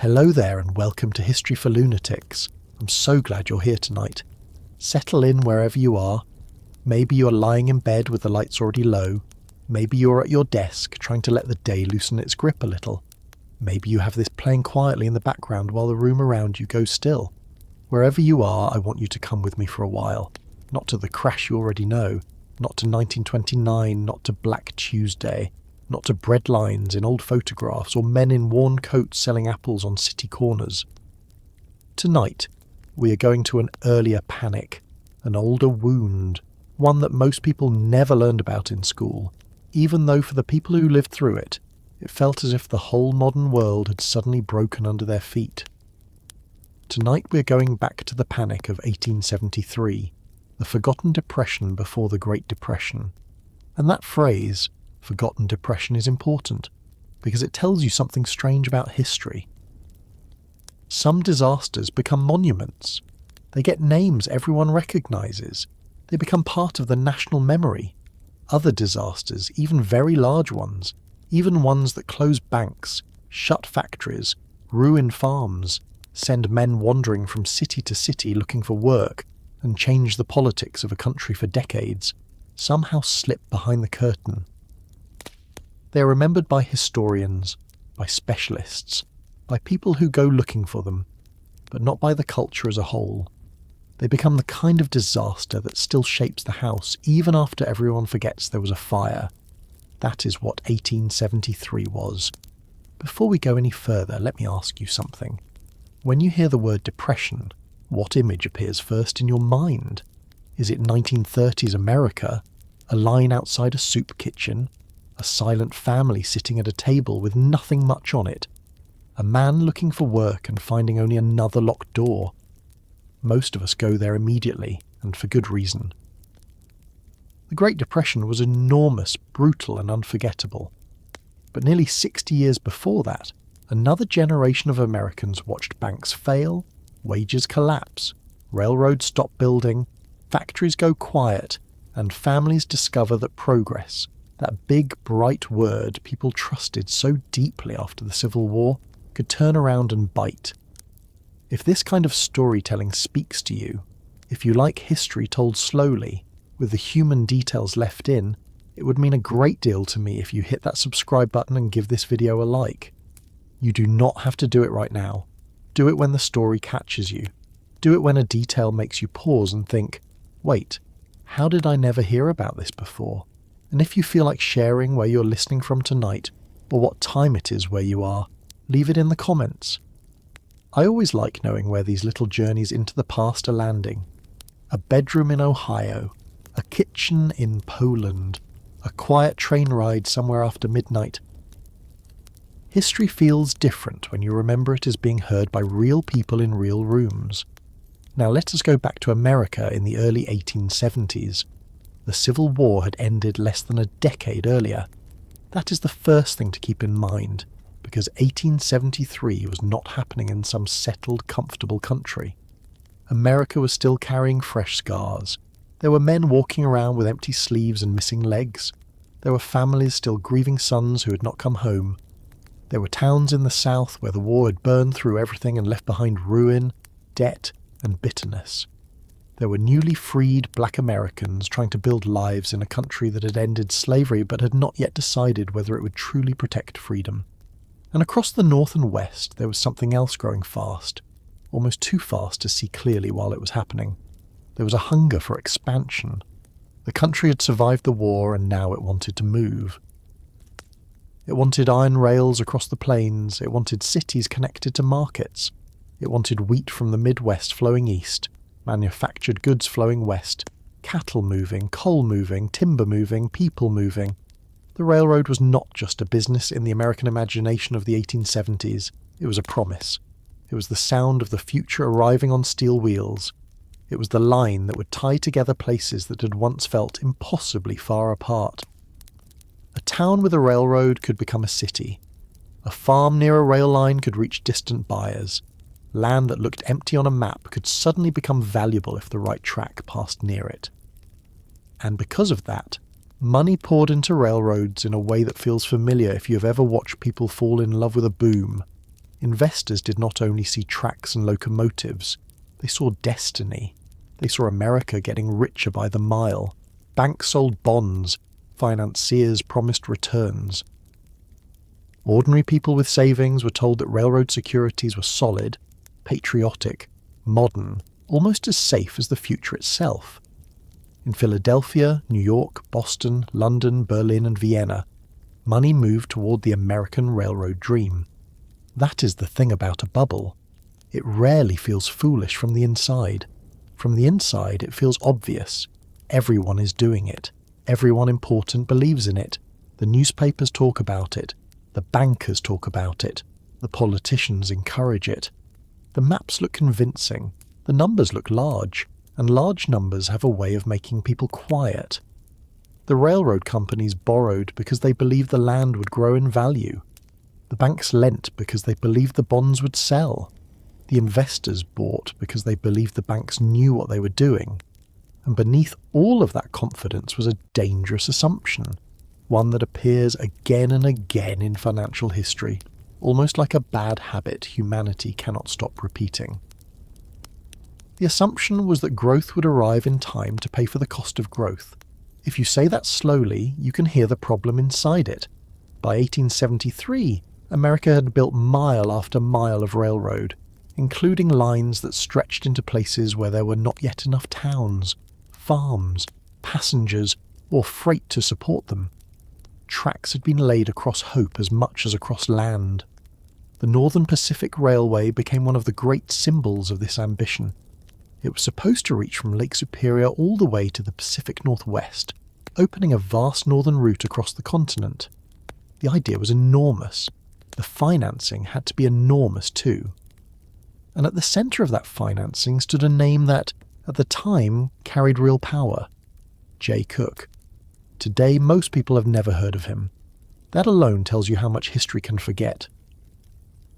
Hello there and welcome to History for Lunatics. I'm so glad you're here tonight. Settle in wherever you are. Maybe you're lying in bed with the lights already low. Maybe you're at your desk trying to let the day loosen its grip a little. Maybe you have this playing quietly in the background while the room around you goes still. Wherever you are, I want you to come with me for a while. Not to the crash you already know. Not to 1929, not to Black Tuesday. Not to bread lines in old photographs or men in worn coats selling apples on city corners. Tonight, we are going to an earlier panic, an older wound, one that most people never learned about in school, even though for the people who lived through it, it felt as if the whole modern world had suddenly broken under their feet. Tonight we're going back to the panic of 1873, the forgotten depression before the Great Depression. And that phrase, forgotten depression, is important, because it tells you something strange about history. Some disasters become monuments. They get names everyone recognises. They become part of the national memory. Other disasters, even very large ones, even ones that close banks, shut factories, ruin farms, send men wandering from city to city looking for work, and change the politics of a country for decades, somehow slip behind the curtain. They are remembered by historians, by specialists, by people who go looking for them, but not by the culture as a whole. They become the kind of disaster that still shapes the house even after everyone forgets there was a fire. That is what 1873 was. Before we go any further, let me ask you something. When you hear the word depression, what image appears first in your mind? Is it 1930s America, a line outside a soup kitchen, a silent family sitting at a table with nothing much on it, a man looking for work and finding only another locked door? Most of us go there immediately, and for good reason. The Great Depression was enormous, brutal and unforgettable. But nearly 60 years before that, another generation of Americans watched banks fail, wages collapse, railroads stop building, factories go quiet, and families discover that progress, that big, bright word people trusted so deeply after the Civil War, could turn around and bite. If this kind of storytelling speaks to you, if you like history told slowly, with the human details left in, it would mean a great deal to me if you hit that subscribe button and give this video a like. You do not have to do it right now. Do it when the story catches you. Do it when a detail makes you pause and think, wait, how did I never hear about this before? And if you feel like sharing where you're listening from tonight, or what time it is where you are, leave it in the comments. I always like knowing where these little journeys into the past are landing. A bedroom in Ohio, a kitchen in Poland, a quiet train ride somewhere after midnight. History feels different when you remember it as being heard by real people in real rooms. Now let us go back to America in the early 1870s. The Civil War had ended less than a decade earlier. That is the first thing to keep in mind, because 1873 was not happening in some settled, comfortable country. America was still carrying fresh scars. There were men walking around with empty sleeves and missing legs. There were families still grieving sons who had not come home. There were towns in the South where the war had burned through everything and left behind ruin, debt, and bitterness. There were newly freed black Americans trying to build lives in a country that had ended slavery but had not yet decided whether it would truly protect freedom. And across the north and west there was something else growing fast, almost too fast to see clearly while it was happening. There was a hunger for expansion. The country had survived the war and now it wanted to move. It wanted iron rails across the plains, it wanted cities connected to markets, it wanted wheat from the Midwest flowing east, manufactured goods flowing west, cattle moving, coal moving, timber moving, people moving. The railroad was not just a business in the American imagination of the 1870s, it was a promise. It was the sound of the future arriving on steel wheels. It was the line that would tie together places that had once felt impossibly far apart. A town with a railroad could become a city. A farm near a rail line could reach distant buyers. Land that looked empty on a map could suddenly become valuable if the right track passed near it. And because of that, money poured into railroads in a way that feels familiar if you have ever watched people fall in love with a boom. investors did not only see tracks and locomotives, they saw destiny. They saw America getting richer by the mile. Banks sold bonds, financiers promised returns. Ordinary people with savings were told that railroad securities were solid, patriotic, modern, almost as safe as the future itself. In Philadelphia, New York, Boston, London, Berlin, and Vienna, money moved toward the American railroad dream. That is the thing about a bubble. It rarely feels foolish from the inside. From the inside, it feels obvious. Everyone is doing it. Everyone important believes in it. The newspapers talk about it. The bankers talk about it. The politicians encourage it. The maps look convincing. The numbers look large. And large numbers have a way of making people quiet. The railroad companies borrowed because they believed the land would grow in value. The banks lent because they believed the bonds would sell. The investors bought because they believed the banks knew what they were doing. And beneath all of that confidence was a dangerous assumption, one that appears again and again in financial history, almost like a bad habit humanity cannot stop repeating. The assumption was that growth would arrive in time to pay for the cost of growth. If you say that slowly, you can hear the problem inside it. By 1873, America had built mile after mile of railroad, including lines that stretched into places where there were not yet enough towns, farms, passengers, or freight to support them. Tracks had been laid across hope as much as across land. The Northern Pacific Railway became one of the great symbols of this ambition. It was supposed to reach from Lake Superior all the way to the Pacific Northwest, opening a vast northern route across the continent. The idea was enormous. The financing had to be enormous too. And at the centre of that financing stood a name that, at the time, carried real power. Jay Cooke. Today, most people have never heard of him. That alone tells you how much history can forget.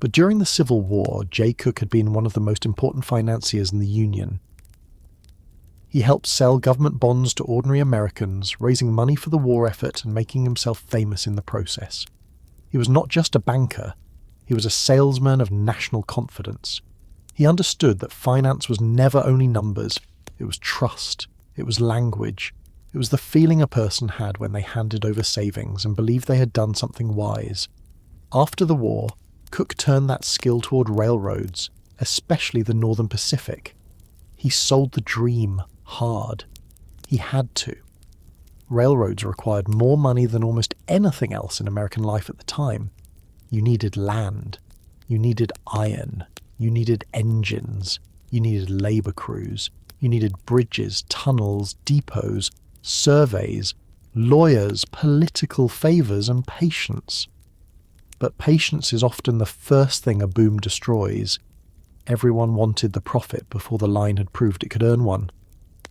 But during the Civil War, Jay Cooke had been one of the most important financiers in the Union. He helped sell government bonds to ordinary Americans, raising money for the war effort and making himself famous in the process. He was not just a banker, he was a salesman of national confidence. He understood that finance was never only numbers, it was trust, it was language, it was the feeling a person had when they handed over savings and believed they had done something wise. After the war, Cooke turned that skill toward railroads, especially the Northern Pacific. He sold the dream hard. He had to. Railroads required more money than almost anything else in American life at the time. You needed land. You needed iron. You needed engines. You needed labor crews. You needed bridges, tunnels, depots, surveys, lawyers, political favors, and patience. But patience is often the first thing a boom destroys. Everyone wanted the profit before the line had proved it could earn one.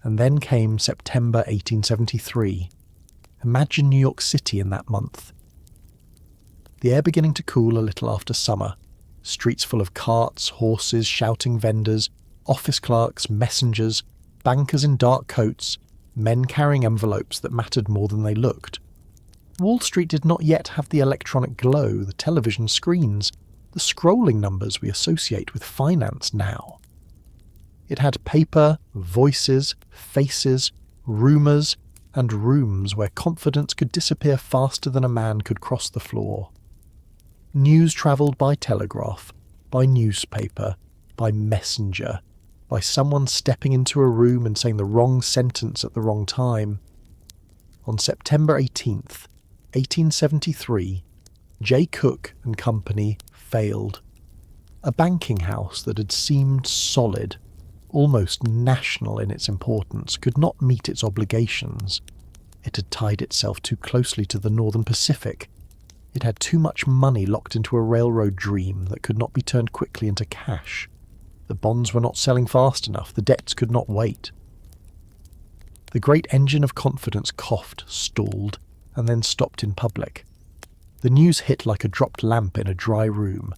And then came September 1873. Imagine New York City in that month. The air beginning to cool a little after summer. Streets full of carts, horses, shouting vendors, office clerks, messengers, bankers in dark coats, men carrying envelopes that mattered more than they looked. Wall Street did not yet have the electronic glow, the television screens, the scrolling numbers we associate with finance now. It had paper, voices, faces, rumours, and rooms where confidence could disappear faster than a man could cross the floor. News travelled by telegraph, by newspaper, by messenger, by someone stepping into a room and saying the wrong sentence at the wrong time. On September 18th, 1873, Jay Cooke and Company failed. A banking house that had seemed solid, almost national in its importance, could not meet its obligations. It had tied itself too closely to the Northern Pacific. It had too much money locked into a railroad dream that could not be turned quickly into cash. The bonds were not selling fast enough, the debts could not wait. The great engine of confidence coughed, stalled, and then stopped in public. The news hit like a dropped lamp in a dry room.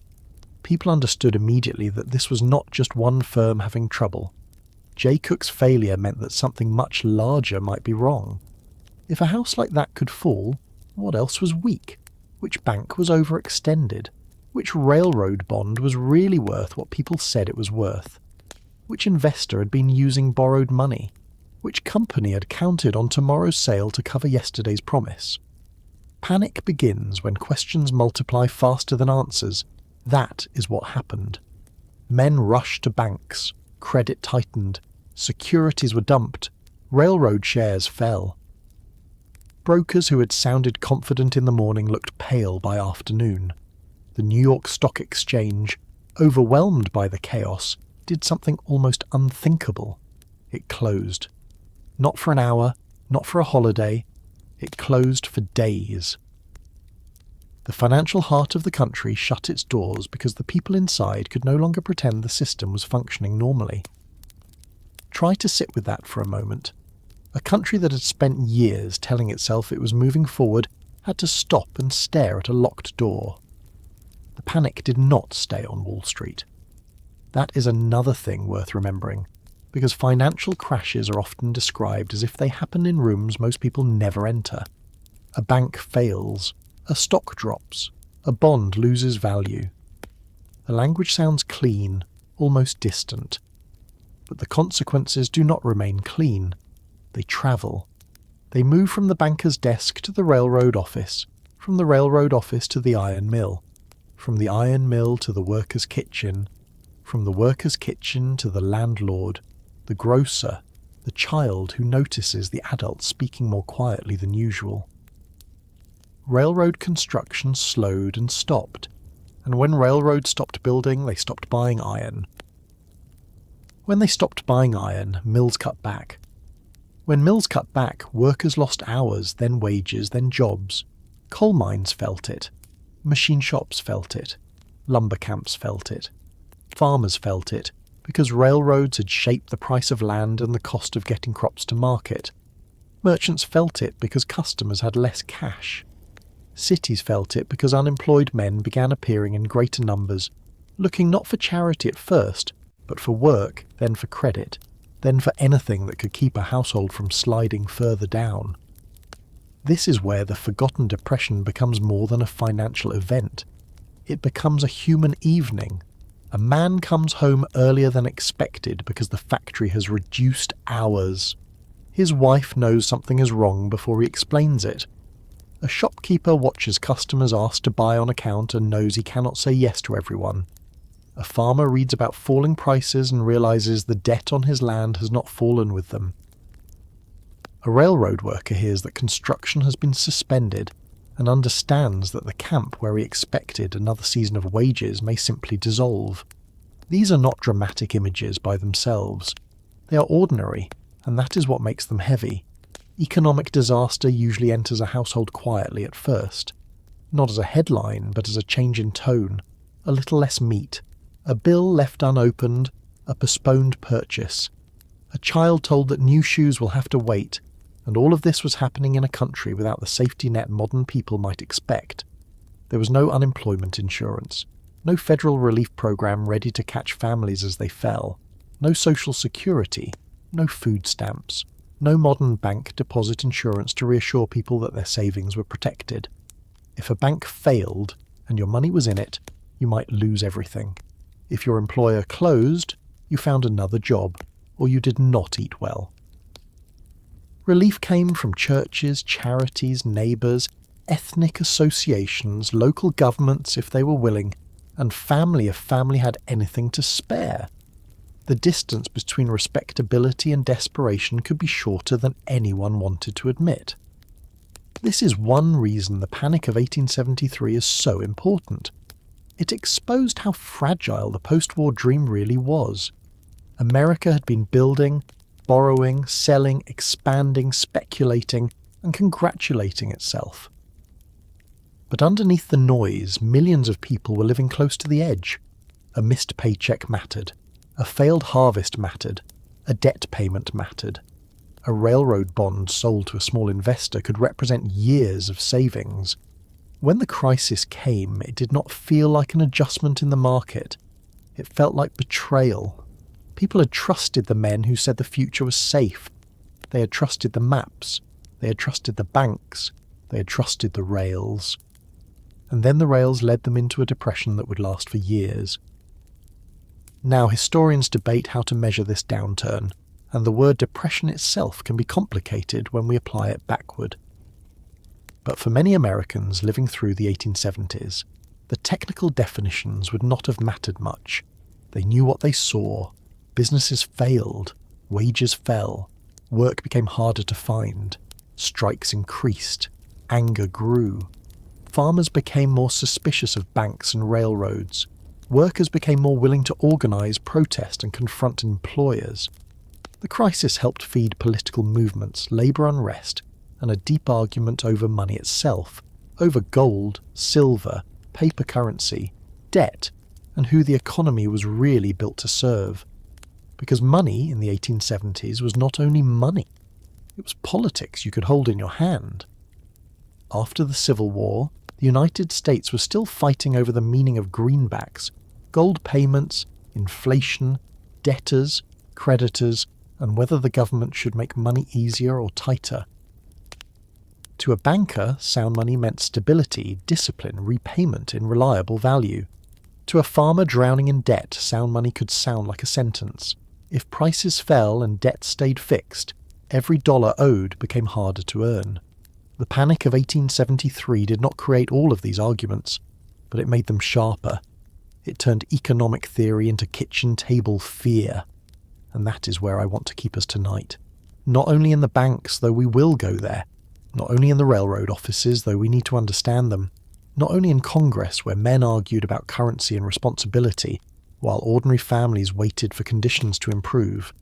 People understood immediately that this was not just one firm having trouble. Jay Cooke's failure meant that something much larger might be wrong. If a house like that could fall, what else was weak? Which bank was overextended? Which railroad bond was really worth what people said it was worth? Which investor had been using borrowed money? Which company had counted on tomorrow's sale to cover yesterday's promise? Panic begins when questions multiply faster than answers. That is what happened. Men rushed to banks, credit tightened, securities were dumped, railroad shares fell. Brokers who had sounded confident in the morning looked pale by afternoon. The New York Stock Exchange, overwhelmed by the chaos, did something almost unthinkable. It closed. Not for an hour, not for a holiday. It closed for days. The financial heart of the country shut its doors because the people inside could no longer pretend the system was functioning normally. Try to sit with that for a moment. A country that had spent years telling itself it was moving forward had to stop and stare at a locked door. The panic did not stay on Wall Street. That is another thing worth remembering, because financial crashes are often described as if they happen in rooms most people never enter. A bank fails, a stock drops, a bond loses value. The language sounds clean, almost distant. But the consequences do not remain clean. They travel. They move from the banker's desk to the railroad office, from the railroad office to the iron mill, from the iron mill to the worker's kitchen, from the worker's kitchen to the landlord, the grocer, the child who notices the adult speaking more quietly than usual. Railroad construction slowed and stopped, and when railroads stopped building, they stopped buying iron. When they stopped buying iron, mills cut back. When mills cut back, workers lost hours, then wages, then jobs. Coal mines felt it. Machine shops felt it. Lumber camps felt it. Farmers felt it, because railroads had shaped the price of land and the cost of getting crops to market. Merchants felt it because customers had less cash. Cities felt it because unemployed men began appearing in greater numbers, looking not for charity at first, but for work, then for credit, then for anything that could keep a household from sliding further down. This is where the forgotten depression becomes more than a financial event. It becomes a human evening. A man comes home earlier than expected because the factory has reduced hours. His wife knows something is wrong before he explains it. A shopkeeper watches customers asked to buy on account and knows he cannot say yes to everyone. A farmer reads about falling prices and realizes the debt on his land has not fallen with them. A railroad worker hears that construction has been suspended and understands that the camp where he expected another season of wages may simply dissolve. These are not dramatic images by themselves. They are ordinary, and that is what makes them heavy. Economic disaster usually enters a household quietly at first. Not as a headline, but as a change in tone, a little less meat, a bill left unopened, a postponed purchase, a child told that new shoes will have to wait, and all of this was happening in a country without the safety net modern people might expect. There was no unemployment insurance, no federal relief program ready to catch families as they fell, no social security, no food stamps, no modern bank deposit insurance to reassure people that their savings were protected. If a bank failed, and your money was in it, you might lose everything. If your employer closed, you found another job, or you did not eat well. Relief came from churches, charities, neighbours, ethnic associations, local governments if they were willing, and family if family had anything to spare. The distance between respectability and desperation could be shorter than anyone wanted to admit. This is one reason the Panic of 1873 is so important. It exposed how fragile the post-war dream really was. America had been building, borrowing, selling, expanding, speculating, and congratulating itself. But underneath the noise, millions of people were living close to the edge. A missed paycheck mattered. A failed harvest mattered. A debt payment mattered. A railroad bond sold to a small investor could represent years of savings. When the crisis came, it did not feel like an adjustment in the market. It felt like betrayal. People had trusted the men who said the future was safe. They had trusted the maps. They had trusted the banks. They had trusted the rails. and then the rails led them into a depression that would last for years. Now, historians debate how to measure this downturn, and the word depression itself can be complicated when we apply it backward. But for many Americans living through the 1870s, the technical definitions would not have mattered much. They knew what they saw. Businesses failed, wages fell, work became harder to find, strikes increased, anger grew. Farmers became more suspicious of banks and railroads. Workers became more willing to organise, protest and confront employers. The crisis helped feed political movements, labour unrest, and a deep argument over money itself, over gold, silver, paper currency, debt, and who the economy was really built to serve. Because money in the 1870s was not only money, it was politics you could hold in your hand. After the Civil War, the United States was still fighting over the meaning of greenbacks, gold payments, inflation, debtors, creditors, and whether the government should make money easier or tighter. To a banker, sound money meant stability, discipline, repayment in reliable value. To a farmer drowning in debt, sound money could sound like a sentence. If prices fell and debt stayed fixed, every dollar owed became harder to earn. The Panic of 1873 did not create all of these arguments, but it made them sharper. It turned economic theory into kitchen table fear. And that is where I want to keep us tonight. Not only in the banks, though we will go there. Not only in the railroad offices, though we need to understand them. Not only in Congress, where men argued about currency and responsibility, while ordinary families waited for conditions to improve.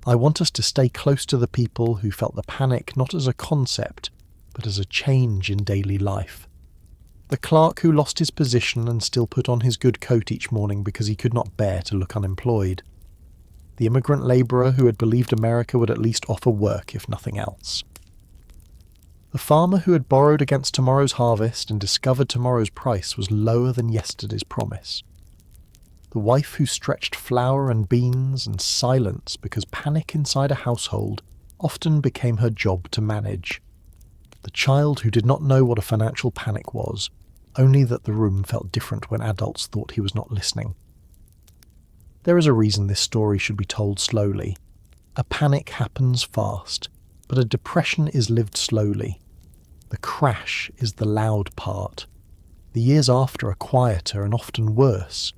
I want us to stay close to the people who felt the panic not as a concept, but as a change in daily life. The clerk who lost his position and still put on his good coat each morning because he could not bear to look unemployed. The immigrant labourer who had believed America would at least offer work if nothing else. The farmer who had borrowed against tomorrow's harvest and discovered tomorrow's price was lower than yesterday's promise. The wife who stretched flour and beans and silence because panic inside a household often became her job to manage. The child who did not know what a financial panic was, only that the room felt different when adults thought he was not listening. There is a reason this story should be told slowly. A panic happens fast, but a depression is lived slowly. The crash is the loud part. The years after are quieter and often worse.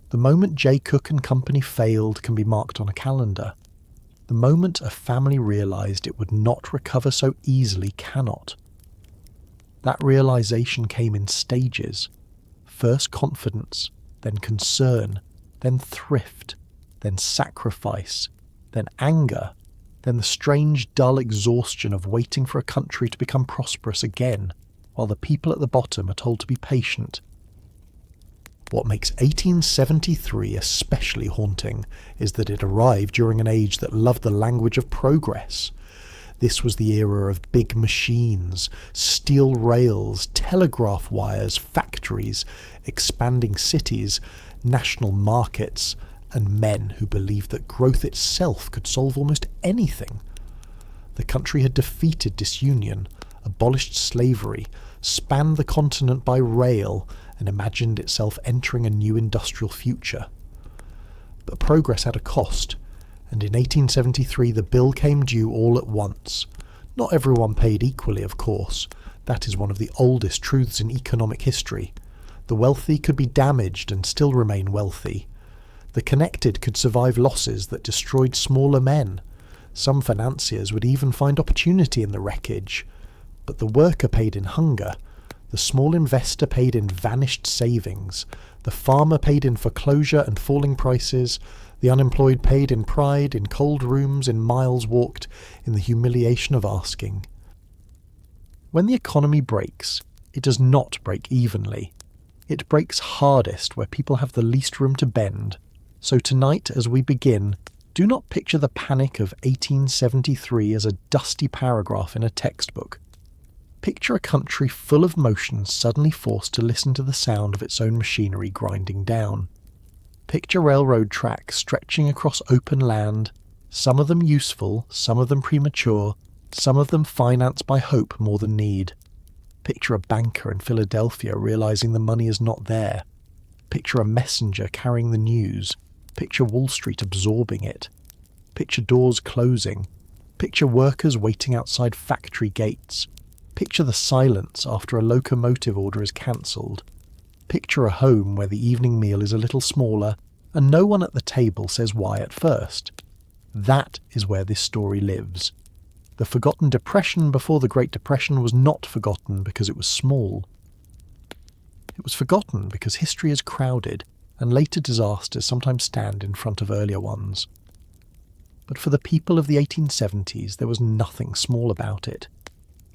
The moment J. Cook and Company failed can be marked on a calendar. The moment a family realised it would not recover so easily cannot. That realisation came in stages. First confidence, then concern, then thrift, then sacrifice, then anger, then the strange, dull exhaustion of waiting for a country to become prosperous again, while the people at the bottom are told to be patient. What makes 1873 especially haunting is that it arrived during an age that loved the language of progress. This was the era of big machines, steel rails, telegraph wires, factories, expanding cities, national markets, and men who believed that growth itself could solve almost anything. The country had defeated disunion, abolished slavery, spanned the continent by rail, and imagined itself entering a new industrial future. But progress had a cost, and in 1873 the bill came due all at once. Not everyone paid equally, of course. That is one of the oldest truths in economic history. The wealthy could be damaged and still remain wealthy. The connected could survive losses that destroyed smaller men. Some financiers would even find opportunity in the wreckage. But the worker paid in hunger. The small investor paid in vanished savings. The farmer paid in foreclosure and falling prices. The unemployed paid in pride, in cold rooms, in miles walked, in the humiliation of asking. When the economy breaks, it does not break evenly. It breaks hardest where people have the least room to bend. So tonight, as we begin, do not picture the panic of 1873 as a dusty paragraph in a textbook. Picture a country full of motion suddenly forced to listen to the sound of its own machinery grinding down. Picture railroad tracks stretching across open land, some of them useful, some of them premature, some of them financed by hope more than need. Picture a banker in Philadelphia realizing the money is not there. Picture a messenger carrying the news. Picture Wall Street absorbing it. Picture doors closing. Picture workers waiting outside factory gates. Picture the silence after a locomotive order is cancelled. Picture a home where the evening meal is a little smaller and no one at the table says why at first. That is where this story lives. The forgotten depression before the Great Depression was not forgotten because it was small. It was forgotten because history is crowded and later disasters sometimes stand in front of earlier ones. But for the people of the 1870s, there was nothing small about it.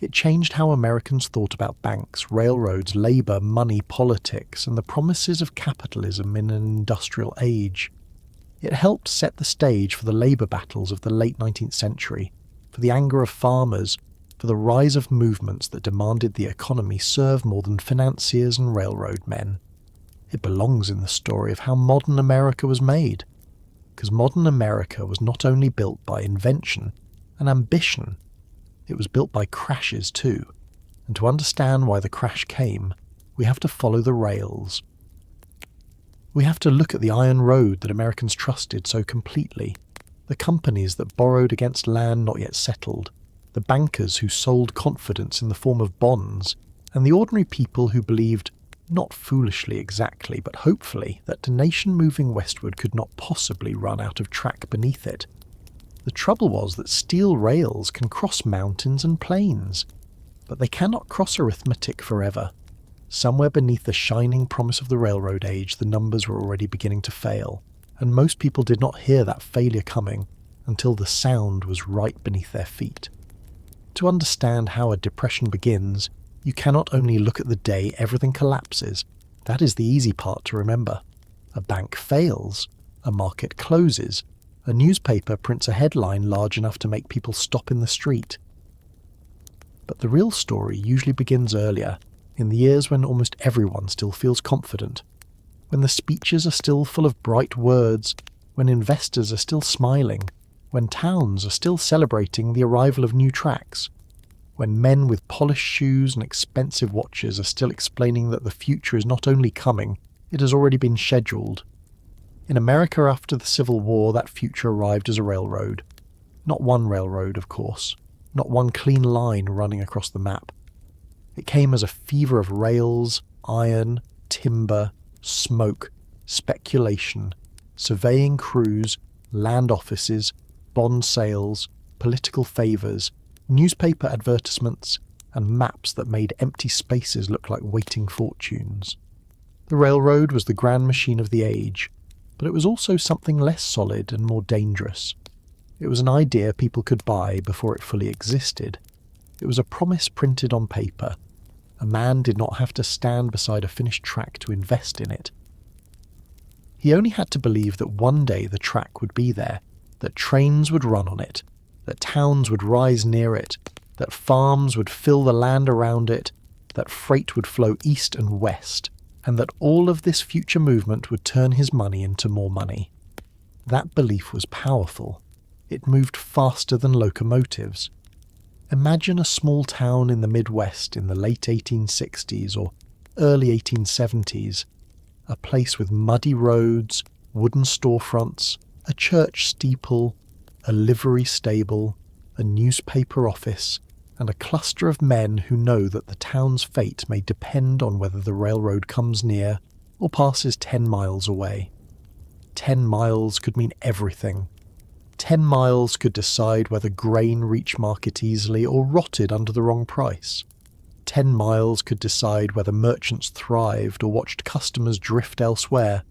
It changed how Americans thought about banks, railroads, labour, money, politics, and the promises of capitalism in an industrial age. It helped set the stage for the labour battles of the late 19th century, for the anger of farmers, for the rise of movements that demanded the economy serve more than financiers and railroad men. It belongs in the story of how modern America was made, because modern America was not only built by invention and ambition, it was built by crashes too, and to understand why the crash came, we have to follow the rails. We have to look at the iron road that Americans trusted so completely, the companies that borrowed against land not yet settled, the bankers who sold confidence in the form of bonds, and the ordinary people who believed, not foolishly exactly, but hopefully, that the nation moving westward could not possibly run out of track beneath it. The trouble was that steel rails can cross mountains and plains, but they cannot cross arithmetic forever. Somewhere beneath the shining promise of the railroad age, the numbers were already beginning to fail, and most people did not hear that failure coming until the sound was right beneath their feet. To understand how a depression begins, you cannot only look at the day everything collapses. That is the easy part to remember. A bank fails, a market closes, a newspaper prints a headline large enough to make people stop in the street. But the real story usually begins earlier, in the years when almost everyone still feels confident, when the speeches are still full of bright words, when investors are still smiling, when towns are still celebrating the arrival of new tracks, when men with polished shoes and expensive watches are still explaining that the future is not only coming, it has already been scheduled. In America after the Civil War, that future arrived as a railroad. Not one railroad, of course. Not one clean line running across the map. It came as a fever of rails, iron, timber, smoke, speculation, surveying crews, land offices, bond sales, political favours, newspaper advertisements, and maps that made empty spaces look like waiting fortunes. The railroad was the grand machine of the age, but it was also something less solid and more dangerous. It was an idea people could buy before it fully existed. It was a promise printed on paper. A man did not have to stand beside a finished track to invest in it. He only had to believe that one day the track would be there, that trains would run on it, that towns would rise near it, that farms would fill the land around it, that freight would flow east and west, and that all of this future movement would turn his money into more money. That belief was powerful. It moved faster than locomotives. Imagine a small town in the Midwest in the late 1860s or early 1870s, a place with muddy roads, wooden storefronts, a church steeple, a livery stable, a newspaper office, and a cluster of men who know that the town's fate may depend on whether the railroad comes near or passes 10 miles away. 10 miles could mean everything. 10 miles could decide whether grain reached market easily or rotted under the wrong price. 10 miles could decide whether merchants thrived or watched customers drift elsewhere.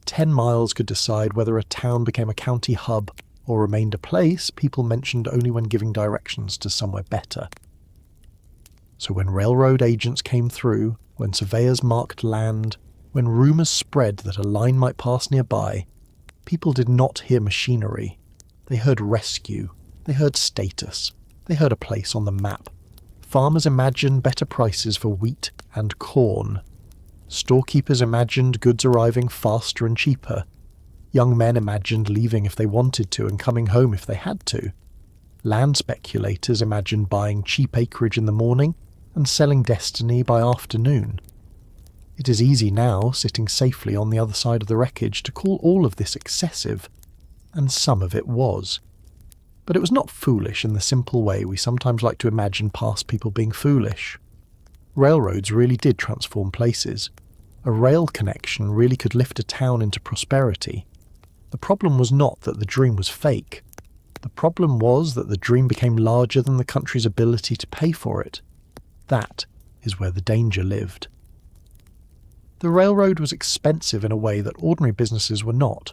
10 miles could decide whether a town became a county hub or remained a place people mentioned only when giving directions to somewhere better. So when railroad agents came through, when surveyors marked land, when rumours spread that a line might pass nearby, people did not hear machinery. They heard rescue. They heard status. They heard a place on the map. Farmers imagined better prices for wheat and corn. Storekeepers imagined goods arriving faster and cheaper. Young men imagined leaving if they wanted to and coming home if they had to. Land speculators imagined buying cheap acreage in the morning and selling destiny by afternoon. It is easy now, sitting safely on the other side of the wreckage, to call all of this excessive, and some of it was. But it was not foolish in the simple way we sometimes like to imagine past people being foolish. Railroads really did transform places. A rail connection really could lift a town into prosperity. The problem was not that the dream was fake. The problem was that the dream became larger than the country's ability to pay for it. That is where the danger lived. The railroad was expensive in a way that ordinary businesses were not.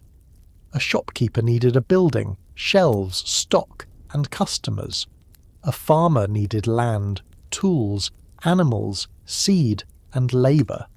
A shopkeeper needed a building, shelves, stock, and customers. A farmer needed land, tools, animals, seed, and labour.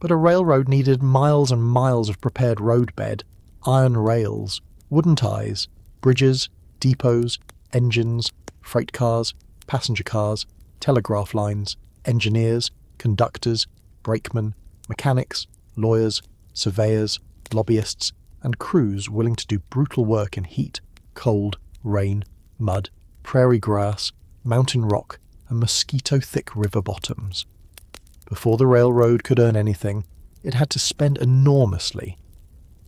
But a railroad needed miles and miles of prepared roadbed, iron rails, wooden ties, bridges, depots, engines, freight cars, passenger cars, telegraph lines, engineers, conductors, brakemen, mechanics, lawyers, surveyors, lobbyists, and crews willing to do brutal work in heat, cold, rain, mud, prairie grass, mountain rock, and mosquito-thick river bottoms. Before the railroad could earn anything, it had to spend enormously.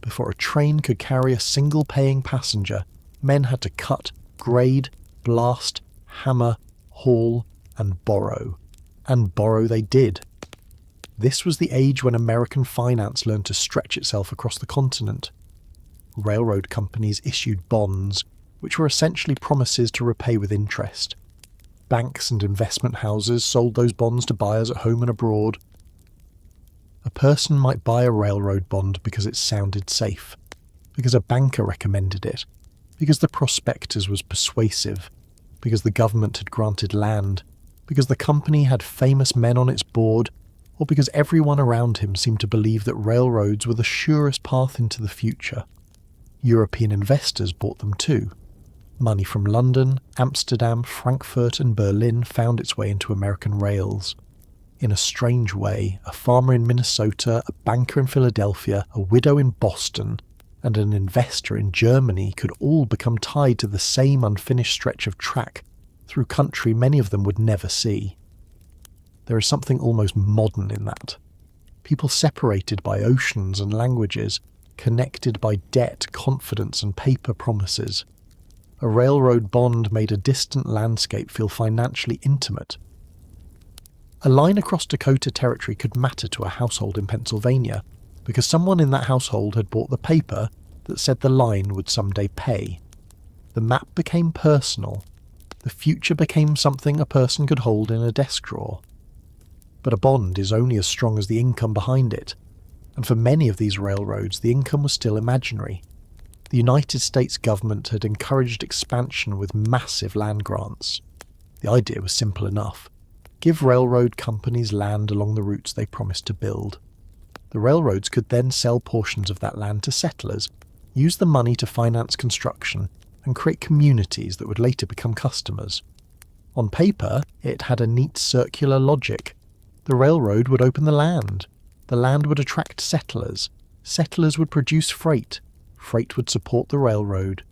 Before a train could carry a single paying passenger, men had to cut, grade, blast, hammer, haul, and borrow. And borrow they did. This was the age when American finance learned to stretch itself across the continent. Railroad companies issued bonds, which were essentially promises to repay with interest. Banks and investment houses sold those bonds to buyers at home and abroad. A person might buy a railroad bond because it sounded safe, because a banker recommended it, because the prospectus was persuasive, because the government had granted land, because the company had famous men on its board, or because everyone around him seemed to believe that railroads were the surest path into the future. European investors bought them too. Money from London, Amsterdam, Frankfurt and Berlin found its way into American rails. In a strange way, a farmer in Minnesota, a banker in Philadelphia, a widow in Boston, and an investor in Germany could all become tied to the same unfinished stretch of track through country many of them would never see. There is something almost modern in that. People separated by oceans and languages, connected by debt, confidence and paper promises. A railroad bond made a distant landscape feel financially intimate. A line across Dakota Territory could matter to a household in Pennsylvania, because someone in that household had bought the paper that said the line would someday pay. The map became personal. The future became something a person could hold in a desk drawer. But a bond is only as strong as the income behind it, and for many of these railroads the income was still imaginary. The United States government had encouraged expansion with massive land grants. The idea was simple enough. Give railroad companies land along the routes they promised to build. The railroads could then sell portions of that land to settlers, use the money to finance construction, and create communities that would later become customers. On paper, it had a neat circular logic. The railroad would open the land would attract settlers would produce freight would support the railroad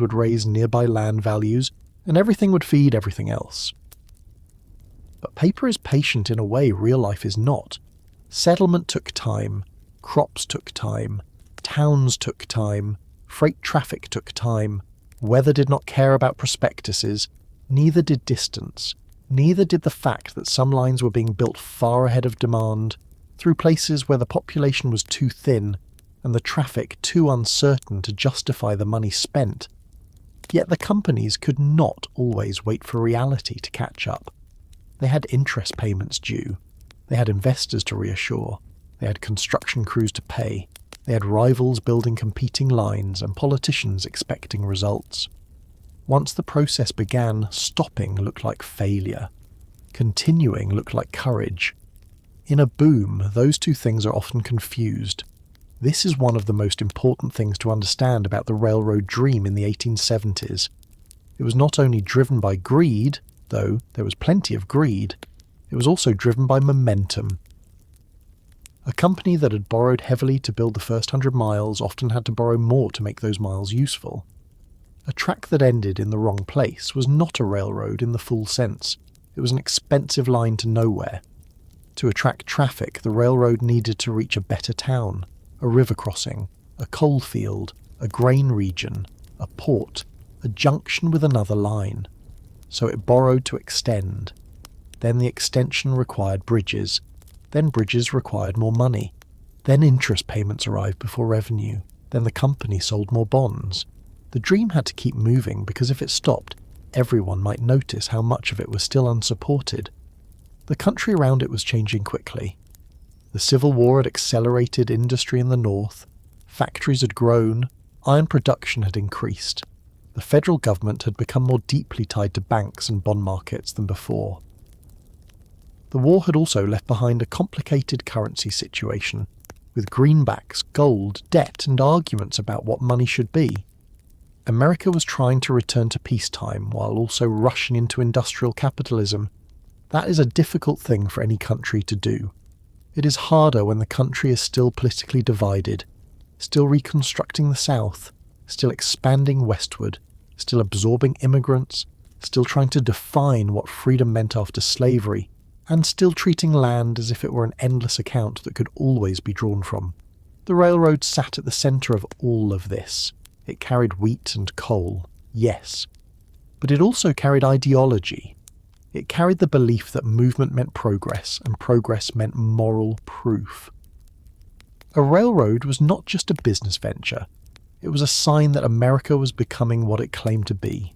would raise nearby land values, and everything would feed everything else. But paper is patient in a way real life is not. Settlement took time, crops took time, towns took time, freight traffic took time, weather did not care about prospectuses, neither did distance, neither did the fact that some lines were being built far ahead of demand, through places where the population was too thin and the traffic too uncertain to justify the money spent. Yet the companies could not always wait for reality to catch up. They had interest payments due. They had investors to reassure. They had construction crews to pay. They had rivals building competing lines and politicians expecting results. Once the process began, stopping looked like failure. Continuing looked like courage. In a boom, those two things are often confused. This is one of the most important things to understand about the railroad dream in the 1870s. It was not only driven by greed, though there was plenty of greed, it was also driven by momentum. A company that had borrowed heavily to build the first 100 miles often had to borrow more to make those miles useful. A track that ended in the wrong place was not a railroad in the full sense. It was an expensive line to nowhere. To attract traffic, the railroad needed to reach a better town, a river crossing, a coal field, a grain region, a port, a junction with another line. So it borrowed to extend. Then the extension required bridges. Then bridges required more money. Then interest payments arrived before revenue. Then the company sold more bonds. The dream had to keep moving because if it stopped, everyone might notice how much of it was still unsupported. The country around it was changing quickly. The Civil War had accelerated industry in the north, factories had grown, iron production had increased. The federal government had become more deeply tied to banks and bond markets than before. The war had also left behind a complicated currency situation, with greenbacks, gold, debt, and arguments about what money should be. America was trying to return to peacetime while also rushing into industrial capitalism. That is a difficult thing for any country to do. It is harder when the country is still politically divided, still reconstructing the South, still expanding westward, still absorbing immigrants, still trying to define what freedom meant after slavery, and still treating land as if it were an endless account that could always be drawn from. The railroad sat at the centre of all of this. It carried wheat and coal, yes, but it also carried ideology. It carried the belief that movement meant progress, and progress meant moral proof. A railroad was not just a business venture. It was a sign that America was becoming what it claimed to be.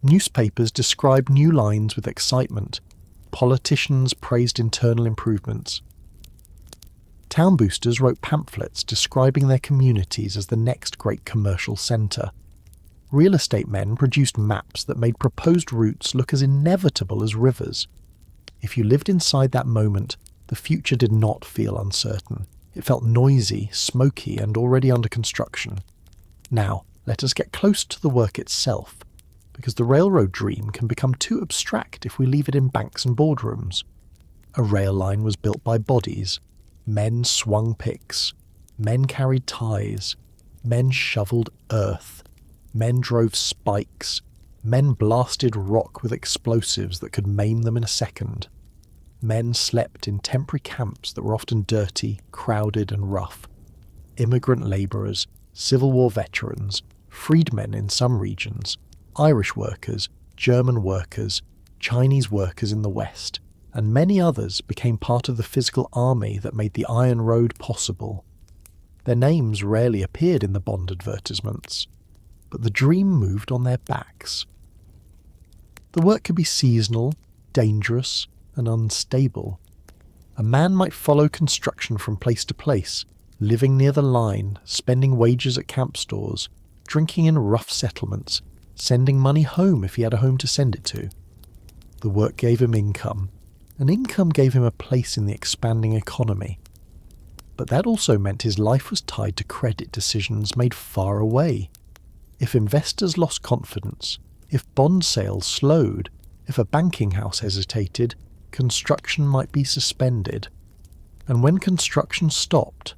Newspapers described new lines with excitement. Politicians praised internal improvements. Town boosters wrote pamphlets describing their communities as the next great commercial centre. Real estate men produced maps that made proposed routes look as inevitable as rivers. If you lived inside that moment, the future did not feel uncertain. It felt noisy, smoky, and already under construction. Now, let us get close to the work itself, because the railroad dream can become too abstract if we leave it in banks and boardrooms. A rail line was built by bodies. Men swung picks. Men carried ties. Men shoveled earth. Men drove spikes. Men blasted rock with explosives that could maim them in a second. Men slept in temporary camps that were often dirty, crowded and rough. Immigrant labourers, Civil War veterans, freedmen in some regions, Irish workers, German workers, Chinese workers in the West, and many others became part of the physical army that made the Iron Road possible. Their names rarely appeared in the Bond advertisements, but the dream moved on their backs. The work could be seasonal, dangerous, and unstable. A man might follow construction from place to place, living near the line, spending wages at camp stores, drinking in rough settlements, sending money home if he had a home to send it to. The work gave him income, and income gave him a place in the expanding economy. But that also meant his life was tied to credit decisions made far away. If investors lost confidence, if bond sales slowed, if a banking house hesitated, construction might be suspended. And when construction stopped,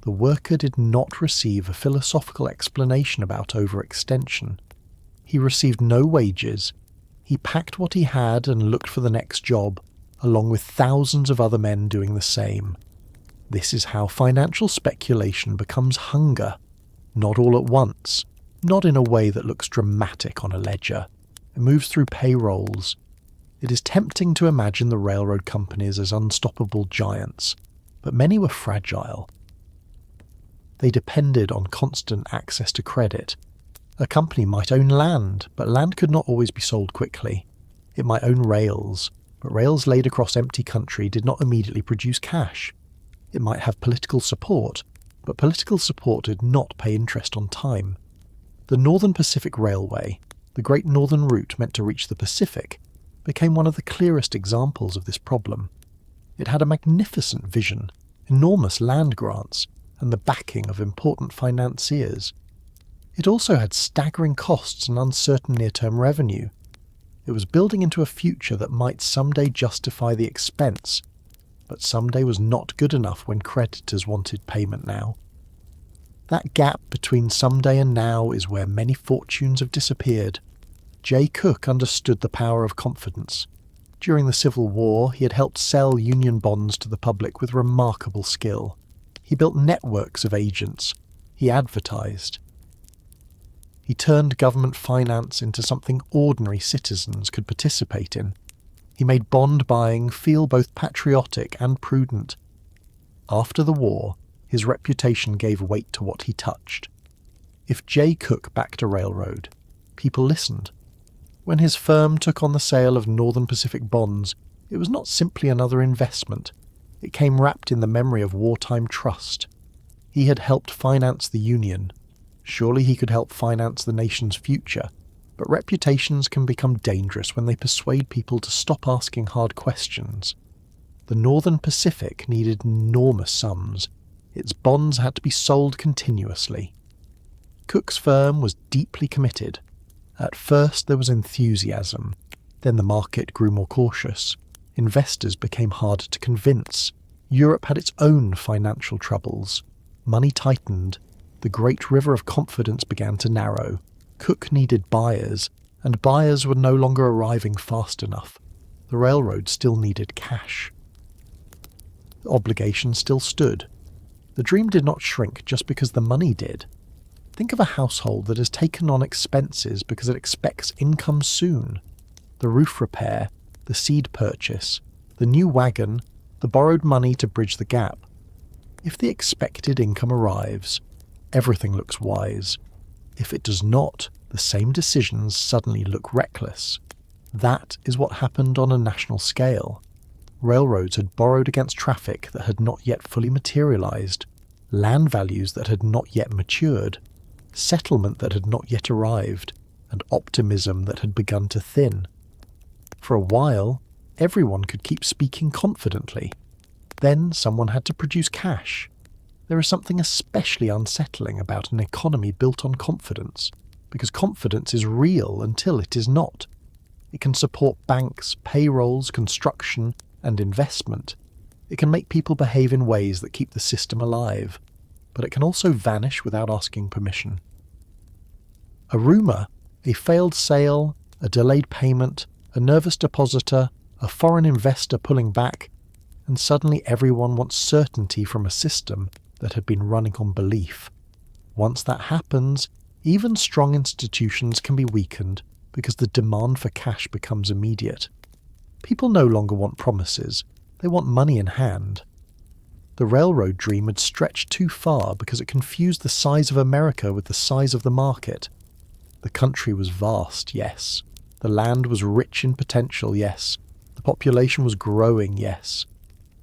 the worker did not receive a philosophical explanation about overextension. He received no wages. He packed what he had and looked for the next job, along with thousands of other men doing the same. This is how financial speculation becomes hunger, not all at once, not in a way that looks dramatic on a ledger. It moves through payrolls. It is tempting to imagine the railroad companies as unstoppable giants, but many were fragile. They depended on constant access to credit. A company might own land, but land could not always be sold quickly. It might own rails, but rails laid across empty country did not immediately produce cash. It might have political support, but political support did not pay interest on time. The Northern Pacific Railway, the Great Northern Route meant to reach the Pacific, became one of the clearest examples of this problem. It had a magnificent vision, enormous land grants, and the backing of important financiers. It also had staggering costs and uncertain near-term revenue. It was building into a future that might someday justify the expense, but someday was not good enough when creditors wanted payment now. That gap between someday and now is where many fortunes have disappeared. Jay Cook understood the power of confidence. During the Civil War, he had helped sell Union bonds to the public with remarkable skill. He built networks of agents. He advertised. He turned government finance into something ordinary citizens could participate in. He made bond buying feel both patriotic and prudent. After the war, his reputation gave weight to what he touched. If J. Cook backed a railroad, people listened. When his firm took on the sale of Northern Pacific bonds, it was not simply another investment. It came wrapped in the memory of wartime trust. He had helped finance the Union. Surely he could help finance the nation's future, but reputations can become dangerous when they persuade people to stop asking hard questions. The Northern Pacific needed enormous sums. Its bonds had to be sold continuously. Cook's firm was deeply committed. At first there was enthusiasm. Then the market grew more cautious. Investors became harder to convince. Europe had its own financial troubles. Money tightened. The great river of confidence began to narrow. Cook needed buyers, and buyers were no longer arriving fast enough. The railroad still needed cash. The obligation still stood. The dream did not shrink just because the money did. Think of a household that has taken on expenses because it expects income soon. The roof repair, the seed purchase, the new wagon, the borrowed money to bridge the gap. If the expected income arrives, everything looks wise. If it does not, the same decisions suddenly look reckless. That is what happened on a national scale. Railroads had borrowed against traffic that had not yet fully materialized, land values that had not yet matured, settlement that had not yet arrived, and optimism that had begun to thin. For a while, everyone could keep speaking confidently. Then someone had to produce cash. There is something especially unsettling about an economy built on confidence, because confidence is real until it is not. It can support banks, payrolls, construction, and investment. It can make people behave in ways that keep the system alive, but it can also vanish without asking permission. A rumour, a failed sale, a delayed payment, a nervous depositor, a foreign investor pulling back, and suddenly everyone wants certainty from a system that had been running on belief. Once that happens, even strong institutions can be weakened because the demand for cash becomes immediate. People no longer want promises, they want money in hand. The railroad dream had stretched too far because it confused the size of America with the size of the market. The country was vast, yes. The land was rich in potential, yes. The population was growing, yes.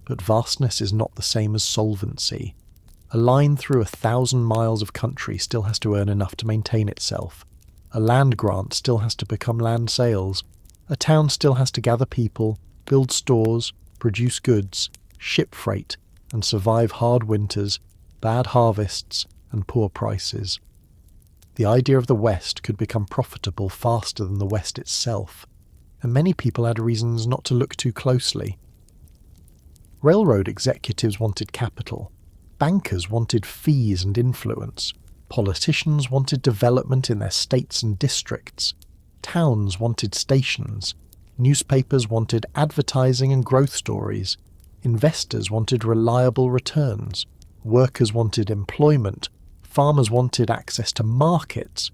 But vastness is not the same as solvency. A line through 1,000 miles of country still has to earn enough to maintain itself. A land grant still has to become land sales. A town still has to gather people, build stores, produce goods, ship freight, and survive hard winters, bad harvests, and poor prices. The idea of the West could become profitable faster than the West itself, and many people had reasons not to look too closely. Railroad executives wanted capital. Bankers wanted fees and influence. Politicians wanted development in their states and districts. Towns wanted stations. Newspapers wanted advertising and growth stories. Investors wanted reliable returns. Workers wanted employment. Farmers wanted access to markets.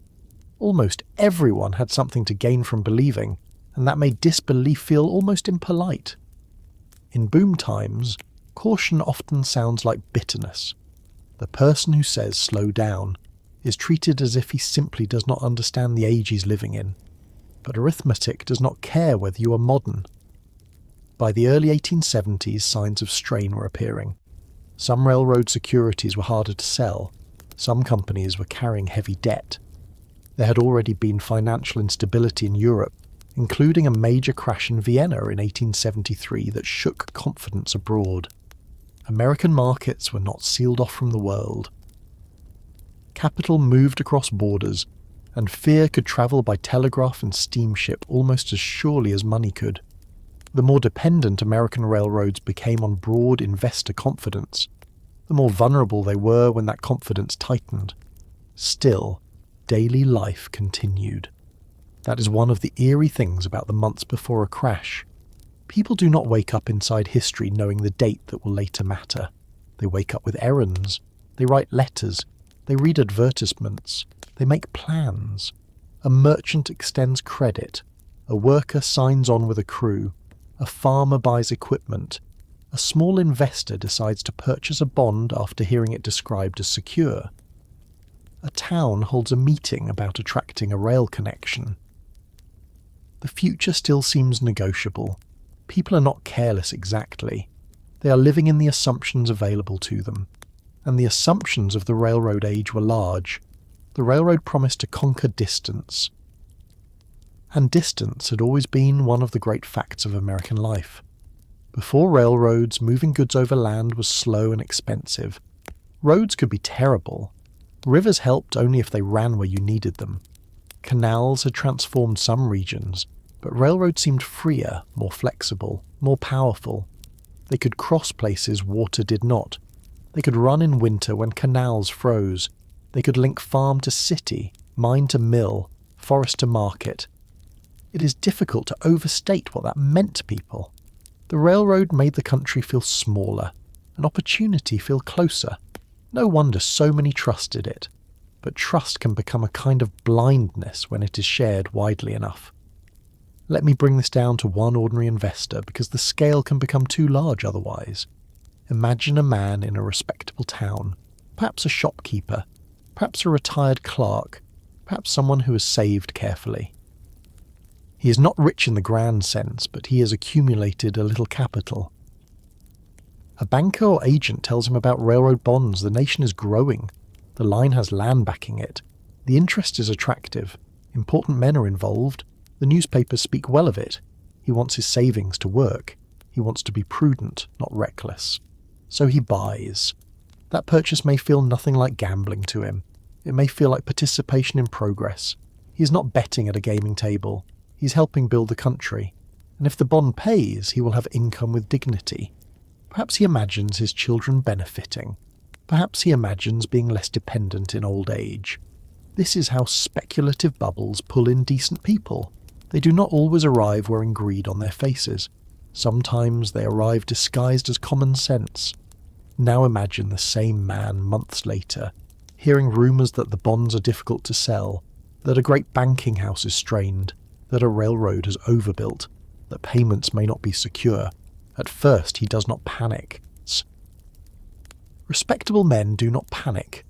Almost everyone had something to gain from believing, and that made disbelief feel almost impolite. In boom times, caution often sounds like bitterness. The person who says slow down is treated as if he simply does not understand the age he's living in. But arithmetic does not care whether you are modern. By the early 1870s, signs of strain were appearing. Some railroad securities were harder to sell. Some companies were carrying heavy debt. There had already been financial instability in Europe, including a major crash in Vienna in 1873 that shook confidence abroad. American markets were not sealed off from the world. Capital moved across borders, and fear could travel by telegraph and steamship almost as surely as money could. The more dependent American railroads became on broad investor confidence, the more vulnerable they were when that confidence tightened. Still, daily life continued. That is one of the eerie things about the months before a crash. People do not wake up inside history knowing the date that will later matter. They wake up with errands. They write letters. They read advertisements. They make plans. A merchant extends credit. A worker signs on with a crew. A farmer buys equipment. A small investor decides to purchase a bond after hearing it described as secure. A town holds a meeting about attracting a rail connection. The future still seems negotiable. People are not careless exactly. They are living in the assumptions available to them. And the assumptions of the railroad age were large. The railroad promised to conquer distance. And distance had always been one of the great facts of American life. Before railroads, moving goods over land was slow and expensive. Roads could be terrible. Rivers helped only if they ran where you needed them. Canals had transformed some regions, but railroads seemed freer, more flexible, more powerful. They could cross places water did not. They could run in winter when canals froze. They could link farm to city, mine to mill, forest to market. It is difficult to overstate what that meant to people. The railroad made the country feel smaller, and opportunity feel closer. No wonder so many trusted it. But trust can become a kind of blindness when it is shared widely enough. Let me bring this down to one ordinary investor because the scale can become too large otherwise. Imagine a man in a respectable town, perhaps a shopkeeper, perhaps a retired clerk, perhaps someone who has saved carefully. He is not rich in the grand sense, but he has accumulated a little capital. A banker or agent tells him about railroad bonds. The nation is growing. The line has land backing it. The interest is attractive. Important men are involved. The newspapers speak well of it. He wants his savings to work. He wants to be prudent, not reckless. So he buys. That purchase may feel nothing like gambling to him. It may feel like participation in progress. He is not betting at a gaming table. He's helping build the country. And if the bond pays, he will have income with dignity. Perhaps he imagines his children benefiting. Perhaps he imagines being less dependent in old age. This is how speculative bubbles pull in decent people. They do not always arrive wearing greed on their faces. Sometimes they arrive disguised as common sense. Now imagine the same man months later, hearing rumours that the bonds are difficult to sell, that a great banking house is strained, that a railroad has overbuilt, that payments may not be secure. At first he does not panic. Respectable men do not panic.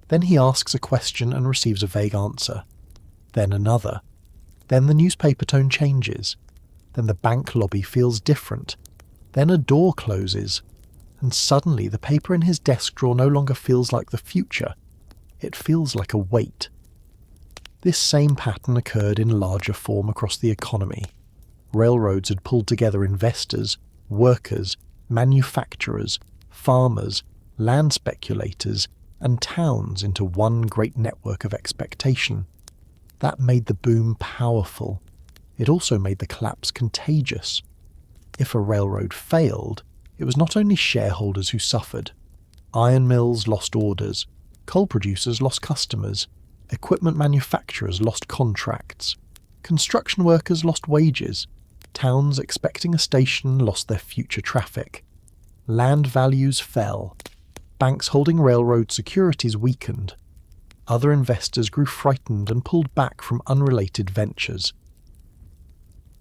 Then he asks a question and receives a vague answer. Then another. Then the newspaper tone changes. Then the bank lobby feels different. Then a door closes. And suddenly the paper in his desk drawer no longer feels like the future. It feels like a weight. This same pattern occurred in larger form across the economy. Railroads had pulled together investors, workers, manufacturers, farmers, land speculators, and towns into one great network of expectation. That made the boom powerful. It also made the collapse contagious. If a railroad failed, it was not only shareholders who suffered. Iron mills lost orders, coal producers lost customers, equipment manufacturers lost contracts, construction workers lost wages, towns expecting a station lost their future traffic. Land values fell. Banks holding railroad securities weakened. Other investors grew frightened and pulled back from unrelated ventures.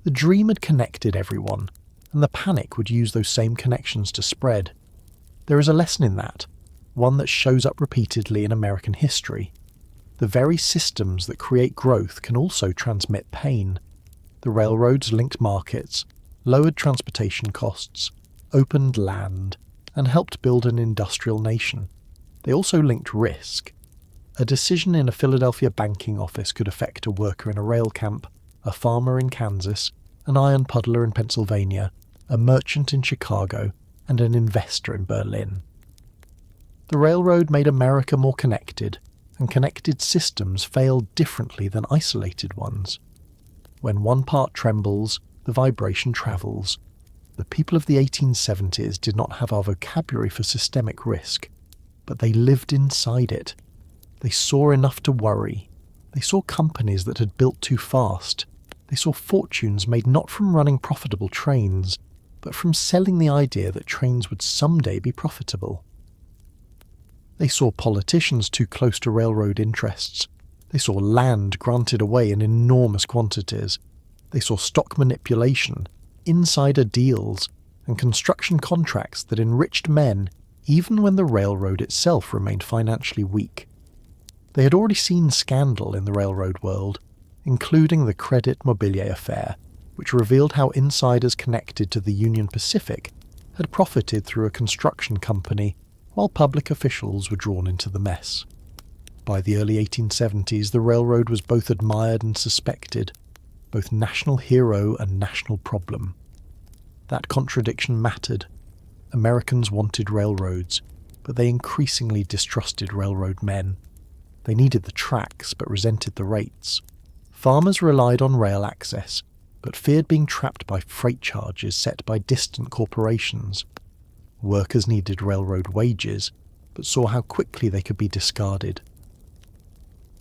The dream had connected everyone, and the panic would use those same connections to spread. There is a lesson in that, one that shows up repeatedly in American history. The very systems that create growth can also transmit pain. The railroads linked markets, lowered transportation costs, opened land, and helped build an industrial nation. They also linked risk. A decision in a Philadelphia banking office could affect a worker in a rail camp, a farmer in Kansas, an iron puddler in Pennsylvania, a merchant in Chicago, and an investor in Berlin. The railroad made America more connected, and connected systems failed differently than isolated ones. When one part trembles, the vibration travels. The people of the 1870s did not have our vocabulary for systemic risk, but they lived inside it. They saw enough to worry. They saw companies that had built too fast. They saw fortunes made not from running profitable trains, but from selling the idea that trains would someday be profitable. They saw politicians too close to railroad interests. They saw land granted away in enormous quantities. They saw stock manipulation, insider deals, and construction contracts that enriched men even when the railroad itself remained financially weak. They had already seen scandal in the railroad world, including the Credit Mobilier affair, which revealed how insiders connected to the Union Pacific had profited through a construction company while public officials were drawn into the mess. By the early 1870s, the railroad was both admired and suspected, both national hero and national problem. That contradiction mattered. Americans wanted railroads, but they increasingly distrusted railroad men. They needed the tracks, but resented the rates. Farmers relied on rail access, but feared being trapped by freight charges set by distant corporations. Workers needed railroad wages, but saw how quickly they could be discarded.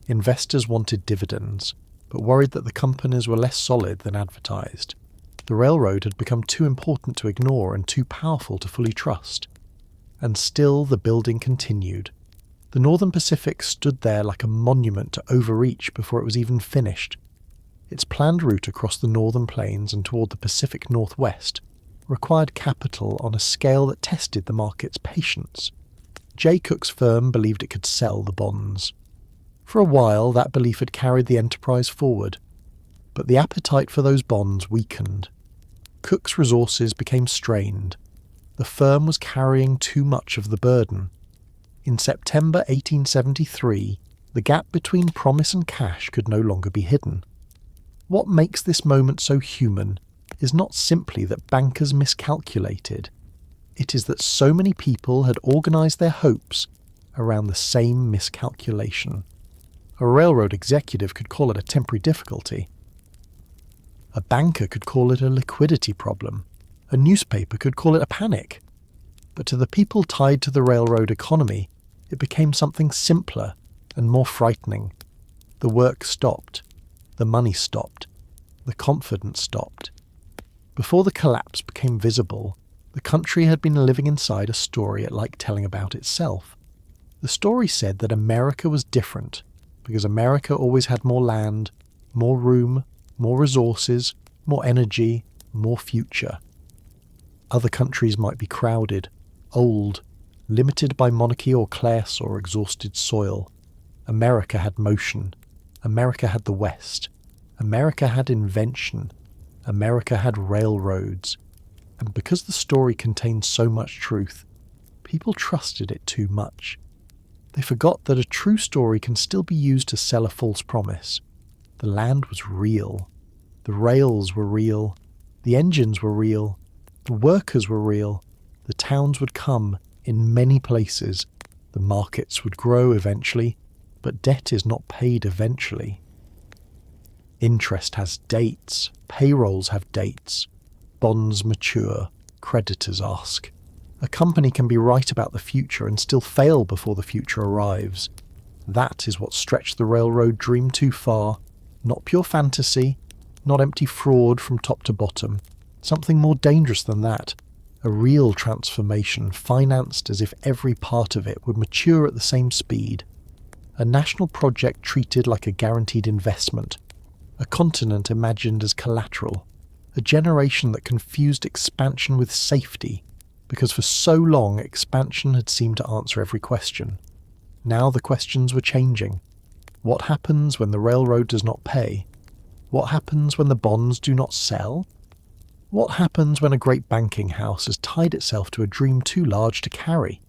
Investors wanted dividends, but worried that the companies were less solid than advertised. The railroad had become too important to ignore and too powerful to fully trust. And still the building continued. The Northern Pacific stood there like a monument to overreach before it was even finished. Its planned route across the northern plains and toward the Pacific Northwest required capital on a scale that tested the market's patience. J. Cook's firm believed it could sell the bonds. For a while, that belief had carried the enterprise forward, but the appetite for those bonds weakened. Cook's resources became strained. The firm was carrying too much of the burden. In September 1873, the gap between promise and cash could no longer be hidden. What makes this moment so human is not simply that bankers miscalculated. It is that so many people had organised their hopes around the same miscalculation. A railroad executive could call it a temporary difficulty. A banker could call it a liquidity problem. A newspaper could call it a panic. But to the people tied to the railroad economy, it became something simpler and more frightening. The work stopped. The money stopped. The confidence stopped. Before the collapse became visible, the country had been living inside a story it liked telling about itself. The story said that America was different because America always had more land, more room, more resources, more energy, more future. Other countries might be crowded, old, limited by monarchy or class or exhausted soil. America had motion. America had the West. America had invention. America had railroads. And because the story contained so much truth, people trusted it too much. They forgot that a true story can still be used to sell a false promise. The land was real. The rails were real. The engines were real. The workers were real. The towns would come in many places. The markets would grow eventually, but debt is not paid eventually. Interest has dates. Payrolls have dates. Bonds mature. Creditors ask. A company can be right about the future and still fail before the future arrives. That is what stretched the railroad dream too far. Not pure fantasy, not empty fraud from top to bottom. Something more dangerous than that. A real transformation financed as if every part of it would mature at the same speed. A national project treated like a guaranteed investment. A continent imagined as collateral. A generation that confused expansion with safety, because for so long expansion had seemed to answer every question. Now the questions were changing. What happens when the railroad does not pay? What happens when the bonds do not sell? What happens when a great banking house has tied itself to a dream too large to carry?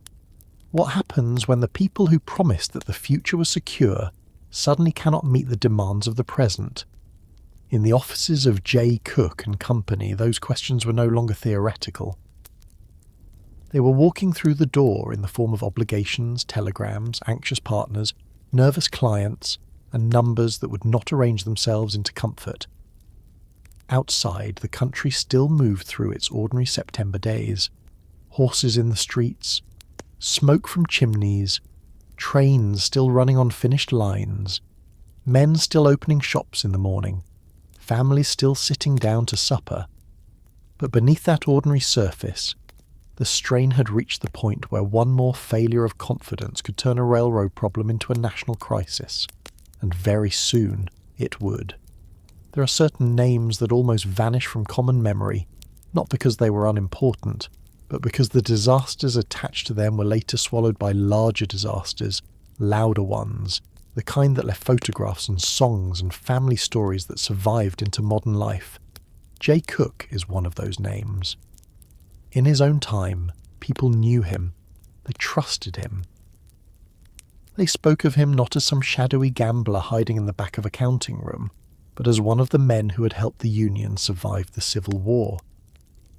What happens when the people who promised that the future was secure suddenly cannot meet the demands of the present? In the offices of J. Cook and Company, those questions were no longer theoretical. They were walking through the door in the form of obligations, telegrams, anxious partners, nervous clients, and numbers that would not arrange themselves into comfort. Outside, the country still moved through its ordinary September days. Horses in the streets, smoke from chimneys, trains still running on finished lines, men still opening shops in the morning, families still sitting down to supper. But beneath that ordinary surface, the strain had reached the point where one more failure of confidence could turn a railroad problem into a national crisis, and very soon it would. There are certain names that almost vanish from common memory, not because they were unimportant, but because the disasters attached to them were later swallowed by larger disasters, louder ones, the kind that left photographs and songs and family stories that survived into modern life. Jay Cook is one of those names. In his own time, people knew him. They trusted him. They spoke of him not as some shadowy gambler hiding in the back of a counting room, but as one of the men who had helped the Union survive the Civil War.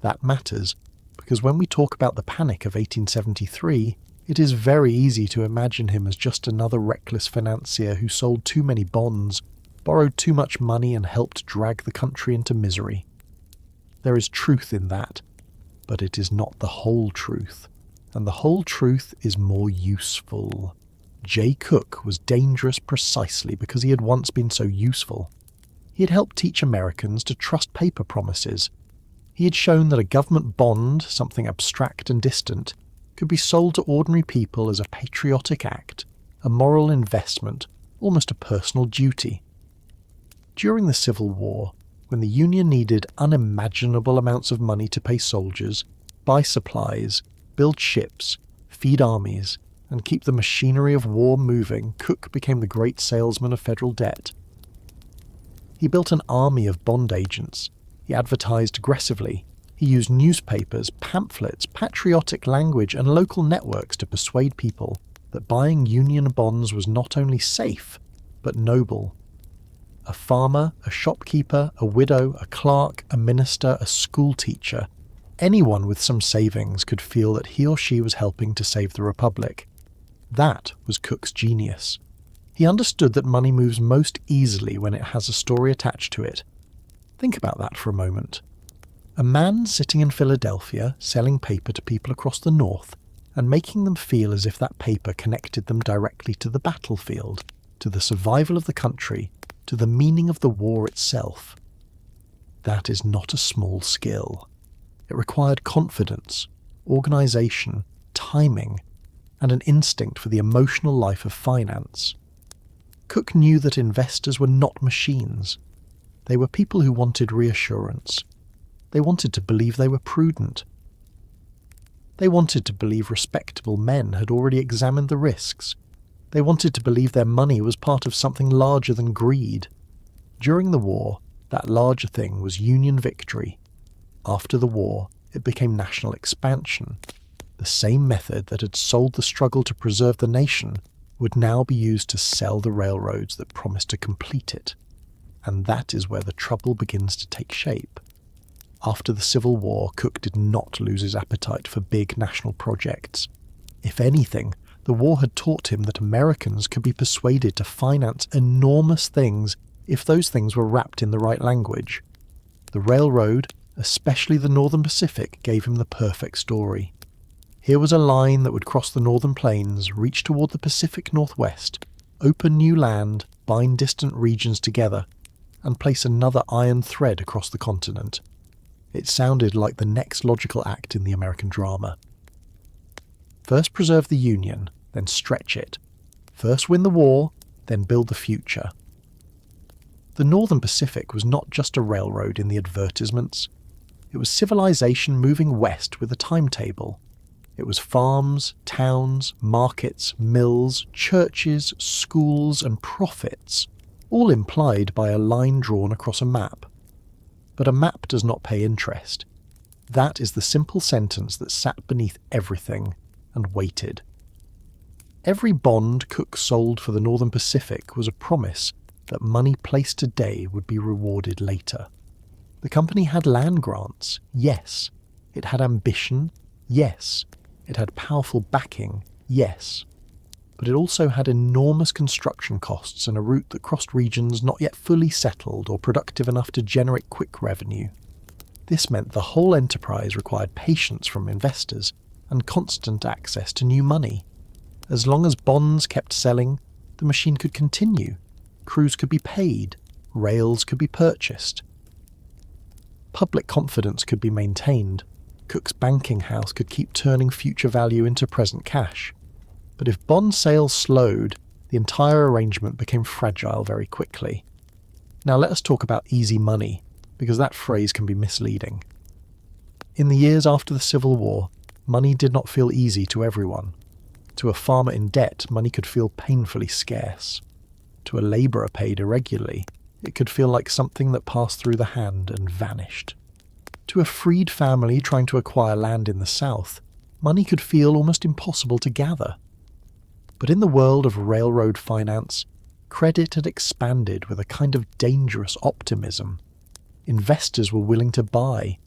That matters, because when we talk about the Panic of 1873, it is very easy to imagine him as just another reckless financier who sold too many bonds, borrowed too much money and helped drag the country into misery. There is truth in that, but it is not the whole truth, and the whole truth is more useful. Jay Cook was dangerous precisely because he had once been so useful. He had helped teach Americans to trust paper promises. He had shown that a government bond, something abstract and distant, could be sold to ordinary people as a patriotic act, a moral investment, almost a personal duty. During the Civil War, when the Union needed unimaginable amounts of money to pay soldiers, buy supplies, build ships, feed armies, and keep the machinery of war moving, Cook became the great salesman of federal debt. He built an army of bond agents. He advertised aggressively. He used newspapers, pamphlets, patriotic language, and local networks to persuade people that buying Union bonds was not only safe, but noble. A farmer, a shopkeeper, a widow, a clerk, a minister, a school teacher, anyone with some savings could feel that he or she was helping to save the Republic. That was Cook's genius. He understood that money moves most easily when it has a story attached to it. Think about that for a moment. A man sitting in Philadelphia selling paper to people across the North and making them feel as if that paper connected them directly to the battlefield, to the survival of the country, to the meaning of the war itself. That is not a small skill. It required confidence, organisation, timing, and an instinct for the emotional life of finance. Cook knew that investors were not machines. They were people who wanted reassurance. They wanted to believe they were prudent. They wanted to believe respectable men had already examined the risks. They wanted to believe their money was part of something larger than greed. During the war, that larger thing was Union victory. After the war, it became national expansion. The same method that had sold the struggle to preserve the nation would now be used to sell the railroads that promised to complete it. And that is where the trouble begins to take shape. After the Civil War, Cook did not lose his appetite for big national projects. If anything, the war had taught him that Americans could be persuaded to finance enormous things if those things were wrapped in the right language. The railroad, especially the Northern Pacific, gave him the perfect story. Here was a line that would cross the northern plains, reach toward the Pacific Northwest, open new land, bind distant regions together, and place another iron thread across the continent. It sounded like the next logical act in the American drama. First preserve the Union, then stretch it. First win the war, then build the future. The Northern Pacific was not just a railroad in the advertisements. It was civilization moving west with a timetable. It was farms, towns, markets, mills, churches, schools, and profits, all implied by a line drawn across a map. But a map does not pay interest. That is the simple sentence that sat beneath everything and waited. Every bond Cook sold for the Northern Pacific was a promise that money placed today would be rewarded later. The company had land grants, yes. It had ambition, yes. It had powerful backing, yes. But it also had enormous construction costs and a route that crossed regions not yet fully settled or productive enough to generate quick revenue. This meant the whole enterprise required patience from investors and constant access to new money. As long as bonds kept selling, the machine could continue, crews could be paid, Rails could be purchased. Public confidence could be maintained. Cook's banking house could keep turning future value into present cash. But if bond sales slowed, the entire arrangement became fragile very quickly. Now let us talk about easy money, because that phrase can be misleading. In the years after the Civil War, money did not feel easy to everyone. To a farmer in debt, money could feel painfully scarce. To a labourer paid irregularly, it could feel like something that passed through the hand and vanished. To a freed family trying to acquire land in the South, money could feel almost impossible to gather. But in the world of railroad finance, credit had expanded with a kind of dangerous optimism. Investors were willing to buy.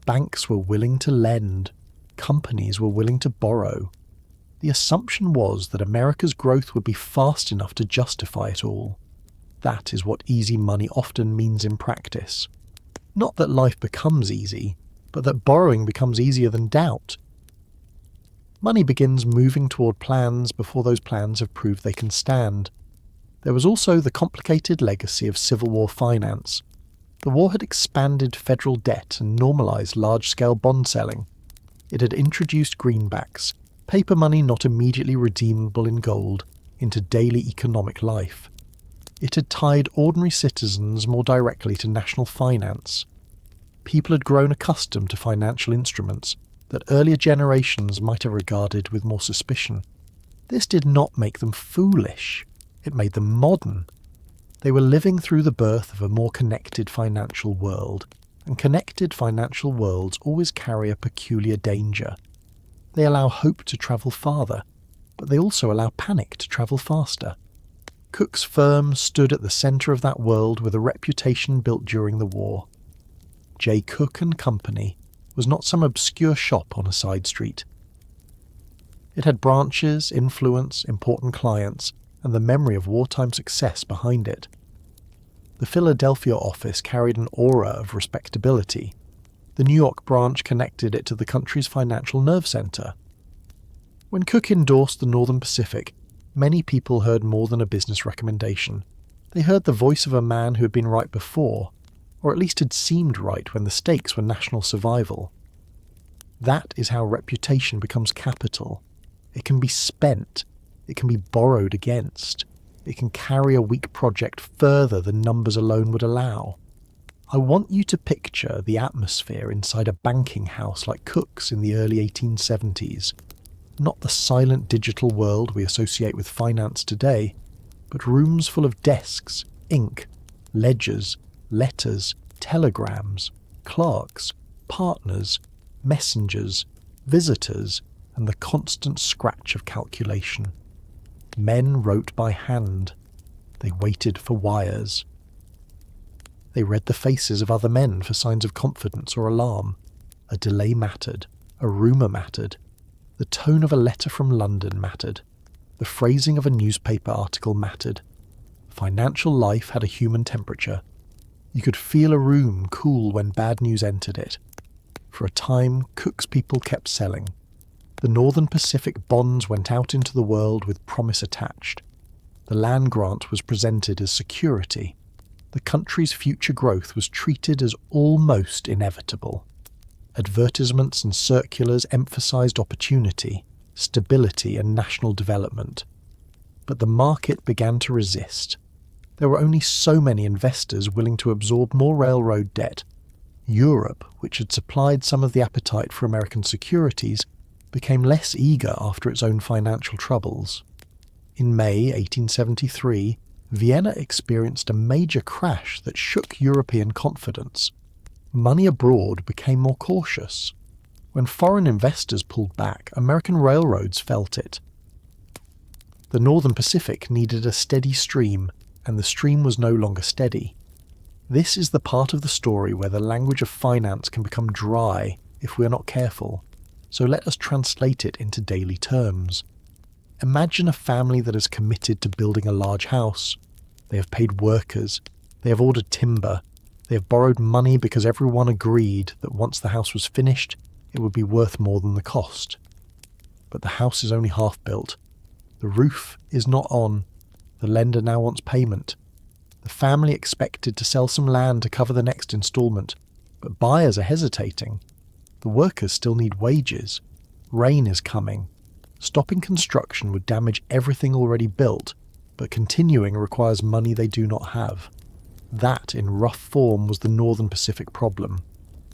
Banks were willing to lend. Companies were willing to borrow. The assumption was that America's growth would be fast enough to justify it all. That is what easy money often means in practice. Not that life becomes easy, but that borrowing becomes easier than doubt. Money begins moving toward plans before those plans have proved they can stand. There was also the complicated legacy of Civil War finance. The war had expanded federal debt and normalized large-scale bond selling. It had introduced greenbacks, paper money not immediately redeemable in gold, into daily economic life. It had tied ordinary citizens more directly to national finance. People had grown accustomed to financial instruments that earlier generations might have regarded with more suspicion. This did not make them foolish. It made them modern. They were living through the birth of a more connected financial world, and connected financial worlds always carry a peculiar danger. They allow hope to travel farther, but they also allow panic to travel faster. Cook's firm stood at the centre of that world with a reputation built during the war. J. Cook and Company was not some obscure shop on a side street. It had branches, influence, important clients, and the memory of wartime success behind it. The Philadelphia office carried an aura of respectability. The New York branch connected it to the country's financial nerve center. When Cook endorsed the Northern Pacific, many people heard more than a business recommendation. They heard the voice of a man who had been right before, or at least had seemed right when the stakes were national survival. That is how reputation becomes capital. It can be spent. It can be borrowed against. It can carry a weak project further than numbers alone would allow. I want you to picture the atmosphere inside a banking house like Cook's in the early 1870s. Not the silent digital world we associate with finance today, but rooms full of desks, ink, ledgers, letters, telegrams, clerks, partners, messengers, visitors, and the constant scratch of calculation. Men wrote by hand. They waited for wires. They read the faces of other men for signs of confidence or alarm. A delay mattered. A rumour mattered. The tone of a letter from London mattered. The phrasing of a newspaper article mattered. Financial life had a human temperature. You could feel a room cool when bad news entered it. For a time, Cook's people kept selling. The Northern Pacific bonds went out into the world with promise attached. The land grant was presented as security. The country's future growth was treated as almost inevitable. Advertisements and circulars emphasized opportunity, stability, and national development. But the market began to resist. There were only so many investors willing to absorb more railroad debt. Europe, which had supplied some of the appetite for American securities, became less eager after its own financial troubles. In May 1873, Vienna experienced a major crash that shook European confidence. Money abroad became more cautious. When foreign investors pulled back, American railroads felt it. The Northern Pacific needed a steady stream, and the stream was no longer steady. This is the part of the story where the language of finance can become dry if we are not careful. So let us translate it into daily terms. Imagine a family that is committed to building a large house. They have paid workers. They have ordered timber. They have borrowed money because everyone agreed that once the house was finished, it would be worth more than the cost. But the house is only half built. The roof is not on. The lender now wants payment. The The family expected to sell some land to cover the next instalment, but buyers are hesitating. The workers still need wages. Rain is coming. Stopping construction would damage everything already built, but continuing requires money they do not have. That, in rough form, was the Northern Pacific problem.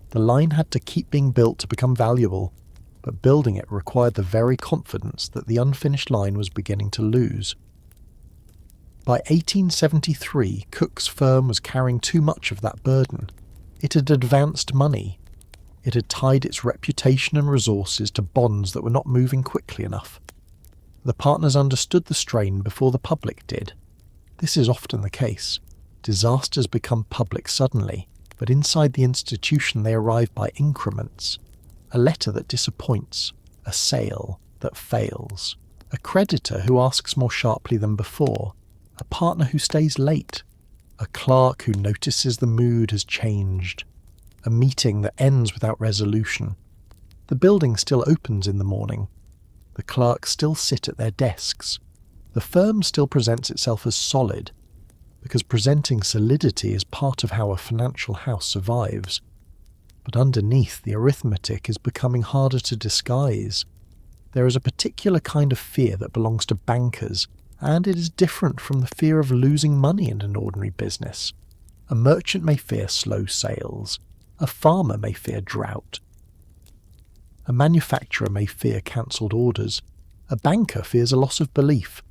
The line had to keep being built to become valuable, but building it required the very confidence that the unfinished line was beginning to lose. By 1873, Cook's firm was carrying too much of that burden. It had advanced money. It had tied its reputation and resources to bonds that were not moving quickly enough. The partners understood the strain before the public did. This is often the case. Disasters become public suddenly, but inside the institution they arrive by increments. A letter that disappoints, a sale that fails, a creditor who asks more sharply than before, a partner who stays late, a clerk who notices the mood has changed, a meeting that ends without resolution. The building still opens in the morning. The clerks still sit at their desks. The firm still presents itself as solid, because presenting solidity is part of how a financial house survives. But underneath, the arithmetic is becoming harder to disguise. There is a particular kind of fear that belongs to bankers, and it is different from the fear of losing money in an ordinary business. A merchant may fear slow sales. A farmer may fear drought. A manufacturer may fear cancelled orders. A banker fears a loss of belief.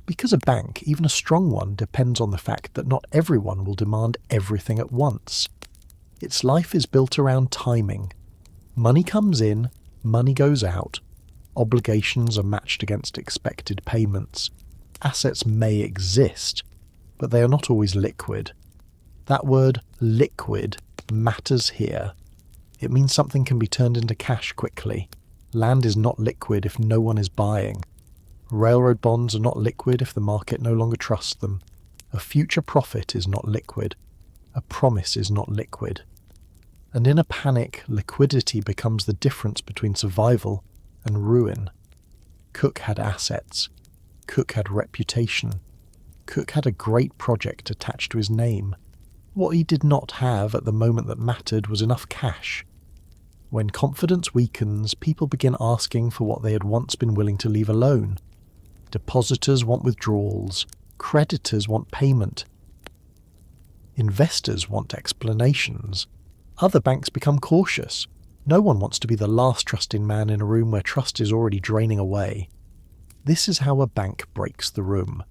Because a bank, even a strong one, depends on the fact that not everyone will demand everything at once. Its life is built around timing. Money comes in, money goes out. Obligations are matched against expected payments. Assets may exist, but they are not always liquid. That word, liquid, matters here. It means something can be turned into cash quickly. Land is not liquid if no one is buying. Railroad bonds are not liquid if the market no longer trusts them. A future profit is not liquid. A promise is not liquid. And in a panic, liquidity becomes the difference between survival and ruin. Cook had assets. Cook had reputation. Cook had a great project attached to his name. What he did not have at the moment that mattered was enough cash. When confidence weakens, people begin asking for what they had once been willing to leave alone. Depositors want withdrawals. Creditors want payment. Investors want explanations. Other banks become cautious. No one wants to be the last trusting man in a room where trust is already draining away. This is how a bank breaks the room.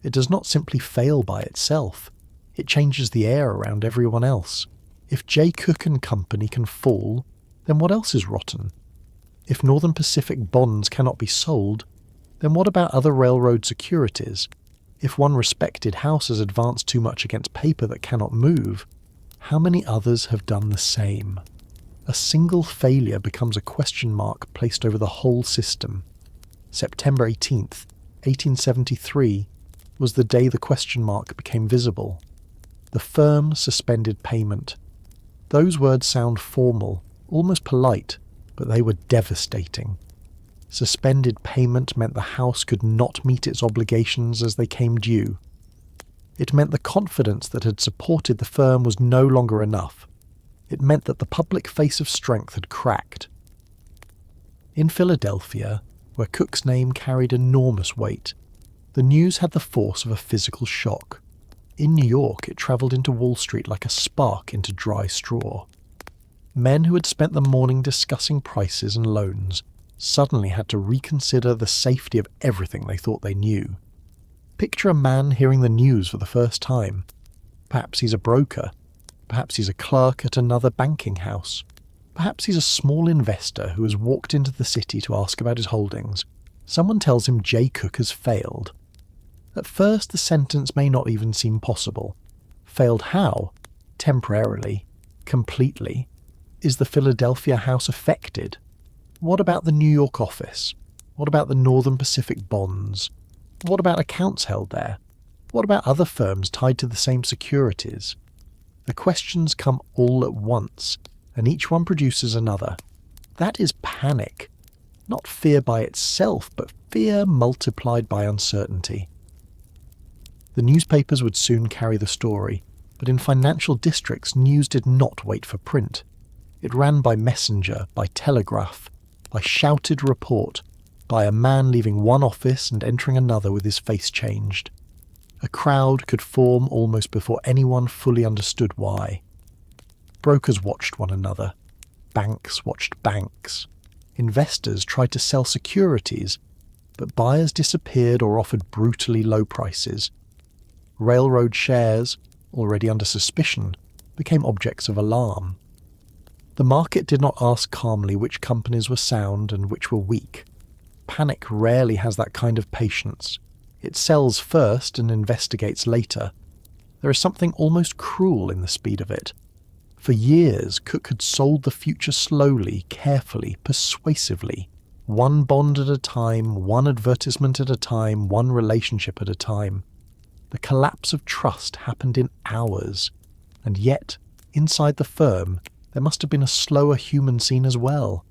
It does not simply fail by itself. It changes the air around everyone else. If J. Cook and Company can fall, then what else is rotten? If Northern Pacific bonds cannot be sold, then what about other railroad securities? If one respected house has advanced too much against paper that cannot move, how many others have done the same? A single failure becomes a question mark placed over the whole system. September 18th, 1873, was the day the question mark became visible. The firm suspended payment. Those words sound formal, almost polite, but they were devastating. Suspended payment meant the house could not meet its obligations as they came due. It meant the confidence that had supported the firm was no longer enough. It meant that the public face of strength had cracked. In Philadelphia, where Cook's name carried enormous weight, the news had the force of a physical shock. In New York, it travelled into Wall Street like a spark into dry straw. Men who had spent the morning discussing prices and loans suddenly had to reconsider the safety of everything they thought they knew. Picture a man hearing the news for the first time. Perhaps he's a broker. Perhaps he's a clerk at another banking house. Perhaps he's a small investor who has walked into the city to ask about his holdings. Someone tells him J. Cook has failed. At first, the sentence may not even seem possible. Failed how? Temporarily. Completely. Is the Philadelphia house affected? What about the New York office? What about the Northern Pacific bonds? What about accounts held there? What about other firms tied to the same securities? The questions come all at once, and each one produces another. That is panic. Not fear by itself, but fear multiplied by uncertainty. The newspapers would soon carry the story, but in financial districts news did not wait for print. It ran by messenger, by telegraph, by shouted report, by a man leaving one office and entering another with his face changed. A crowd could form almost before anyone fully understood why. Brokers watched one another. Banks watched banks. Investors tried to sell securities, but buyers disappeared or offered brutally low prices. Railroad shares, already under suspicion, became objects of alarm. The market did not ask calmly which companies were sound and which were weak. Panic rarely has that kind of patience. It sells first and investigates later. There is something almost cruel in the speed of it. For years, Cook had sold the future slowly, carefully, persuasively. One bond at a time, one advertisement at a time, one relationship at a time. The collapse of trust happened in hours, and yet, inside the firm, there must have been a slower human scene as well.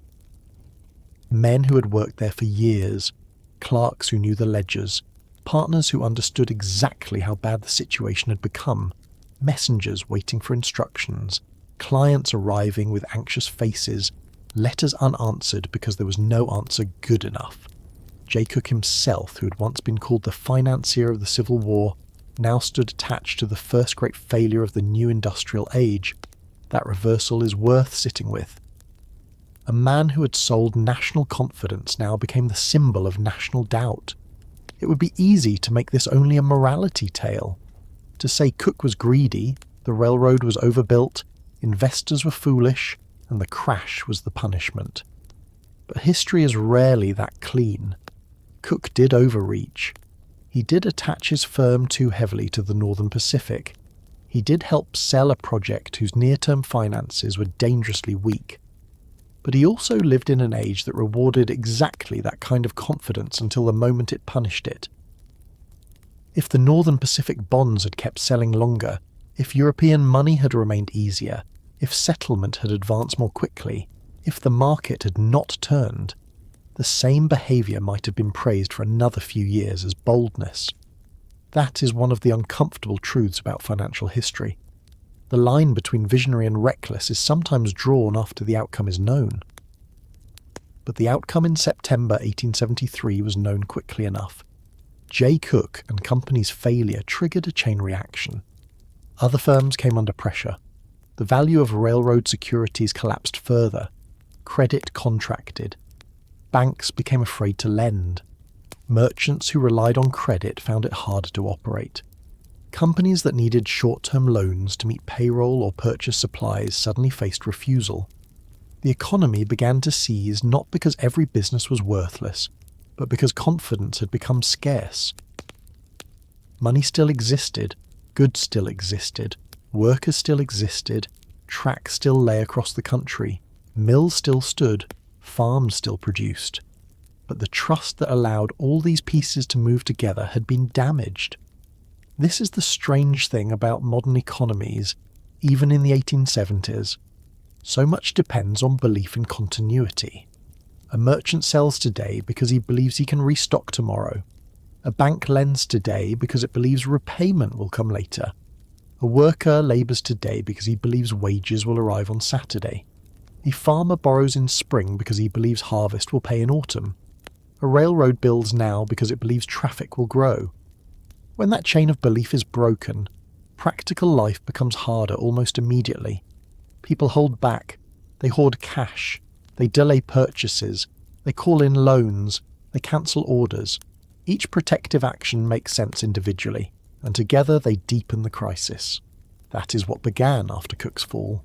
Men who had worked there for years, clerks who knew the ledgers, partners who understood exactly how bad the situation had become, messengers waiting for instructions, clients arriving with anxious faces, letters unanswered because there was no answer good enough. Jay Cook himself, who had once been called the financier of the Civil War, now stood attached to the first great failure of the new industrial age. That reversal is worth sitting with. A man who had sold national confidence now became the symbol of national doubt. It would be easy to make this only a morality tale. To say Cook was greedy, the railroad was overbuilt, investors were foolish, and the crash was the punishment. But history is rarely that clean. Cook did overreach. He did attach his firm too heavily to the Northern Pacific. He did help sell a project whose near-term finances were dangerously weak. But he also lived in an age that rewarded exactly that kind of confidence until the moment it punished it. If the Northern Pacific bonds had kept selling longer, if European money had remained easier, if settlement had advanced more quickly, if the market had not turned, the same behaviour might have been praised for another few years as boldness. That is one of the uncomfortable truths about financial history. The line between visionary and reckless is sometimes drawn after the outcome is known. But the outcome in September 1873 was known quickly enough. Jay Cook and Company's failure triggered a chain reaction. Other firms came under pressure. The value of railroad securities collapsed further. Credit contracted. Banks became afraid to lend. Merchants who relied on credit found it harder to operate. Companies that needed short-term loans to meet payroll or purchase supplies suddenly faced refusal. The economy began to seize not because every business was worthless, but because confidence had become scarce. Money still existed, goods still existed, workers still existed, tracks still lay across the country, mills still stood, farms still produced. But the trust that allowed all these pieces to move together had been damaged. This is the strange thing about modern economies, even in the 1870s. So much depends on belief in continuity. A merchant sells today because he believes he can restock tomorrow. A bank lends today because it believes repayment will come later. A worker labours today because he believes wages will arrive on Saturday. A farmer borrows in spring because he believes harvest will pay in autumn. A railroad builds now because it believes traffic will grow. When that chain of belief is broken, practical life becomes harder almost immediately. People hold back, they hoard cash, they delay purchases, they call in loans, they cancel orders. Each protective action makes sense individually, and together they deepen the crisis. That is what began after Cook's fall.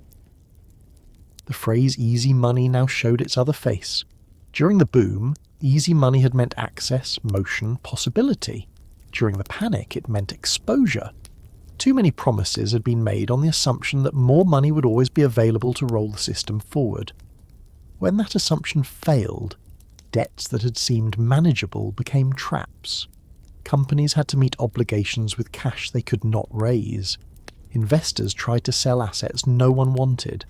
The phrase easy money now showed its other face. During the boom, easy money had meant access, motion, possibility. During the panic, it meant exposure. Too many promises had been made on the assumption that more money would always be available to roll the system forward. When that assumption failed, debts that had seemed manageable became traps. Companies had to meet obligations with cash they could not raise. Investors tried to sell assets no one wanted.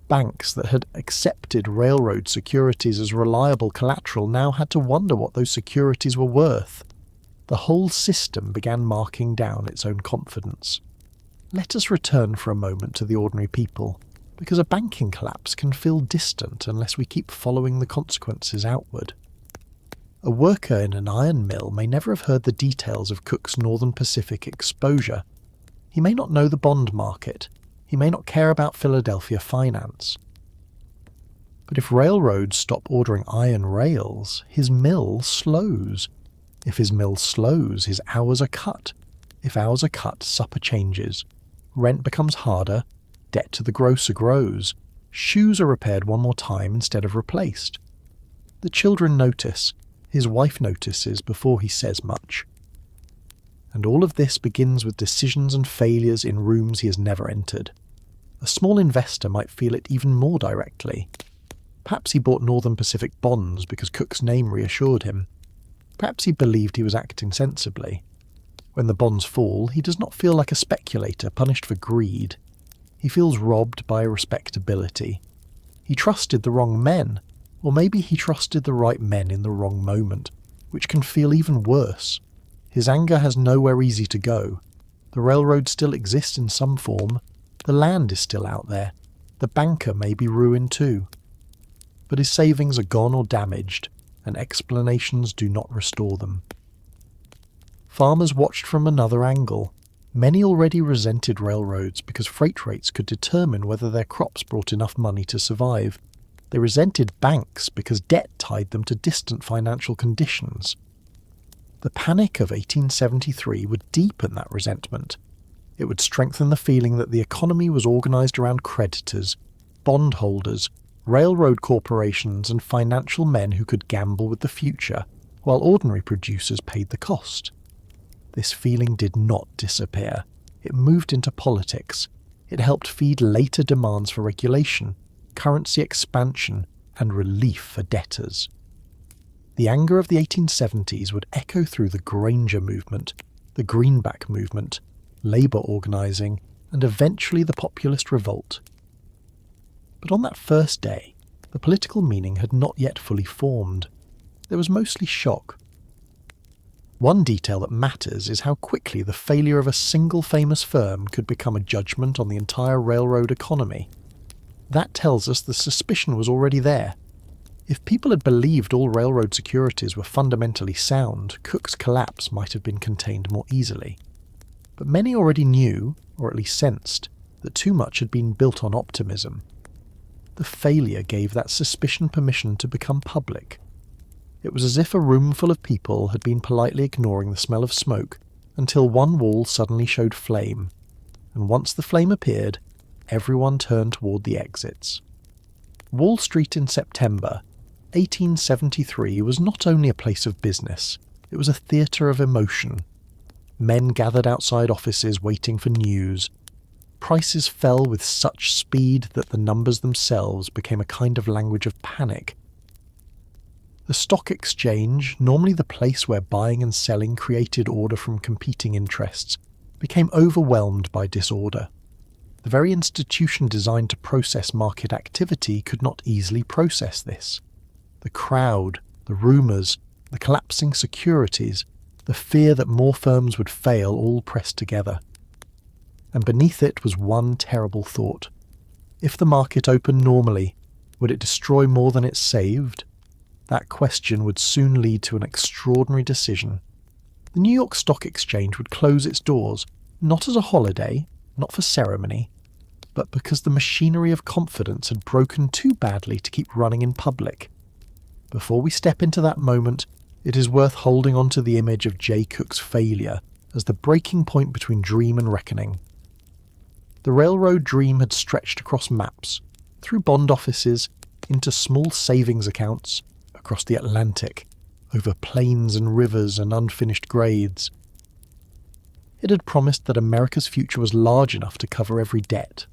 Banks that had accepted railroad securities as reliable collateral now had to wonder what those securities were worth. The whole system began marking down its own confidence. Let us return for a moment to the ordinary people, because a banking collapse can feel distant unless we keep following the consequences outward. A worker in an iron mill may never have heard the details of Cook's Northern Pacific exposure. He may not know the bond market. He may not care about Philadelphia finance. But if railroads stop ordering iron rails, his mill slows. If his mill slows, his hours are cut. If hours are cut, supper changes. Rent becomes harder. Debt to the grocer grows. Shoes are repaired one more time instead of replaced. The children notice. His wife notices before he says much. And all of this begins with decisions and failures in rooms he has never entered. A small investor might feel it even more directly. Perhaps he bought Northern Pacific bonds because Cook's name reassured him. Perhaps he believed he was acting sensibly. When the bonds fall, he does not feel like a speculator punished for greed. He feels robbed by respectability. He trusted the wrong men, or maybe he trusted the right men in the wrong moment, which can feel even worse. His anger has nowhere easy to go. The railroad still exists in some form. The land is still out there. The banker may be ruined too. But his savings are gone or damaged, and explanations do not restore them. Farmers watched from another angle. Many already resented railroads because freight rates could determine whether their crops brought enough money to survive. They resented banks because debt tied them to distant financial conditions. The panic of 1873 would deepen that resentment. It would strengthen the feeling that the economy was organized around creditors, bondholders, railroad corporations and financial men who could gamble with the future, while ordinary producers paid the cost. This feeling did not disappear. It moved into politics. It helped feed later demands for regulation, currency expansion, and relief for debtors. The anger of the 1870s would echo through the Granger movement, the Greenback movement, labour organising, and eventually the populist revolt. But on that first day, the political meaning had not yet fully formed. There was mostly shock. One detail that matters is how quickly the failure of a single famous firm could become a judgment on the entire railroad economy. That tells us the suspicion was already there. If people had believed all railroad securities were fundamentally sound, Cook's collapse might have been contained more easily. But many already knew, or at least sensed, that too much had been built on optimism. The failure gave that suspicion permission to become public. It was as if a room full of people had been politely ignoring the smell of smoke until one wall suddenly showed flame, and once the flame appeared, everyone turned toward the exits. Wall Street in September 1873 was not only a place of business, it was a theatre of emotion. Men gathered outside offices waiting for news. Prices fell with such speed that the numbers themselves became a kind of language of panic. The stock exchange, normally the place where buying and selling created order from competing interests, became overwhelmed by disorder. The very institution designed to process market activity could not easily process this. The crowd, the rumours, the collapsing securities, the fear that more firms would fail all pressed together. And beneath it was one terrible thought. If the market opened normally, would it destroy more than it saved? That question would soon lead to an extraordinary decision. The New York Stock Exchange would close its doors, not as a holiday, not for ceremony, but because the machinery of confidence had broken too badly to keep running in public. Before we step into that moment, it is worth holding on to the image of J. Cook's failure as the breaking point between dream and reckoning. The railroad dream had stretched across maps, through bond offices, into small savings accounts, across the Atlantic, over plains and rivers and unfinished grades. It had promised that America's future was large enough to cover every debt.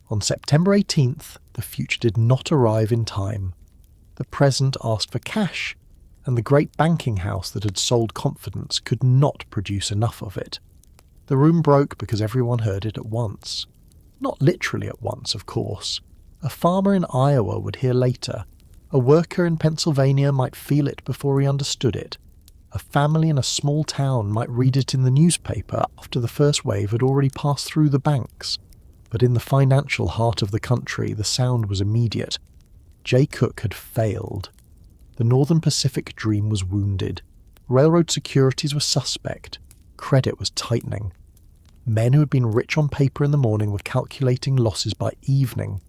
On September 18th, the future did not arrive in time. The present asked for cash, and the great banking house that had sold confidence could not produce enough of it. The room broke because everyone heard it at once. Not literally at once, of course. A farmer in Iowa would hear later. A worker in Pennsylvania might feel it before he understood it. A family in a small town might read it in the newspaper after the first wave had already passed through the banks. But in the financial heart of the country, the sound was immediate. Jay Cooke had failed. The Northern Pacific dream was wounded. Railroad securities were suspect. Credit was tightening. Men who had been rich on paper in the morning were calculating losses by evening.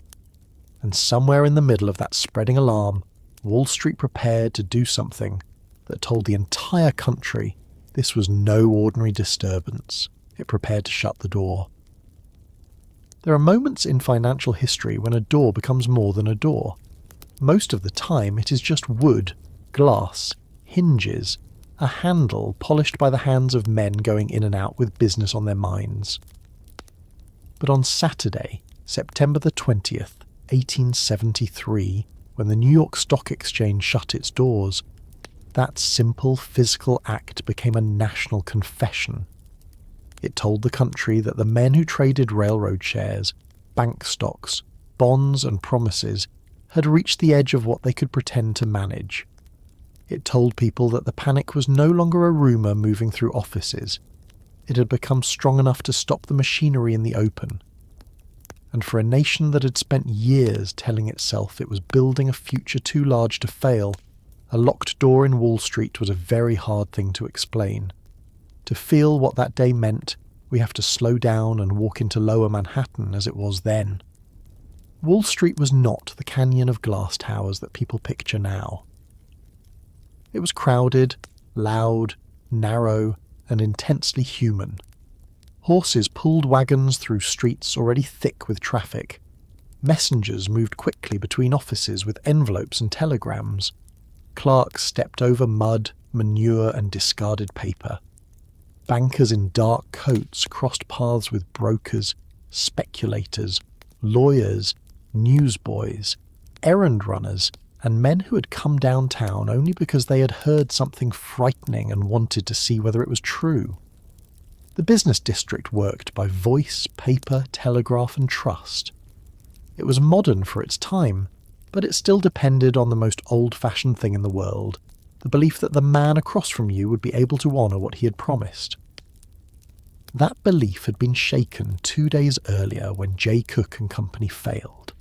And somewhere in the middle of that spreading alarm, Wall Street prepared to do something that told the entire country this was no ordinary disturbance. It prepared to shut the door. There are moments in financial history when a door becomes more than a door. Most of the time it is just wood, glass, hinges, a handle polished by the hands of men going in and out with business on their minds. But on Saturday, September the 20th, 1873, when the New York Stock Exchange shut its doors, that simple physical act became a national confession. It told the country that the men who traded railroad shares, bank stocks, bonds and promises had reached the edge of what they could pretend to manage. It told people that the panic was no longer a rumour moving through offices. It had become strong enough to stop the machinery in the open. And for a nation that had spent years telling itself it was building a future too large to fail, a locked door in Wall Street was a very hard thing to explain. To feel what that day meant, we have to slow down and walk into Lower Manhattan as it was then. Wall Street was not the canyon of glass towers that people picture now. It was crowded, loud, narrow, and intensely human. Horses pulled wagons through streets already thick with traffic. Messengers moved quickly between offices with envelopes and telegrams. Clerks stepped over mud, manure, and discarded paper. Bankers in dark coats crossed paths with brokers, speculators, lawyers, newsboys, errand runners, and men who had come downtown only because they had heard something frightening and wanted to see whether it was true. The business district worked by voice, paper, telegraph, and trust. It was modern for its time, but it still depended on the most old-fashioned thing in the world, the belief that the man across from you would be able to honour what he had promised. That belief had been shaken 2 days earlier when Jay Cooke and Company failed.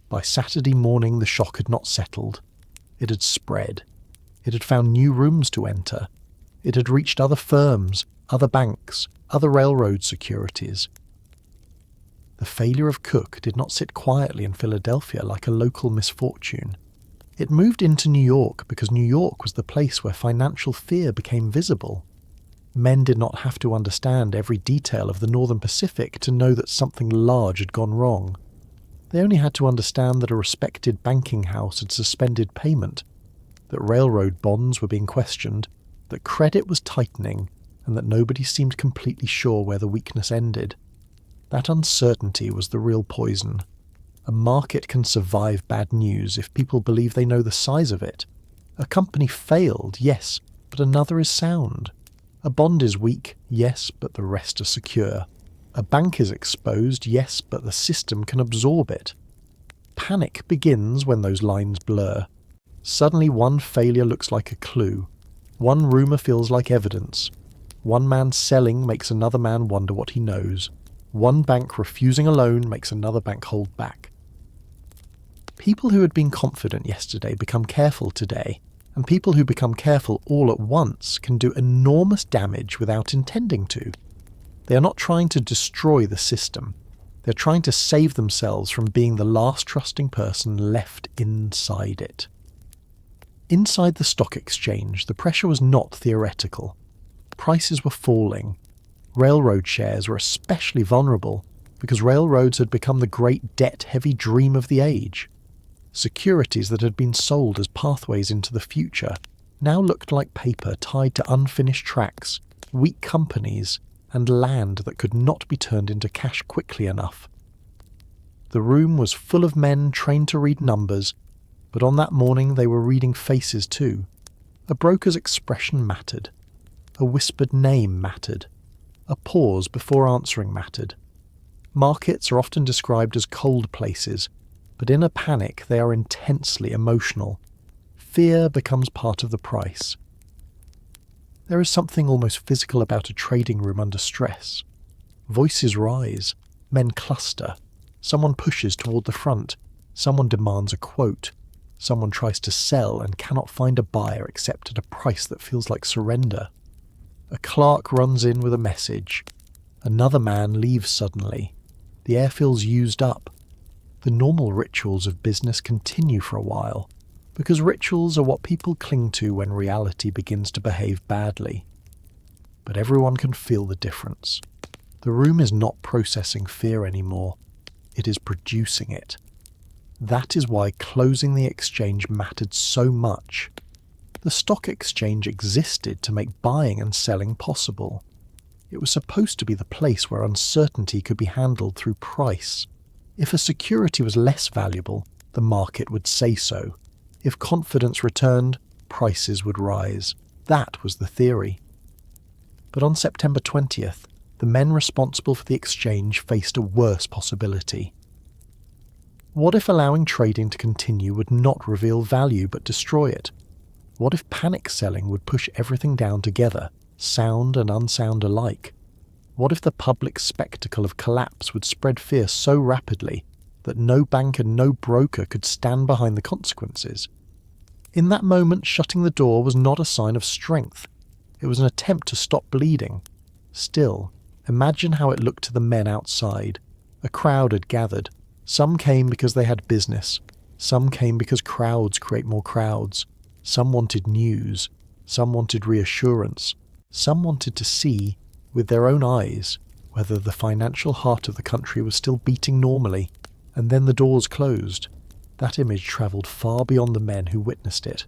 By Saturday morning the shock had not settled. It had spread. It had found new rooms to enter. It had reached other firms, other banks, other railroad securities. The failure of Cooke did not sit quietly in Philadelphia like a local misfortune. It moved into New York because New York was the place where financial fear became visible. Men did not have to understand every detail of the Northern Pacific to know that something large had gone wrong. They only had to understand that a respected banking house had suspended payment, that railroad bonds were being questioned, that credit was tightening, and that nobody seemed completely sure where the weakness ended. That uncertainty was the real poison. A market can survive bad news if people believe they know the size of it. A company failed, yes, but another is sound. A bond is weak, yes, but the rest are secure. A bank is exposed, yes, but the system can absorb it. Panic begins when those lines blur. Suddenly one failure looks like a clue. One rumour feels like evidence. One man selling makes another man wonder what he knows. One bank refusing a loan makes another bank hold back. People who had been confident yesterday become careful today, and people who become careful all at once can do enormous damage without intending to. They are not trying to destroy the system. They're trying to save themselves from being the last trusting person left inside it. Inside the stock exchange, the pressure was not theoretical. Prices were falling. Railroad shares were especially vulnerable because railroads had become the great debt-heavy dream of the age. Securities that had been sold as pathways into the future now looked like paper tied to unfinished tracks, weak companies, and land that could not be turned into cash quickly enough. The room was full of men trained to read numbers, but on that morning they were reading faces too. A broker's expression mattered. A whispered name mattered. A pause before answering mattered. Markets are often described as cold places, but in a panic they are intensely emotional. Fear becomes part of the price. There is something almost physical about a trading room under stress. Voices rise, men cluster, someone pushes toward the front, someone demands a quote, someone tries to sell and cannot find a buyer except at a price that feels like surrender. A clerk runs in with a message. Another man leaves suddenly. The air feels used up. The normal rituals of business continue for a while, because rituals are what people cling to when reality begins to behave badly. But everyone can feel the difference. The room is not processing fear anymore. It is producing it. That is why closing the exchange mattered so much. The stock exchange existed to make buying and selling possible. It was supposed to be the place where uncertainty could be handled through price. If a security was less valuable, the market would say so. If confidence returned, prices would rise. That was the theory. But on September 20th, the men responsible for the exchange faced a worse possibility. What if allowing trading to continue would not reveal value but destroy it? What if panic selling would push everything down together, sound and unsound alike? What if the public spectacle of collapse would spread fear so rapidly that no bank and no broker could stand behind the consequences? In that moment, shutting the door was not a sign of strength. It was an attempt to stop bleeding. Still, imagine how it looked to the men outside. A crowd had gathered. Some came because they had business. Some came because crowds create more crowds. Some wanted news. Some wanted reassurance. Some wanted to see, with their own eyes, whether the financial heart of the country was still beating normally. And then the doors closed. That image travelled far beyond the men who witnessed it.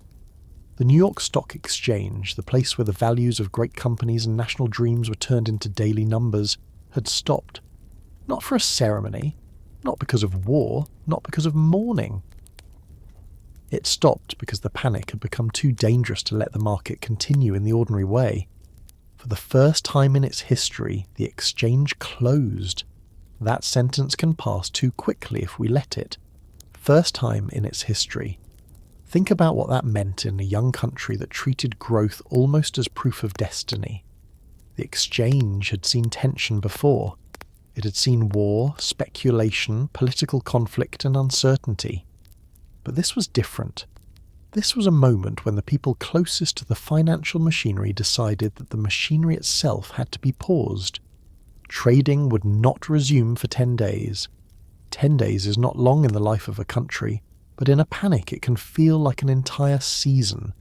The New York Stock Exchange, the place where the values of great companies and national dreams were turned into daily numbers, had stopped. Not for a ceremony, not because of war, not because of mourning. It stopped because the panic had become too dangerous to let the market continue in the ordinary way. For the first time in its history, the exchange closed. That sentence can pass too quickly if we let it. First time in its history. Think about what that meant in a young country that treated growth almost as proof of destiny. The exchange had seen tension before. It had seen war, speculation, political conflict and uncertainty. But this was different. This was a moment when the people closest to the financial machinery decided that the machinery itself had to be paused. Trading would not resume for 10 days. 10 days is not long in the life of a country, but in a panic it can feel like an entire season.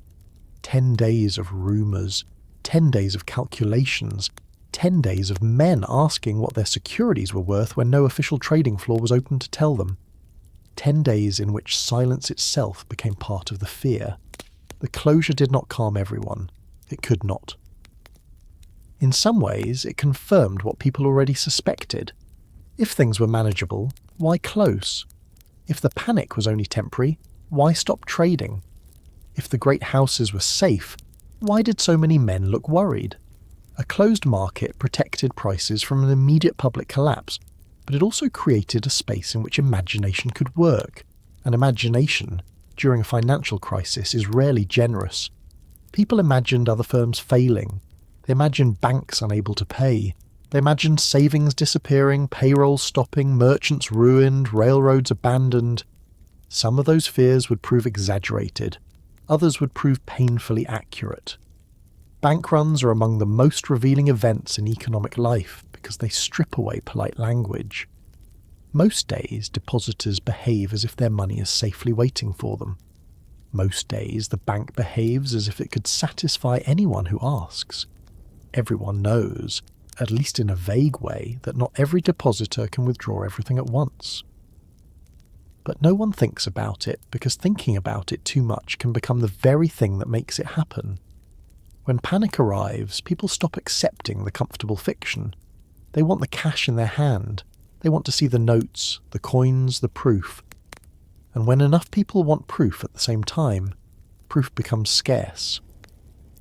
10 days of rumours, 10 days of calculations, 10 days of men asking what their securities were worth when no official trading floor was open to tell them. 10 days in which silence itself became part of the fear. The closure did not calm everyone. It could not. In some ways, it confirmed what people already suspected. If things were manageable, why close? If the panic was only temporary, why stop trading? If the great houses were safe, why did so many men look worried? A closed market protected prices from an immediate public collapse, but it also created a space in which imagination could work. And imagination, during a financial crisis, is rarely generous. People imagined other firms failing. They imagined banks unable to pay. They imagined savings disappearing, payroll stopping, merchants ruined, railroads abandoned. Some of those fears would prove exaggerated. Others would prove painfully accurate. Bank runs are among the most revealing events in economic life because they strip away polite language. Most days, depositors behave as if their money is safely waiting for them. Most days, the bank behaves as if it could satisfy anyone who asks. Everyone knows, at least in a vague way, that not every depositor can withdraw everything at once. But no one thinks about it because thinking about it too much can become the very thing that makes it happen. When panic arrives, people stop accepting the comfortable fiction. They want the cash in their hand. They want to see the notes, the coins, the proof. And when enough people want proof at the same time, proof becomes scarce.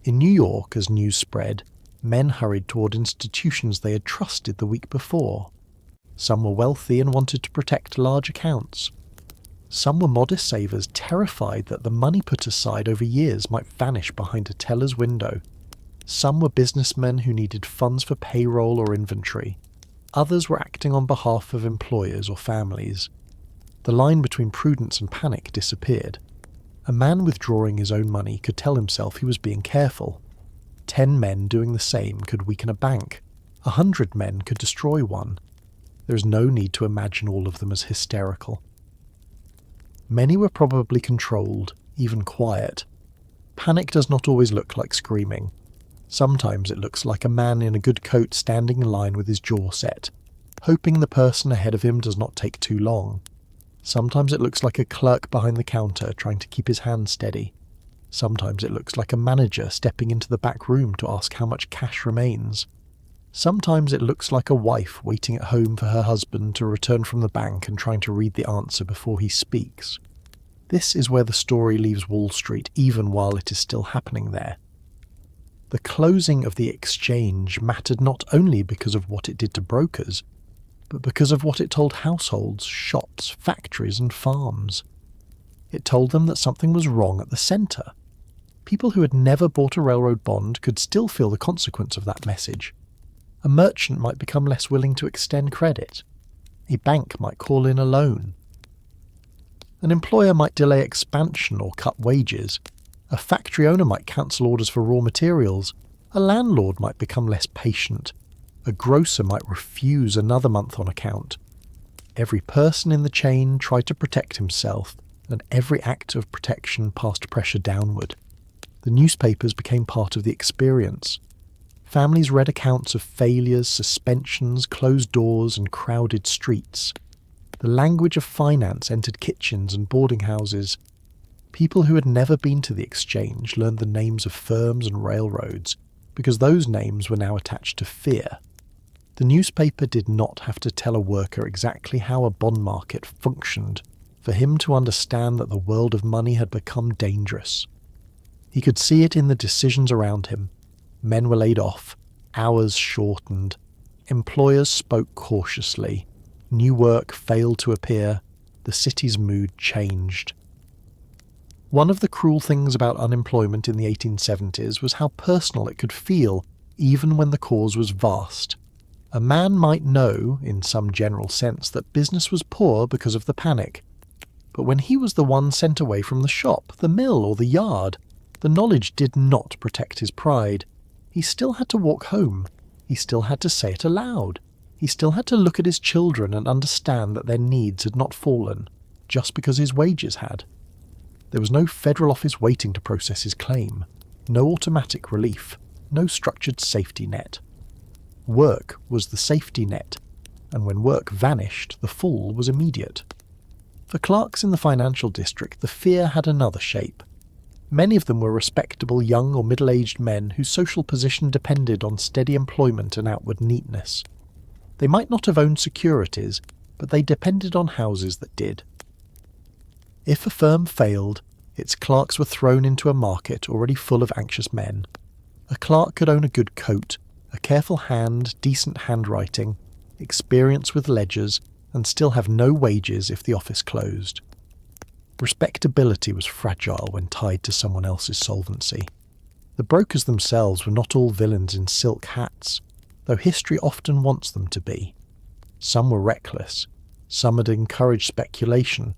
In New York, as news spread, men hurried toward institutions they had trusted the week before. Some were wealthy and wanted to protect large accounts. Some were modest savers terrified that the money put aside over years might vanish behind a teller's window. Some were businessmen who needed funds for payroll or inventory. Others were acting on behalf of employers or families. The line between prudence and panic disappeared. A man withdrawing his own money could tell himself he was being careful. 10 men doing the same could weaken a bank. 100 men could destroy one. There is no need to imagine all of them as hysterical. Many were probably controlled, even quiet. Panic does not always look like screaming. Sometimes it looks like a man in a good coat standing in line with his jaw set, hoping the person ahead of him does not take too long. Sometimes it looks like a clerk behind the counter trying to keep his hand steady. Sometimes it looks like a manager stepping into the back room to ask how much cash remains. Sometimes it looks like a wife waiting at home for her husband to return from the bank and trying to read the answer before he speaks. This is where the story leaves Wall Street even while it is still happening there. The closing of the exchange mattered not only because of what it did to brokers, but because of what it told households, shops, factories and farms. It told them that something was wrong at the centre. People who had never bought a railroad bond could still feel the consequence of that message. A merchant might become less willing to extend credit. A bank might call in a loan. An employer might delay expansion or cut wages. A factory owner might cancel orders for raw materials. A landlord might become less patient. A grocer might refuse another month on account. Every person in the chain tried to protect himself, and every act of protection passed pressure downward. The newspapers became part of the experience. Families read accounts of failures, suspensions, closed doors, and crowded streets. The language of finance entered kitchens and boarding houses. People who had never been to the exchange learned the names of firms and railroads, because those names were now attached to fear. The newspaper did not have to tell a worker exactly how a bond market functioned for him to understand that the world of money had become dangerous. He could see it in the decisions around him. Men were laid off, hours shortened, employers spoke cautiously, new work failed to appear, the city's mood changed. One of the cruel things about unemployment in the 1870s was how personal it could feel, even when the cause was vast. A man might know, in some general sense, that business was poor because of the panic. But when he was the one sent away from the shop, the mill, or the yard, the knowledge did not protect his pride. He still had to walk home. He still had to say it aloud. He still had to look at his children and understand that their needs had not fallen, just because his wages had. There was no federal office waiting to process his claim, no automatic relief, no structured safety net. Work was the safety net, and when work vanished, the fall was immediate. For clerks in the financial district, the fear had another shape. Many of them were respectable young or middle-aged men whose social position depended on steady employment and outward neatness. They might not have owned securities, but they depended on houses that did. If a firm failed, its clerks were thrown into a market already full of anxious men. A clerk could own a good coat, a careful hand, decent handwriting, experience with ledgers, and still have no wages if the office closed. Respectability was fragile when tied to someone else's solvency. The brokers themselves were not all villains in silk hats, though history often wants them to be. Some were reckless, some had encouraged speculation,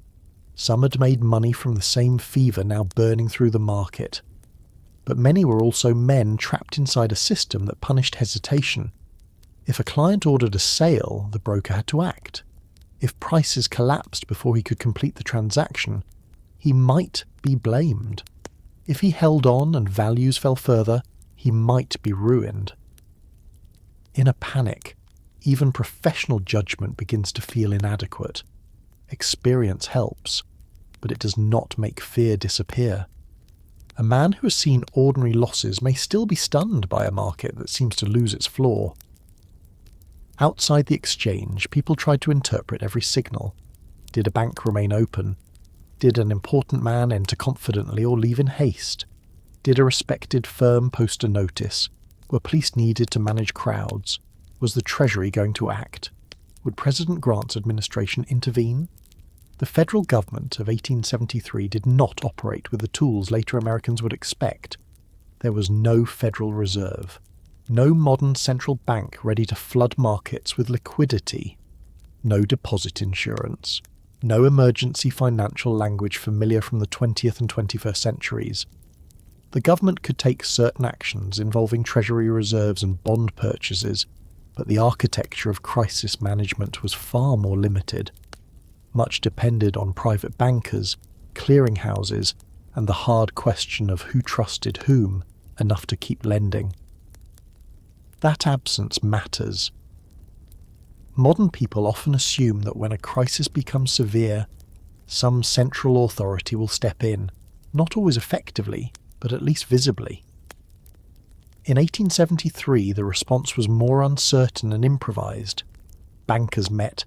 some had made money from the same fever now burning through the market. But many were also men trapped inside a system that punished hesitation. If a client ordered a sale, the broker had to act. If prices collapsed before he could complete the transaction, he might be blamed. If he held on and values fell further, he might be ruined. In a panic, even professional judgment begins to feel inadequate. Experience helps, but it does not make fear disappear. A man who has seen ordinary losses may still be stunned by a market that seems to lose its floor. Outside the exchange, people tried to interpret every signal. Did a bank remain open? Did an important man enter confidently or leave in haste? Did a respected firm post a notice? Were police needed to manage crowds? Was the Treasury going to act? Would President Grant's administration intervene? The federal government of 1873 did not operate with the tools later Americans would expect. There was no Federal Reserve, no modern central bank ready to flood markets with liquidity, no deposit insurance, no emergency financial language familiar from the 20th and 21st centuries. The government could take certain actions involving treasury reserves and bond purchases, but the architecture of crisis management was far more limited. Much depended on private bankers, clearinghouses, and the hard question of who trusted whom enough to keep lending. That absence matters. Modern people often assume that when a crisis becomes severe, some central authority will step in, not always effectively, but at least visibly. In 1873, the response was more uncertain and improvised. Bankers met,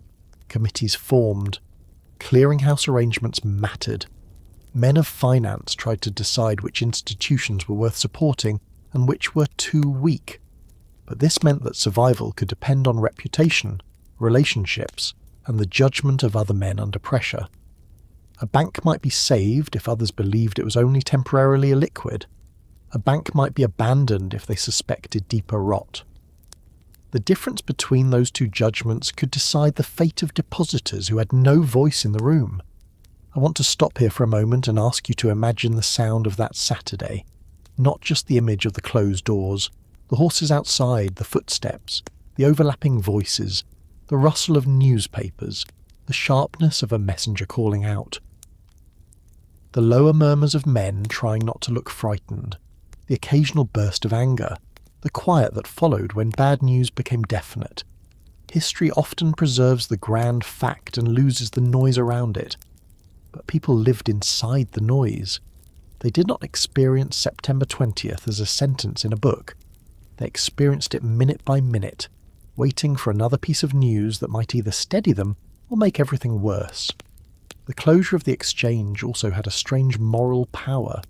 committees formed, clearinghouse arrangements mattered. Men of finance tried to decide which institutions were worth supporting and which were too weak. But this meant that survival could depend on reputation, relationships, and the judgment of other men under pressure. A bank might be saved if others believed it was only temporarily illiquid. A bank might be abandoned if they suspected deeper rot. The difference between those two judgments could decide the fate of depositors who had no voice in the room. I want to stop here for a moment and ask you to imagine the sound of that Saturday, not just the image of the closed doors, the horses outside, the footsteps, the overlapping voices, the rustle of newspapers, the sharpness of a messenger calling out. The lower murmurs of men trying not to look frightened, the occasional burst of anger, the quiet that followed when bad news became definite. History often preserves the grand fact and loses the noise around it. But people lived inside the noise. They did not experience September 20th as a sentence in a book. They experienced it minute by minute, waiting for another piece of news that might either steady them or make everything worse. The closure of the exchange also had a strange moral power.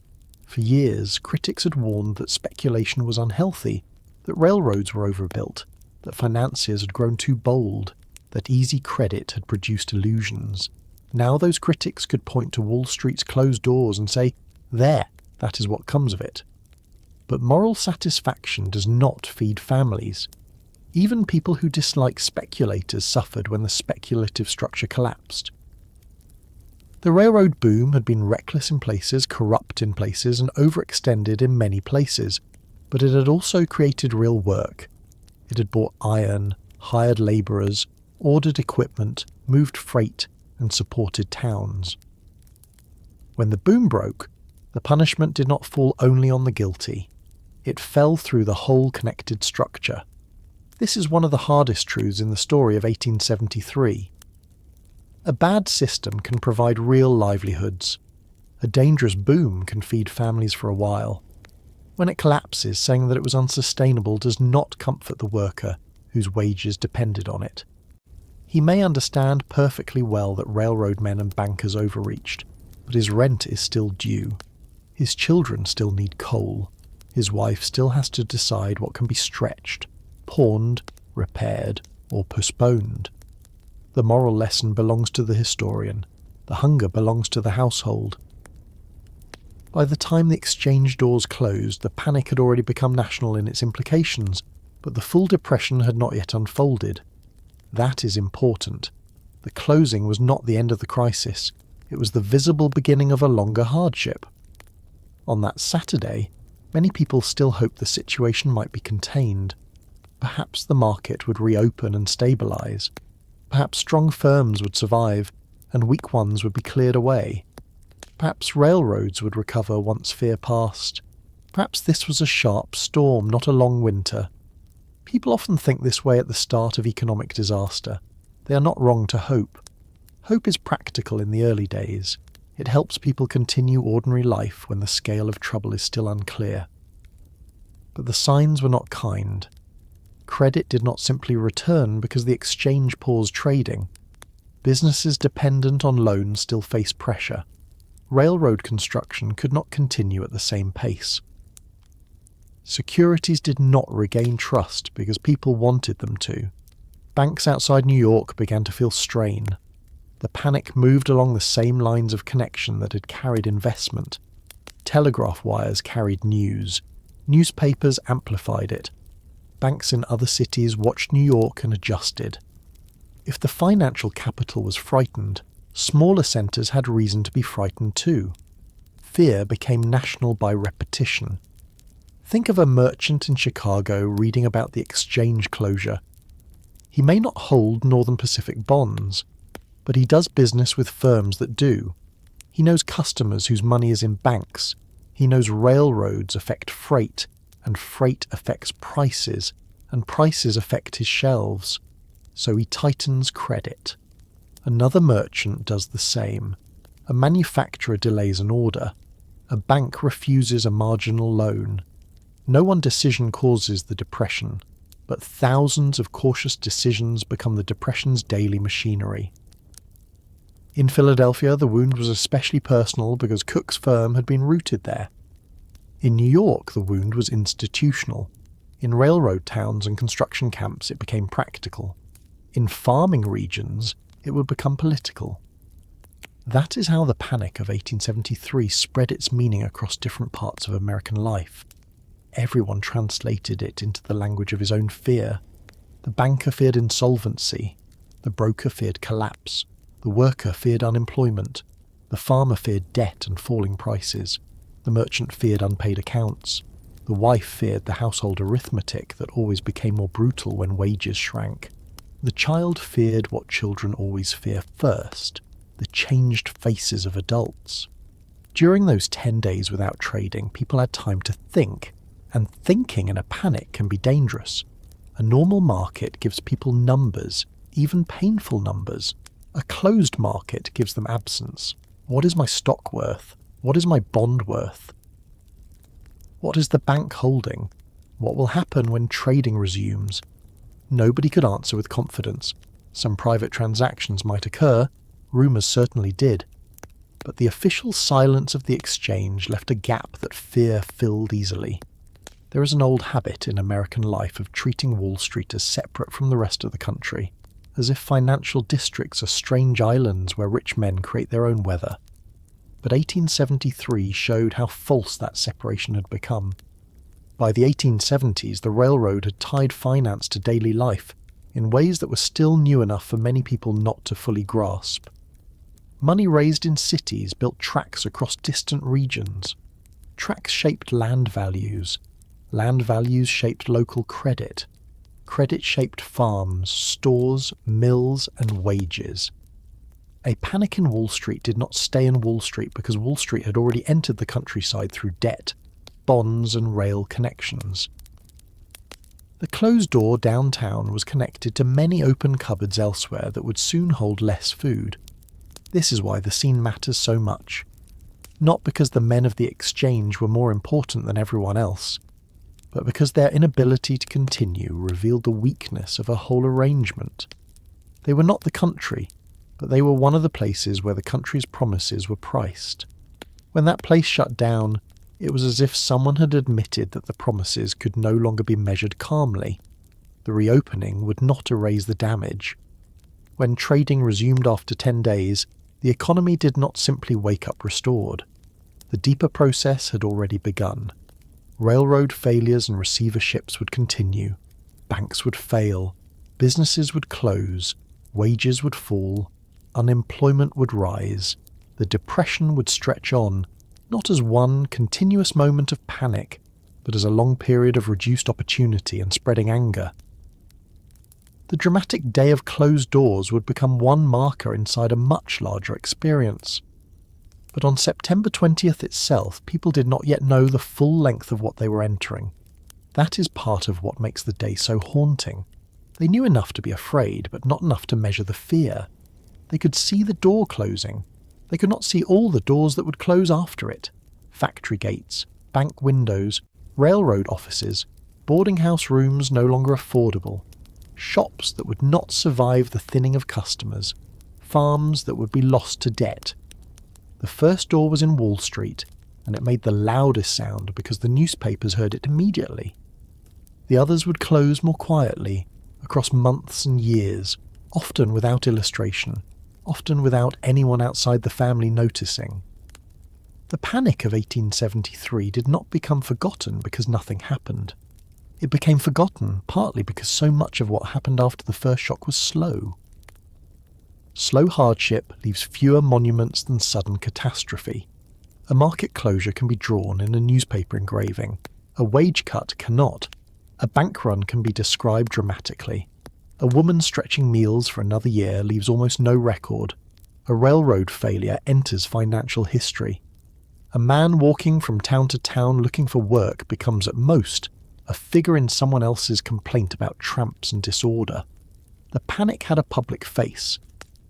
For years, critics had warned that speculation was unhealthy, that railroads were overbuilt, that financiers had grown too bold, that easy credit had produced illusions. Now those critics could point to Wall Street's closed doors and say, "There, that is what comes of it." But moral satisfaction does not feed families. Even people who dislike speculators suffered when the speculative structure collapsed. The railroad boom had been reckless in places, corrupt in places, and overextended in many places, but it had also created real work. It had bought iron, hired labourers, ordered equipment, moved freight, and supported towns. When the boom broke, the punishment did not fall only on the guilty. It fell through the whole connected structure. This is one of the hardest truths in the story of 1873. A bad system can provide real livelihoods. A dangerous boom can feed families for a while. When it collapses, saying that it was unsustainable does not comfort the worker whose wages depended on it. He may understand perfectly well that railroad men and bankers overreached, but his rent is still due. His children still need coal. His wife still has to decide what can be stretched, pawned, repaired, or postponed. The moral lesson belongs to the historian. The hunger belongs to the household. By the time the exchange doors closed, the panic had already become national in its implications, but the full depression had not yet unfolded. That is important. The closing was not the end of the crisis. It was the visible beginning of a longer hardship. On that Saturday, many people still hoped the situation might be contained. Perhaps the market would reopen and stabilise. Perhaps strong firms would survive, and weak ones would be cleared away. Perhaps railroads would recover once fear passed. Perhaps this was a sharp storm, not a long winter. People often think this way at the start of economic disaster. They are not wrong to hope. Hope is practical in the early days. It helps people continue ordinary life when the scale of trouble is still unclear. But the signs were not kind. Credit did not simply return because the exchange paused trading. Businesses dependent on loans still faced pressure. Railroad construction could not continue at the same pace. Securities did not regain trust because people wanted them to. Banks outside New York began to feel strain. The panic moved along the same lines of connection that had carried investment. Telegraph wires carried news. Newspapers amplified it. Banks in other cities watched New York and adjusted. If the financial capital was frightened, smaller centres had reason to be frightened too. Fear became national by repetition. Think of a merchant in Chicago reading about the exchange closure. He may not hold Northern Pacific bonds, but he does business with firms that do. He knows customers whose money is in banks. He knows railroads affect freight, and freight affects prices, and prices affect his shelves. So he tightens credit. Another merchant does the same. A manufacturer delays an order. A bank refuses a marginal loan. No one decision causes the depression, but thousands of cautious decisions become the depression's daily machinery. In Philadelphia, the wound was especially personal because Cook's firm had been rooted there. In New York, the wound was institutional. In railroad towns and construction camps, it became practical. In farming regions, it would become political. That is how the panic of 1873 spread its meaning across different parts of American life. Everyone translated it into the language of his own fear. The banker feared insolvency. The broker feared collapse. The worker feared unemployment. The farmer feared debt and falling prices. The merchant feared unpaid accounts. The wife feared the household arithmetic that always became more brutal when wages shrank. The child feared what children always fear first, the changed faces of adults. During those 10 days without trading, people had time to think, and thinking in a panic can be dangerous. A normal market gives people numbers, even painful numbers. A closed market gives them absence. What is my stock worth? What is my bond worth? What is the bank holding? What will happen when trading resumes? Nobody could answer with confidence. Some private transactions might occur, rumours certainly did. But the official silence of the exchange left a gap that fear filled easily. There is an old habit in American life of treating Wall Street as separate from the rest of the country, as if financial districts are strange islands where rich men create their own weather. But 1873 showed how false that separation had become. By the 1870s, the railroad had tied finance to daily life in ways that were still new enough for many people not to fully grasp. Money raised in cities built tracks across distant regions. Tracks shaped land values. Land values shaped local credit. Credit shaped farms, stores, mills, and wages. A panic in Wall Street did not stay in Wall Street because Wall Street had already entered the countryside through debt, bonds, and rail connections. The closed door downtown was connected to many open cupboards elsewhere that would soon hold less food. This is why the scene matters so much. Not because the men of the exchange were more important than everyone else, but because their inability to continue revealed the weakness of a whole arrangement. They were not the country, but they were one of the places where the country's promises were priced. When that place shut down, it was as if someone had admitted that the promises could no longer be measured calmly. The reopening would not erase the damage. When trading resumed after 10 days, the economy did not simply wake up restored. The deeper process had already begun. Railroad failures and receiverships would continue. Banks would fail. Businesses would close. Wages would fall. Unemployment would rise. The depression would stretch on, not as one continuous moment of panic, but as a long period of reduced opportunity and spreading anger. The dramatic day of closed doors would become one marker inside a much larger experience. But on September 20th itself, people did not yet know the full length of what they were entering. That is part of what makes the day so haunting. They knew enough to be afraid, but not enough to measure the fear. They could see the door closing. They could not see all the doors that would close after it. Factory gates, bank windows, railroad offices, boarding house rooms no longer affordable, shops that would not survive the thinning of customers, farms that would be lost to debt. The first door was in Wall Street, and it made the loudest sound because the newspapers heard it immediately. The others would close more quietly, across months and years, often without illustration, often without anyone outside the family noticing. The panic of 1873 did not become forgotten because nothing happened. It became forgotten partly because so much of what happened after the first shock was slow. Slow hardship leaves fewer monuments than sudden catastrophe. A market closure can be drawn in a newspaper engraving. A wage cut cannot. A bank run can be described dramatically. A woman stretching meals for another year leaves almost no record. A railroad failure enters financial history. A man walking from town to town looking for work becomes at most a figure in someone else's complaint about tramps and disorder. The panic had a public face,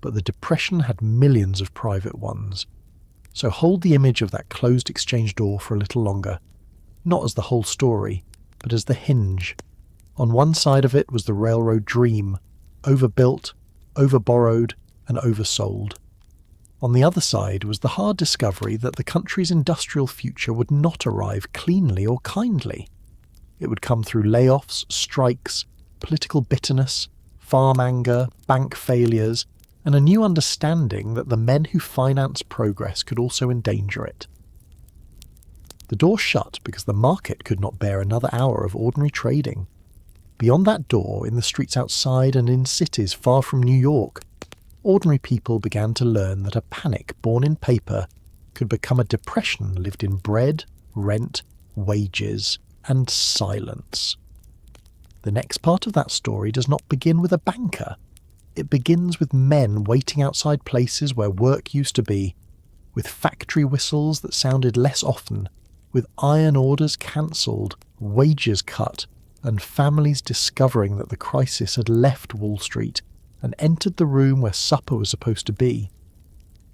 but the depression had millions of private ones. So hold the image of that closed exchange door for a little longer, not as the whole story, but as the hinge. On one side of it was the railroad dream, overbuilt, overborrowed, and oversold. On the other side was the hard discovery that the country's industrial future would not arrive cleanly or kindly. It would come through layoffs, strikes, political bitterness, farm anger, bank failures, and a new understanding that the men who finance progress could also endanger it. The door shut because the market could not bear another hour of ordinary trading. Beyond that door, in the streets outside and in cities far from New York, ordinary people began to learn that a panic born in paper could become a depression lived in bread, rent, wages, and silence. The next part of that story does not begin with a banker. It begins with men waiting outside places where work used to be, with factory whistles that sounded less often, with iron orders cancelled, wages cut, and families discovering that the crisis had left Wall Street and entered the room where supper was supposed to be.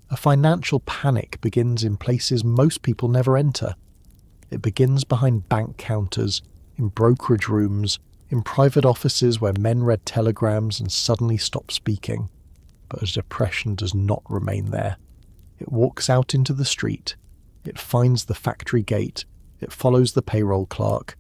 A financial panic begins in places most people never enter. It begins behind bank counters, in brokerage rooms, in private offices where men read telegrams and suddenly stopped speaking. But a depression does not remain there. It walks out into the street. It finds the factory gate. It follows the payroll clerk.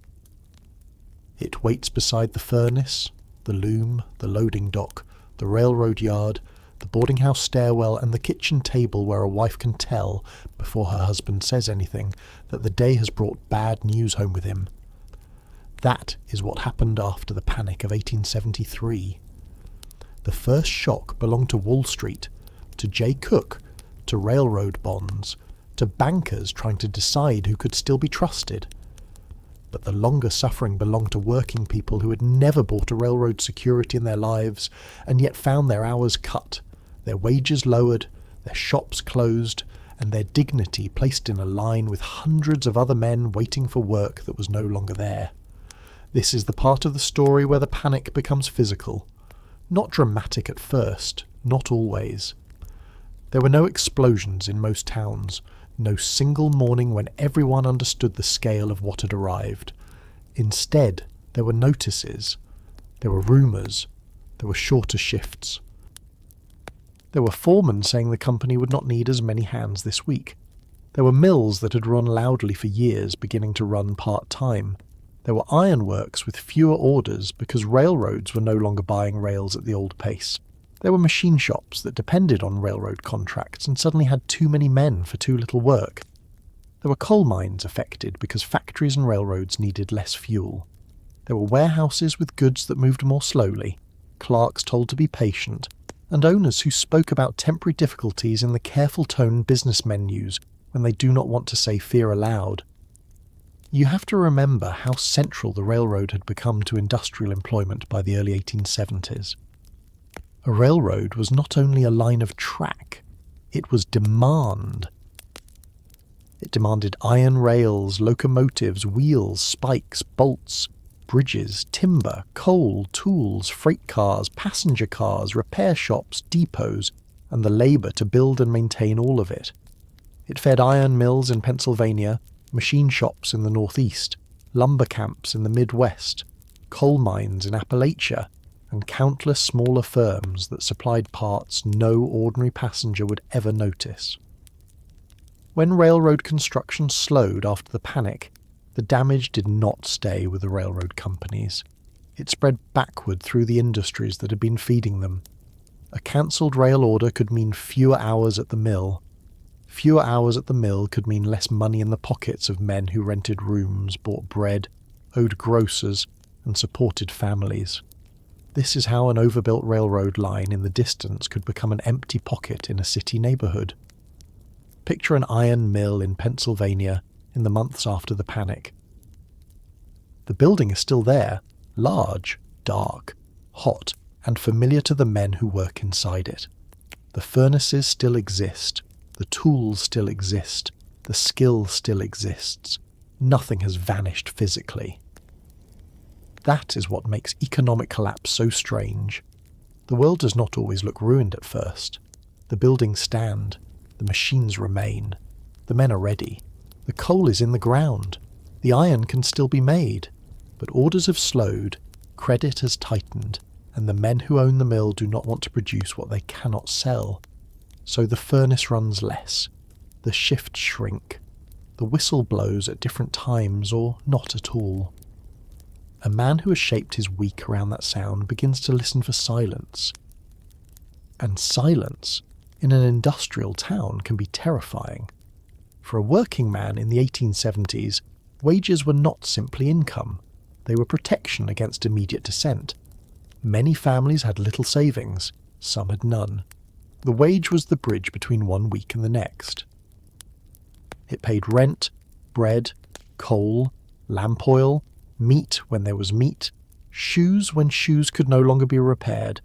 It waits beside the furnace, the loom, the loading dock, the railroad yard, the boarding house stairwell, and the kitchen table where a wife can tell, before her husband says anything, that the day has brought bad news home with him. That is what happened after the panic of 1873. The first shock belonged to Wall Street, to Jay Cooke, to railroad bonds, to bankers trying to decide who could still be trusted. But the longer suffering belonged to working people who had never bought a railroad security in their lives and yet found their hours cut, their wages lowered, their shops closed, and their dignity placed in a line with hundreds of other men waiting for work that was no longer there. This is the part of the story where the panic becomes physical. Not dramatic at first, not always. There were no explosions in most towns, no single morning when everyone understood the scale of what had arrived. Instead, there were notices, there were rumours, there were shorter shifts. There were foremen saying the company would not need as many hands this week. There were mills that had run loudly for years beginning to run part-time. There were ironworks with fewer orders because railroads were no longer buying rails at the old pace. There were machine shops that depended on railroad contracts and suddenly had too many men for too little work. There were coal mines affected because factories and railroads needed less fuel. There were warehouses with goods that moved more slowly, clerks told to be patient, and owners who spoke about temporary difficulties in the careful tone businessmen use when they do not want to say fear aloud. You have to remember how central the railroad had become to industrial employment by the early 1870s. A railroad was not only a line of track, it was demand. It demanded iron rails, locomotives, wheels, spikes, bolts, bridges, timber, coal, tools, freight cars, passenger cars, repair shops, depots, and the labour to build and maintain all of it. It fed iron mills in Pennsylvania, machine shops in the northeast, lumber camps in the Midwest, coal mines in Appalachia, and countless smaller firms that supplied parts no ordinary passenger would ever notice. When railroad construction slowed after the panic, the damage did not stay with the railroad companies. It spread backward through the industries that had been feeding them. A cancelled rail order could mean fewer hours at the mill, Fewer hours at the mill could mean less money in the pockets of men who rented rooms, bought bread, owed grocers, and supported families. This is how an overbuilt railroad line in the distance could become an empty pocket in a city neighbourhood. Picture an iron mill in Pennsylvania in the months after the panic. The building is still there, large, dark, hot, and familiar to the men who work inside it. The furnaces still exist, the tools still exist, the skill still exists. Nothing has vanished physically. That is what makes economic collapse so strange. The world does not always look ruined at first. The buildings stand, the machines remain, the men are ready, the coal is in the ground, the iron can still be made, but orders have slowed, credit has tightened, and the men who own the mill do not want to produce what they cannot sell. So the furnace runs less, the shifts shrink, the whistle blows at different times or not at all. A man who has shaped his week around that sound begins to listen for silence. And silence in an industrial town can be terrifying. For a working man in the 1870s, wages were not simply income. They were protection against immediate descent. Many families had little savings, some had none. The wage was the bridge between one week and the next. It paid rent, bread, coal, lamp oil, meat when there was meat, shoes when shoes could no longer be repaired,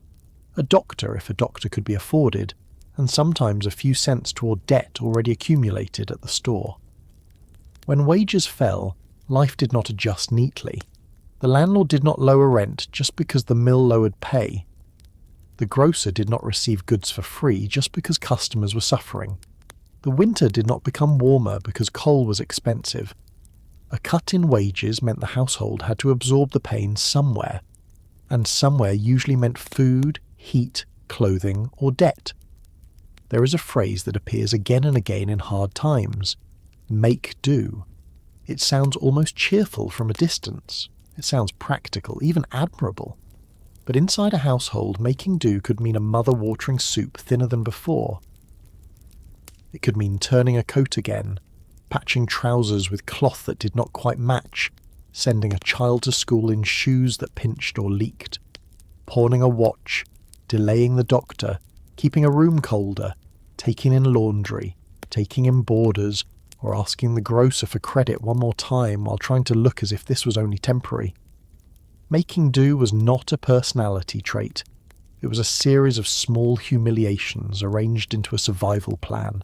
a doctor if a doctor could be afforded, and sometimes a few cents toward debt already accumulated at the store. When wages fell, life did not adjust neatly. The landlord did not lower rent just because the mill lowered pay. The grocer did not receive goods for free just because customers were suffering. The winter did not become warmer because coal was expensive. A cut in wages meant the household had to absorb the pain somewhere, and somewhere usually meant food, heat, clothing, or debt. There is a phrase that appears again and again in hard times: make do. It sounds almost cheerful from a distance. It sounds practical, even admirable. But inside a household, making do could mean a mother watering soup thinner than before. It could mean turning a coat again, patching trousers with cloth that did not quite match, sending a child to school in shoes that pinched or leaked, pawning a watch, delaying the doctor, keeping a room colder, taking in laundry, taking in boarders, or asking the grocer for credit one more time while trying to look as if this was only temporary. Making do was not a personality trait. It was a series of small humiliations arranged into a survival plan.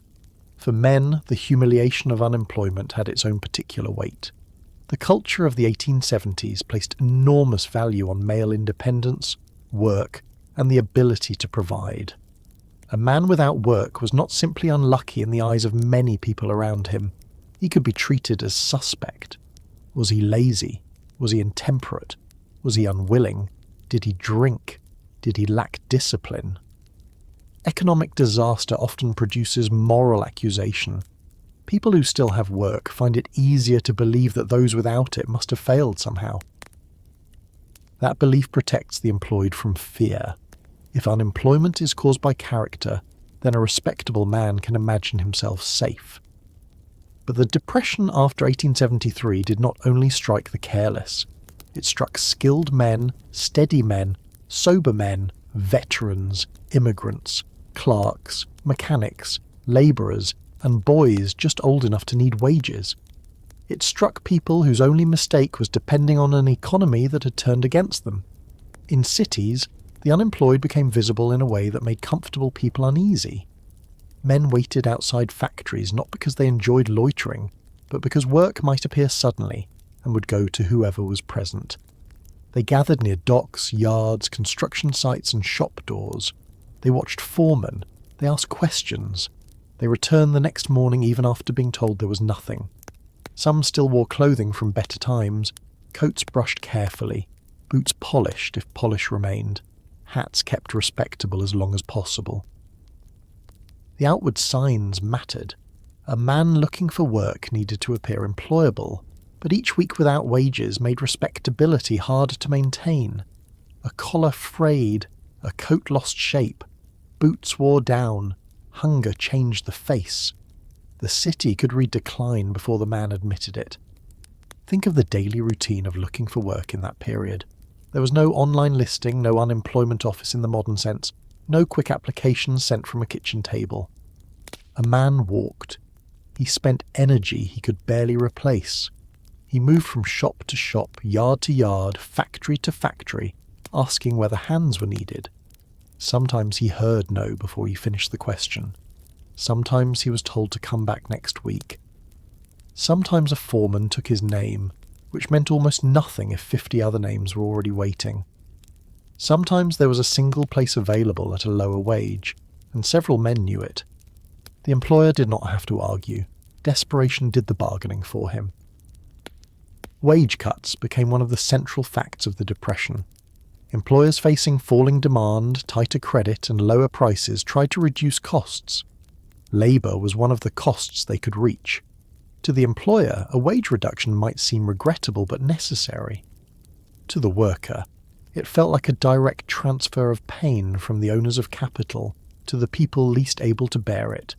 For men, the humiliation of unemployment had its own particular weight. The culture of the 1870s placed enormous value on male independence, work, and the ability to provide. A man without work was not simply unlucky in the eyes of many people around him. He could be treated as suspect. Was he lazy? Was he intemperate? Was he unwilling? Did he drink? Did he lack discipline? Economic disaster often produces moral accusation. People who still have work find it easier to believe that those without it must have failed somehow. That belief protects the employed from fear. If unemployment is caused by character, then a respectable man can imagine himself safe. But the depression after 1873 did not only strike the careless. It struck skilled men, steady men, sober men, veterans, immigrants, clerks, mechanics, labourers, and boys just old enough to need wages. It struck people whose only mistake was depending on an economy that had turned against them. In cities, the unemployed became visible in a way that made comfortable people uneasy. Men waited outside factories not because they enjoyed loitering, but because work might appear suddenly and would go to whoever was present. They gathered near docks, yards, construction sites and shop doors. They watched foremen. They asked questions. They returned the next morning even after being told there was nothing. Some still wore clothing from better times, coats brushed carefully, boots polished if polish remained, hats kept respectable as long as possible. The outward signs mattered. A man looking for work needed to appear employable, but each week without wages made respectability harder to maintain. A collar frayed, a coat lost shape, boots wore down, hunger changed the face. The city could read decline before the man admitted it. Think of the daily routine of looking for work in that period. There was no online listing, no unemployment office in the modern sense, no quick applications sent from a kitchen table. A man walked. He spent energy he could barely replace. He moved from shop to shop, yard to yard, factory to factory, asking whether hands were needed. Sometimes he heard no before he finished the question. Sometimes he was told to come back next week. Sometimes a foreman took his name, which meant almost nothing if 50 other names were already waiting. Sometimes there was a single place available at a lower wage, and several men knew it. The employer did not have to argue. Desperation did the bargaining for him. Wage cuts became one of the central facts of the Depression. Employers facing falling demand, tighter credit, and lower prices tried to reduce costs. Labour was one of the costs they could reach. To the employer, a wage reduction might seem regrettable but necessary. To the worker, it felt like a direct transfer of pain from the owners of capital to the people least able to bear it.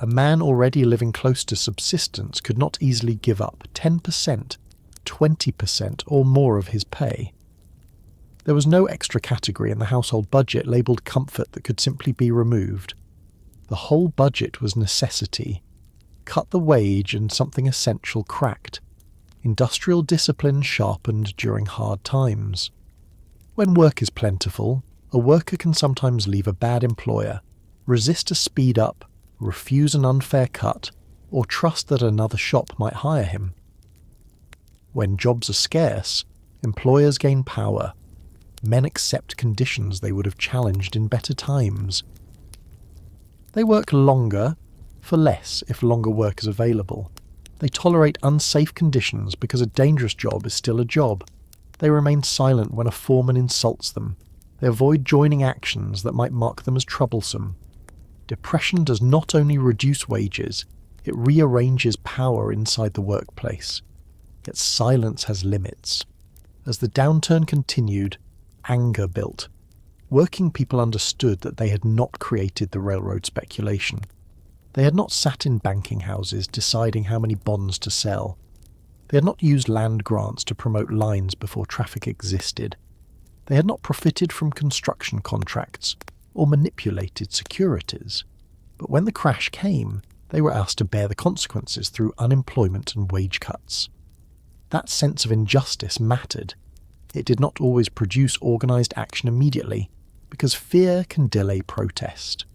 A man already living close to subsistence could not easily give up 10%, 20% or more of his pay. There was no extra category in the household budget labelled comfort that could simply be removed. The whole budget was necessity. Cut the wage and something essential cracked. Industrial discipline sharpened during hard times. When work is plentiful, a worker can sometimes leave a bad employer, resist a speed up, refuse an unfair cut, or trust that another shop might hire him. When jobs are scarce, employers gain power. Men accept conditions they would have challenged in better times. They work longer, for less if longer work is available. They tolerate unsafe conditions because a dangerous job is still a job. They remain silent when a foreman insults them. They avoid joining actions that might mark them as troublesome. Depression does not only reduce wages, it rearranges power inside the workplace. Yet silence has limits. As the downturn continued, anger built. Working people understood that they had not created the railroad speculation. They had not sat in banking houses deciding how many bonds to sell. They had not used land grants to promote lines before traffic existed. They had not profited from construction contracts or manipulated securities. But when the crash came, they were asked to bear the consequences through unemployment and wage cuts. That sense of injustice mattered. It did not always produce organised action immediately, because fear can delay protest.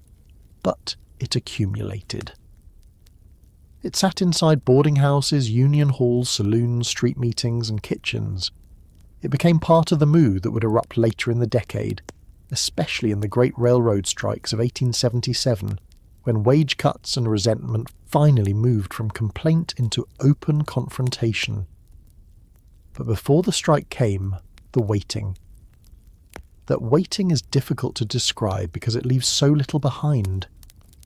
But it accumulated. It sat inside boarding houses, union halls, saloons, street meetings, and kitchens. It became part of the mood that would erupt later in the decade, especially in the great railroad strikes of 1877, when wage cuts and resentment finally moved from complaint into open confrontation. But before the strike came, the waiting. That waiting is difficult to describe because it leaves so little behind.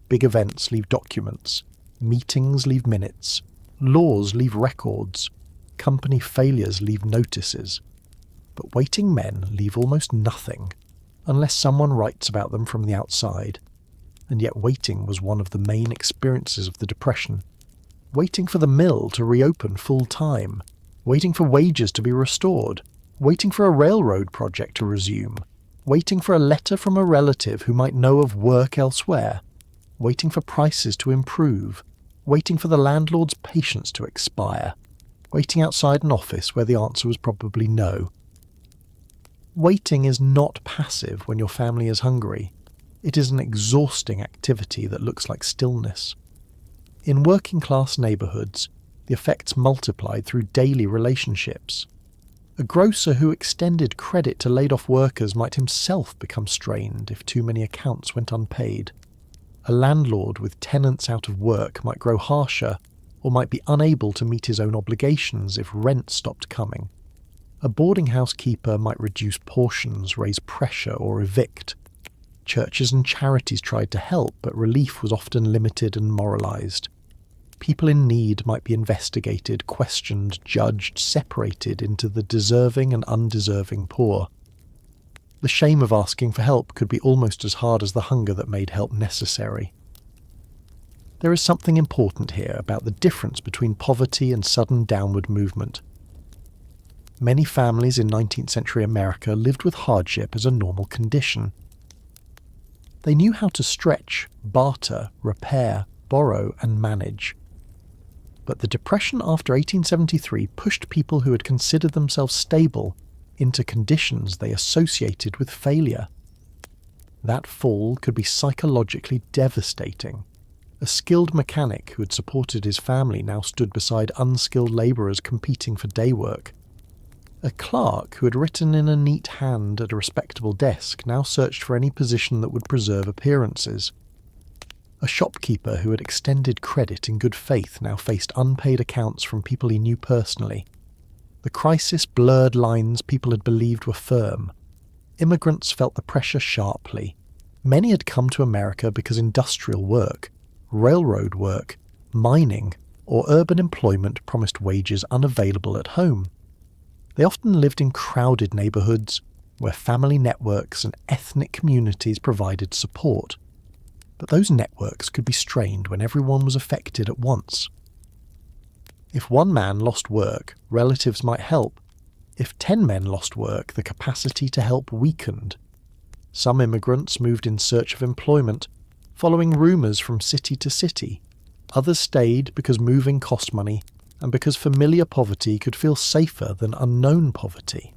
Big events leave documents, meetings leave minutes, laws leave records, company failures leave notices. But waiting men leave almost nothing, unless someone writes about them from the outside. And yet waiting was one of the main experiences of the Depression. Waiting for the mill to reopen full time, waiting for wages to be restored, waiting for a railroad project to resume, waiting for a letter from a relative who might know of work elsewhere, waiting for prices to improve, waiting for the landlord's patience to expire, waiting outside an office where the answer was probably no. Waiting is not passive when your family is hungry. It is an exhausting activity that looks like stillness. In working-class neighbourhoods, the effects multiplied through daily relationships. A grocer who extended credit to laid-off workers might himself become strained if too many accounts went unpaid. A landlord with tenants out of work might grow harsher, or might be unable to meet his own obligations if rent stopped coming. A boarding house keeper might reduce portions, raise pressure, or evict. Churches and charities tried to help, but relief was often limited and moralised. People in need might be investigated, questioned, judged, separated into the deserving and undeserving poor. The shame of asking for help could be almost as hard as the hunger that made help necessary. There is something important here about the difference between poverty and sudden downward movement. Many families in 19th century America lived with hardship as a normal condition. They knew how to stretch, barter, repair, borrow, and manage. But the Depression after 1873 pushed people who had considered themselves stable into conditions they associated with failure. That fall could be psychologically devastating. A skilled mechanic who had supported his family now stood beside unskilled labourers competing for day work. A clerk who had written in a neat hand at a respectable desk now searched for any position that would preserve appearances. A shopkeeper who had extended credit in good faith now faced unpaid accounts from people he knew personally. The crisis blurred lines people had believed were firm. Immigrants felt the pressure sharply. Many had come to America because industrial work, railroad work, mining, or urban employment promised wages unavailable at home. They often lived in crowded neighbourhoods where family networks and ethnic communities provided support. But those networks could be strained when everyone was affected at once. If one man lost work, relatives might help. If 10 men lost work, the capacity to help weakened. Some immigrants moved in search of employment, following rumours from city to city. Others stayed because moving cost money, and because familiar poverty could feel safer than unknown poverty.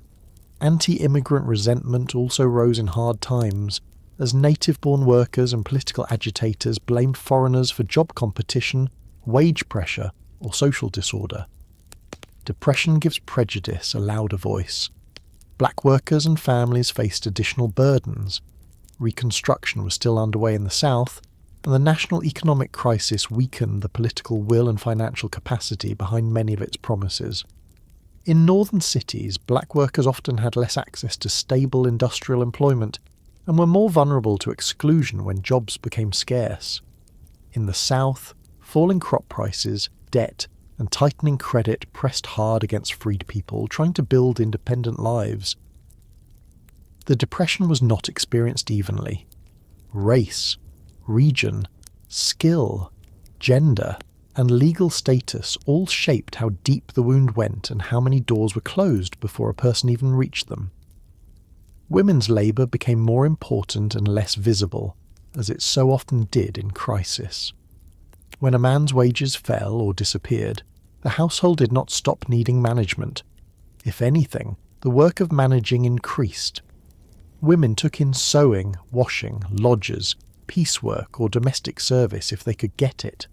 Anti-immigrant resentment also rose in hard times, as native-born workers and political agitators blamed foreigners for job competition, wage pressure, or social disorder. Depression gives prejudice a louder voice. Black workers and families faced additional burdens. Reconstruction was still underway in the South, and the national economic crisis weakened the political will and financial capacity behind many of its promises. In northern cities, black workers often had less access to stable industrial employment and were more vulnerable to exclusion when jobs became scarce. In the South, falling crop prices, debt, and tightening credit pressed hard against freed people trying to build independent lives. The Depression was not experienced evenly. Race, region, skill, gender, and legal status all shaped how deep the wound went and how many doors were closed before a person even reached them. Women's labour became more important and less visible, as it so often did in crisis. When a man's wages fell or disappeared, the household did not stop needing management. If anything, the work of managing increased. Women took in sewing, washing, lodgers, piecework or domestic service if they could get it.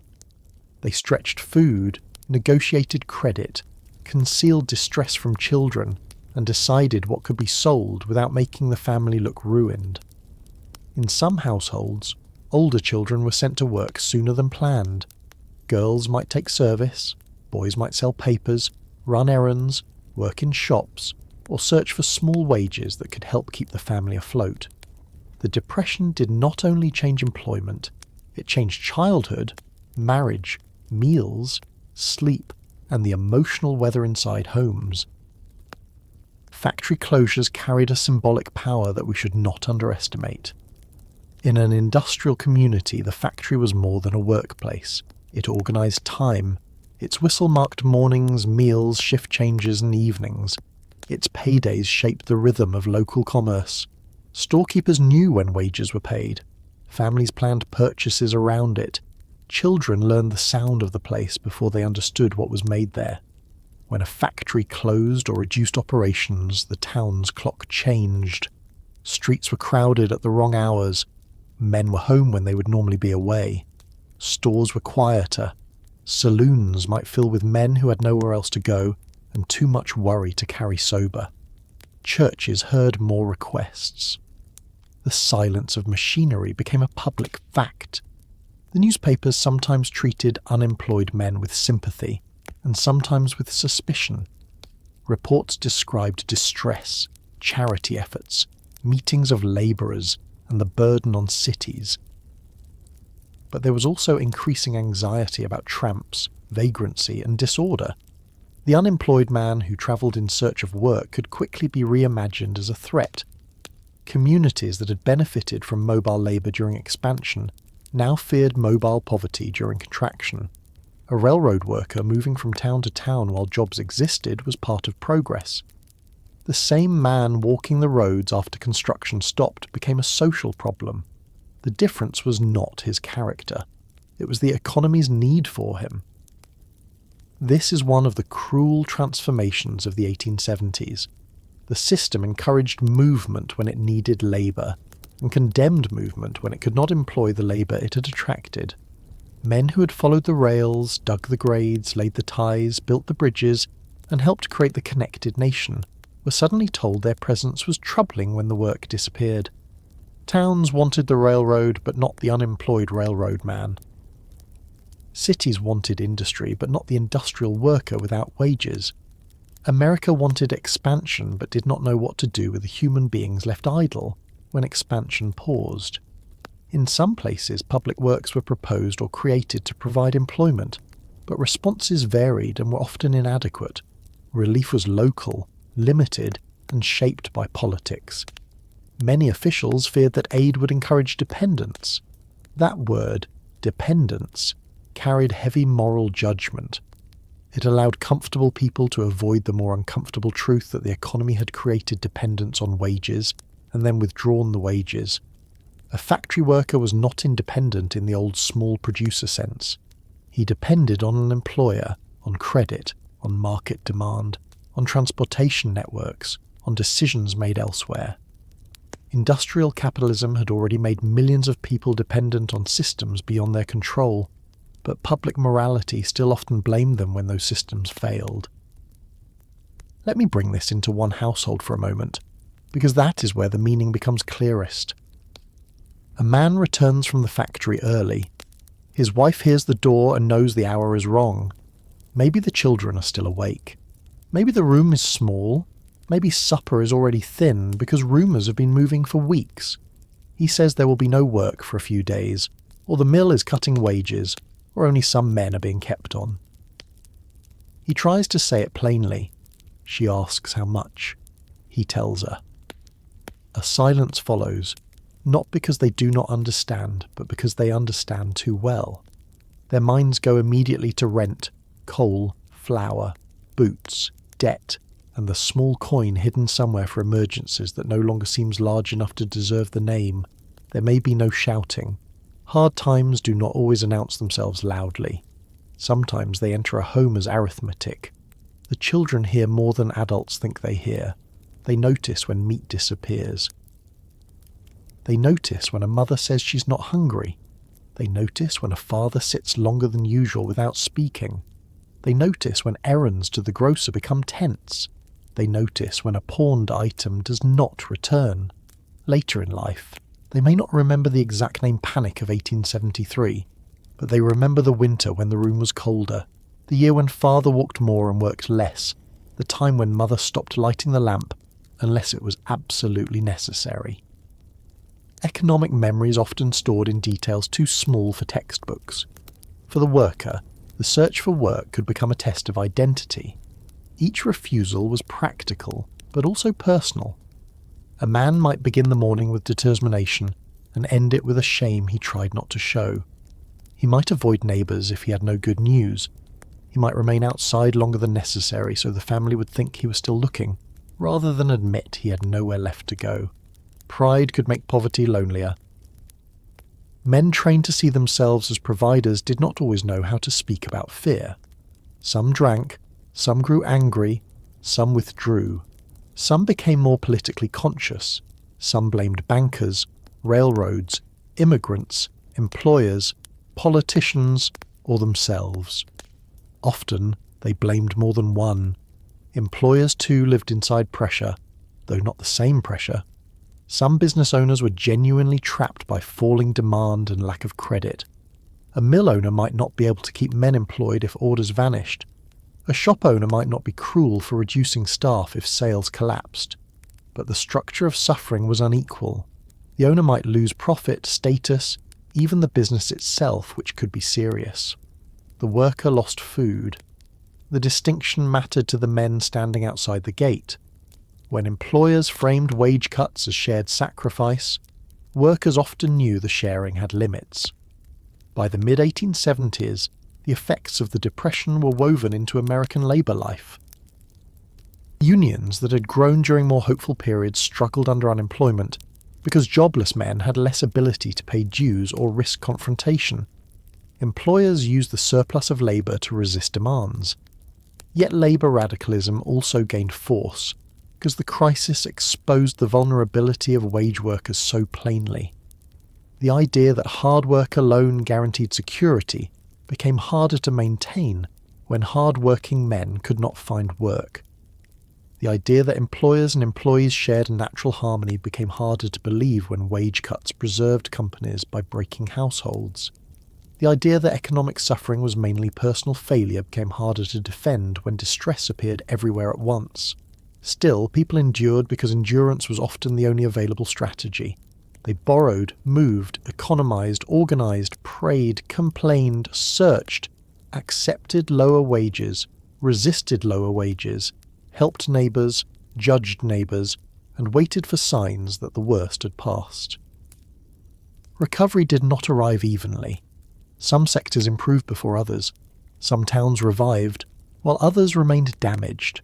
They stretched food, negotiated credit, concealed distress from children, and decided what could be sold without making the family look ruined. In some households, older children were sent to work sooner than planned. Girls might take service, boys might sell papers, run errands, work in shops, or search for small wages that could help keep the family afloat. The Depression did not only change employment, it changed childhood, marriage, meals, sleep, and the emotional weather inside homes. Factory closures carried a symbolic power that we should not underestimate. In an industrial community, the factory was more than a workplace. It organised time. Its whistle marked mornings, meals, shift changes, and evenings. Its paydays shaped the rhythm of local commerce. Storekeepers knew when wages were paid. Families planned purchases around it. Children learned the sound of the place before they understood what was made there. When a factory closed or reduced operations, the town's clock changed. Streets were crowded at the wrong hours. Men were home when they would normally be away. Stores were quieter. Saloons might fill with men who had nowhere else to go and too much worry to carry sober. Churches heard more requests. The silence of machinery became a public fact. The newspapers sometimes treated unemployed men with sympathy, and sometimes with suspicion. Reports described distress, charity efforts, meetings of labourers, and the burden on cities. But there was also increasing anxiety about tramps, vagrancy, and disorder. The unemployed man who travelled in search of work could quickly be reimagined as a threat. Communities that had benefited from mobile labour during expansion now feared mobile poverty during contraction. A railroad worker moving from town to town while jobs existed was part of progress. The same man walking the roads after construction stopped became a social problem. The difference was not his character. It was the economy's need for him. This is one of the cruel transformations of the 1870s. The system encouraged movement when it needed labour, and condemned movement when it could not employ the labour it had attracted. Men who had followed the rails, dug the grades, laid the ties, built the bridges, and helped create the connected nation, were suddenly told their presence was troubling when the work disappeared. Towns wanted the railroad, but not the unemployed railroad man. Cities wanted industry, but not the industrial worker without wages. America wanted expansion, but did not know what to do with the human beings left idle when expansion paused. In some places, public works were proposed or created to provide employment, but responses varied and were often inadequate. Relief was local, limited, and shaped by politics. Many officials feared that aid would encourage dependence. That word, dependence, carried heavy moral judgment. It allowed comfortable people to avoid the more uncomfortable truth that the economy had created dependence on wages and then withdrawn the wages. A factory worker was not independent in the old small producer sense. He depended on an employer, on credit, on market demand, on transportation networks, on decisions made elsewhere. Industrial capitalism had already made millions of people dependent on systems beyond their control, but public morality still often blamed them when those systems failed. Let me bring this into one household for a moment, because that is where the meaning becomes clearest. A man returns from the factory early. His wife hears the door and knows the hour is wrong. Maybe the children are still awake. Maybe the room is small. Maybe supper is already thin because rumours have been moving for weeks. He says there will be no work for a few days, or the mill is cutting wages, or only some men are being kept on. He tries to say it plainly. She asks how much. He tells her. A silence follows, not because they do not understand, but because they understand too well. Their minds go immediately to rent, coal, flour, boots, debt, and the small coin hidden somewhere for emergencies that no longer seems large enough to deserve the name. There may be no shouting. Hard times do not always announce themselves loudly. Sometimes they enter a home as arithmetic. The children hear more than adults think they hear. They notice when meat disappears. They notice when a mother says she's not hungry. They notice when a father sits longer than usual without speaking. They notice when errands to the grocer become tense. They notice when a pawned item does not return. Later in life, they may not remember the exact name panic of 1873, but they remember the winter when the room was colder, the year when father walked more and worked less, the time when mother stopped lighting the lamp unless it was absolutely necessary. Economic memory is often stored in details too small for textbooks. For the worker, the search for work could become a test of identity. Each refusal was practical, but also personal. A man might begin the morning with determination and end it with a shame he tried not to show. He might avoid neighbours if he had no good news. He might remain outside longer than necessary so the family would think he was still looking, rather than admit he had nowhere left to go. Pride could make poverty lonelier. Men trained to see themselves as providers did not always know how to speak about fear. Some drank, some grew angry, some withdrew. Some became more politically conscious. Some blamed bankers, railroads, immigrants, employers, politicians, or themselves. Often, they blamed more than one. Employers too lived inside pressure, though not the same pressure. Some business owners were genuinely trapped by falling demand and lack of credit. A mill owner might not be able to keep men employed if orders vanished. A shop owner might not be cruel for reducing staff if sales collapsed. But the structure of suffering was unequal. The owner might lose profit, status, even the business itself, which could be serious. The worker lost food. The distinction mattered to the men standing outside the gate. When employers framed wage cuts as shared sacrifice, workers often knew the sharing had limits. By the mid-1870s, the effects of the Depression were woven into American labour life. Unions that had grown during more hopeful periods struggled under unemployment because jobless men had less ability to pay dues or risk confrontation. Employers used the surplus of labour to resist demands. Yet labour radicalism also gained force because the crisis exposed the vulnerability of wage workers so plainly. The idea that hard work alone guaranteed security became harder to maintain when hard-working men could not find work. The idea that employers and employees shared a natural harmony became harder to believe when wage cuts preserved companies by breaking households. The idea that economic suffering was mainly personal failure became harder to defend when distress appeared everywhere at once. Still, people endured because endurance was often the only available strategy. They borrowed, moved, economized, organized, prayed, complained, searched, accepted lower wages, resisted lower wages, helped neighbours, judged neighbours, and waited for signs that the worst had passed. Recovery did not arrive evenly. Some sectors improved before others. Some towns revived, while others remained damaged.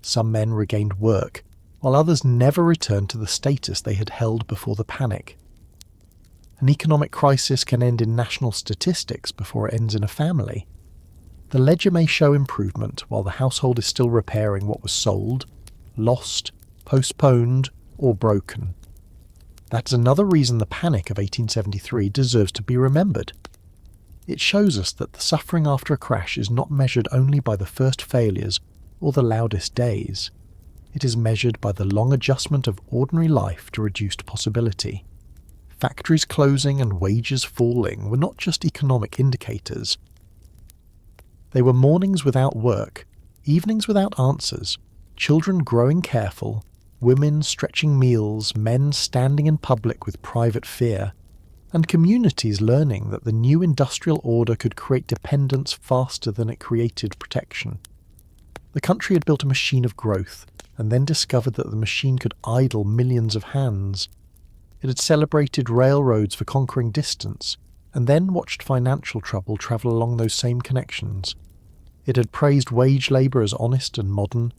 Some men regained work, while others never returned to the status they had held before the panic. An economic crisis can end in national statistics before it ends in a family. The ledger may show improvement while the household is still repairing what was sold, lost, postponed, or broken. That is another reason the panic of 1873 deserves to be remembered. It shows us that the suffering after a crash is not measured only by the first failures or the loudest days. It is measured by the long adjustment of ordinary life to reduced possibility. Factories closing and wages falling were not just economic indicators. They were mornings without work, evenings without answers, children growing careful, women stretching meals, men standing in public with private fear, and communities learning that the new industrial order could create dependence faster than it created protection. The country had built a machine of growth, and then discovered that the machine could idle millions of hands. It had celebrated railroads for conquering distance, and then watched financial trouble travel along those same connections. It had praised wage labour as honest and modern,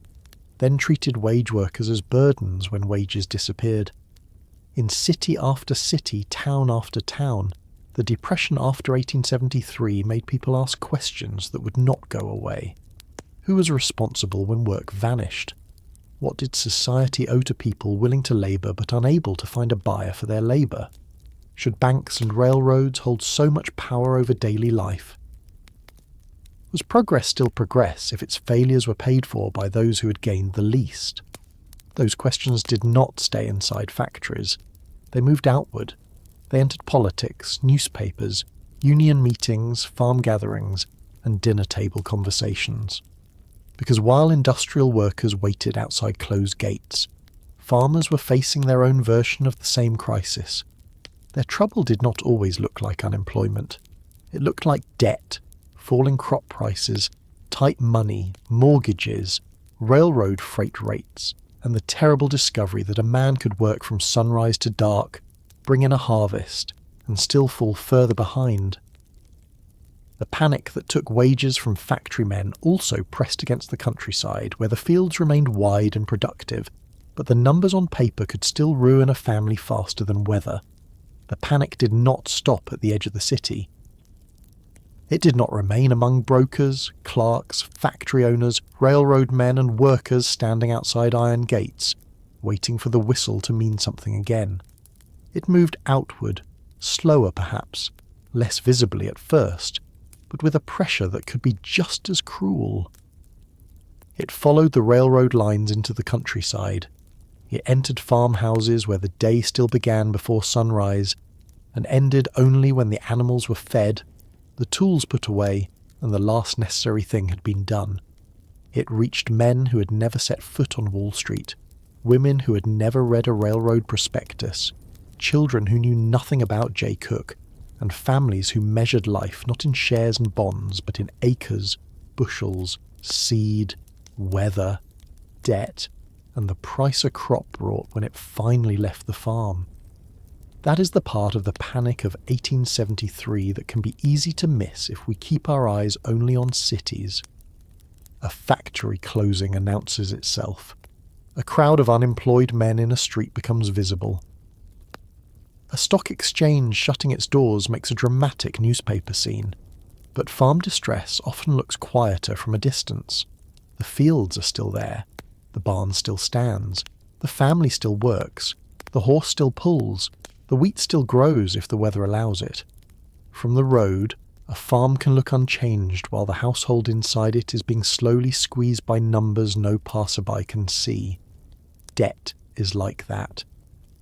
then treated wage workers as burdens when wages disappeared. In city after city, town after town, the Depression after 1873 made people ask questions that would not go away. Who was responsible when work vanished? What did society owe to people willing to labour but unable to find a buyer for their labour? Should banks and railroads hold so much power over daily life? Was progress still progress if its failures were paid for by those who had gained the least? Those questions did not stay inside factories. They moved outward. They entered politics, newspapers, union meetings, farm gatherings, and dinner table conversations. Because while industrial workers waited outside closed gates, farmers were facing their own version of the same crisis. Their trouble did not always look like unemployment. It looked like debt, falling crop prices, tight money, mortgages, railroad freight rates, and the terrible discovery that a man could work from sunrise to dark, bring in a harvest, and still fall further behind. The panic that took wages from factory men also pressed against the countryside, where the fields remained wide and productive, but the numbers on paper could still ruin a family faster than weather. The panic did not stop at the edge of the city. It did not remain among brokers, clerks, factory owners, railroad men and workers standing outside iron gates, waiting for the whistle to mean something again. It moved outward, slower perhaps, less visibly at first, but with a pressure that could be just as cruel. It followed the railroad lines into the countryside. It entered farmhouses where the day still began before sunrise, and ended only when the animals were fed, the tools put away, and the last necessary thing had been done. It reached men who had never set foot on Wall Street, women who had never read a railroad prospectus, children who knew nothing about Jay Cooke, and families who measured life not in shares and bonds, but in acres, bushels, seed, weather, debt, and the price a crop brought when it finally left the farm. That is the part of the panic of 1873 that can be easy to miss if we keep our eyes only on cities. A factory closing announces itself. A crowd of unemployed men in a street becomes visible. A stock exchange shutting its doors makes a dramatic newspaper scene. But farm distress often looks quieter from a distance. The fields are still there. The barn still stands. The family still works. The horse still pulls. The wheat still grows if the weather allows it. From the road, a farm can look unchanged while the household inside it is being slowly squeezed by numbers no passerby can see. Debt is like that.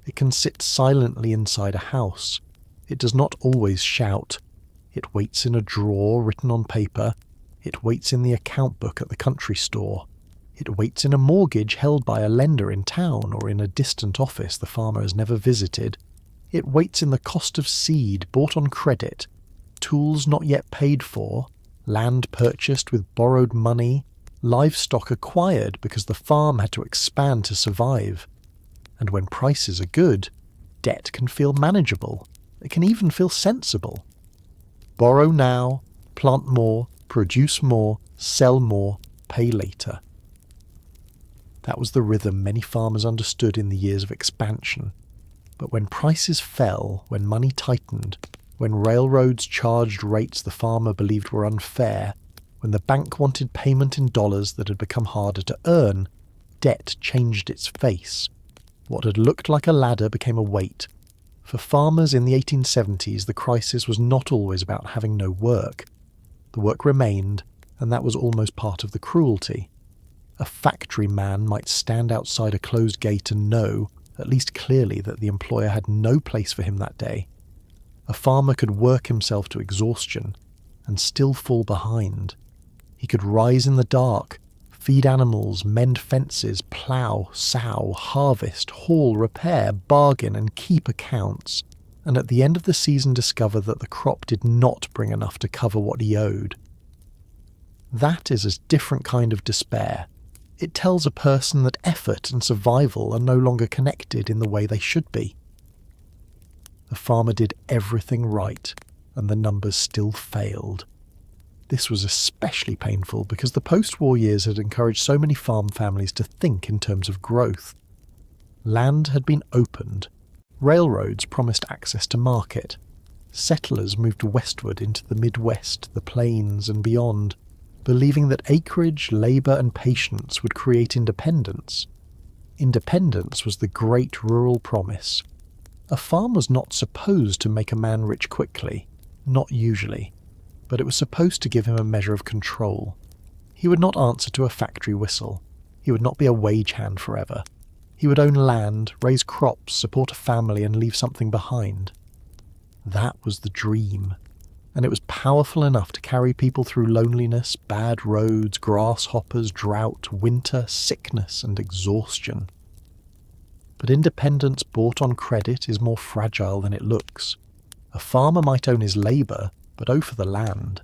It can sit silently inside a house. It does not always shout. It waits in a drawer written on paper. It waits in the account book at the country store. It waits in a mortgage held by a lender in town or in a distant office the farmer has never visited. It waits in the cost of seed bought on credit, tools not yet paid for, land purchased with borrowed money, livestock acquired because the farm had to expand to survive. And when prices are good, debt can feel manageable. It can even feel sensible. Borrow now, plant more, produce more, sell more, pay later. That was the rhythm many farmers understood in the years of expansion. But when prices fell, when money tightened, when railroads charged rates the farmer believed were unfair, when the bank wanted payment in dollars that had become harder to earn, debt changed its face. What had looked like a ladder became a weight. For farmers in the 1870s, the crisis was not always about having no work. The work remained, and that was almost part of the cruelty. A factory man might stand outside a closed gate and know, at least clearly, that the employer had no place for him that day. A farmer could work himself to exhaustion and still fall behind. He could rise in the dark, feed animals, mend fences, plough, sow, harvest, haul, repair, bargain, and keep accounts, and at the end of the season discover that the crop did not bring enough to cover what he owed. That is a different kind of despair. It tells a person that effort and survival are no longer connected in the way they should be. The farmer did everything right, and the numbers still failed. This was especially painful because the post-war years had encouraged so many farm families to think in terms of growth. Land had been opened. Railroads promised access to market. Settlers moved westward into the Midwest, the plains, and beyond, believing that acreage, labour, and patience would create independence. Independence was the great rural promise. A farm was not supposed to make a man rich quickly, not usually, but it was supposed to give him a measure of control. He would not answer to a factory whistle. He would not be a wage hand forever. He would own land, raise crops, support a family, and leave something behind. That was the dream, and it was powerful enough to carry people through loneliness, bad roads, grasshoppers, drought, winter, sickness, and exhaustion. But independence bought on credit is more fragile than it looks. A farmer might own his labour, but owe for the land.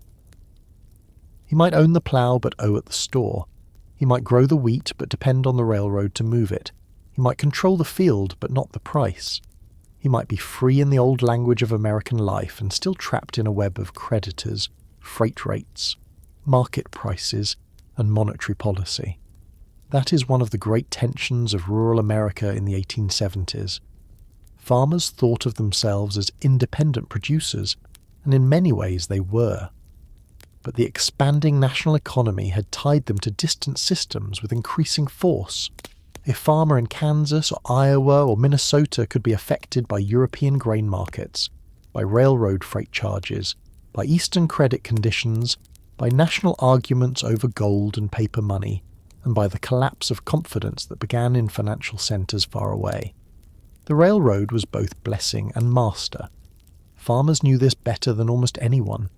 He might own the plough but owe at the store. He might grow the wheat but depend on the railroad to move it. He might control the field but not the price. He might be free in the old language of American life and still trapped in a web of creditors, freight rates, market prices, and monetary policy. That is one of the great tensions of rural America in the 1870s. Farmers thought of themselves as independent producers, and in many ways they were. But the expanding national economy had tied them to distant systems with increasing force. A farmer in Kansas or Iowa or Minnesota could be affected by European grain markets, by railroad freight charges, by Eastern credit conditions, by national arguments over gold and paper money, and by the collapse of confidence that began in financial centres far away. The railroad was both blessing and master. Farmers knew this better than almost anyone.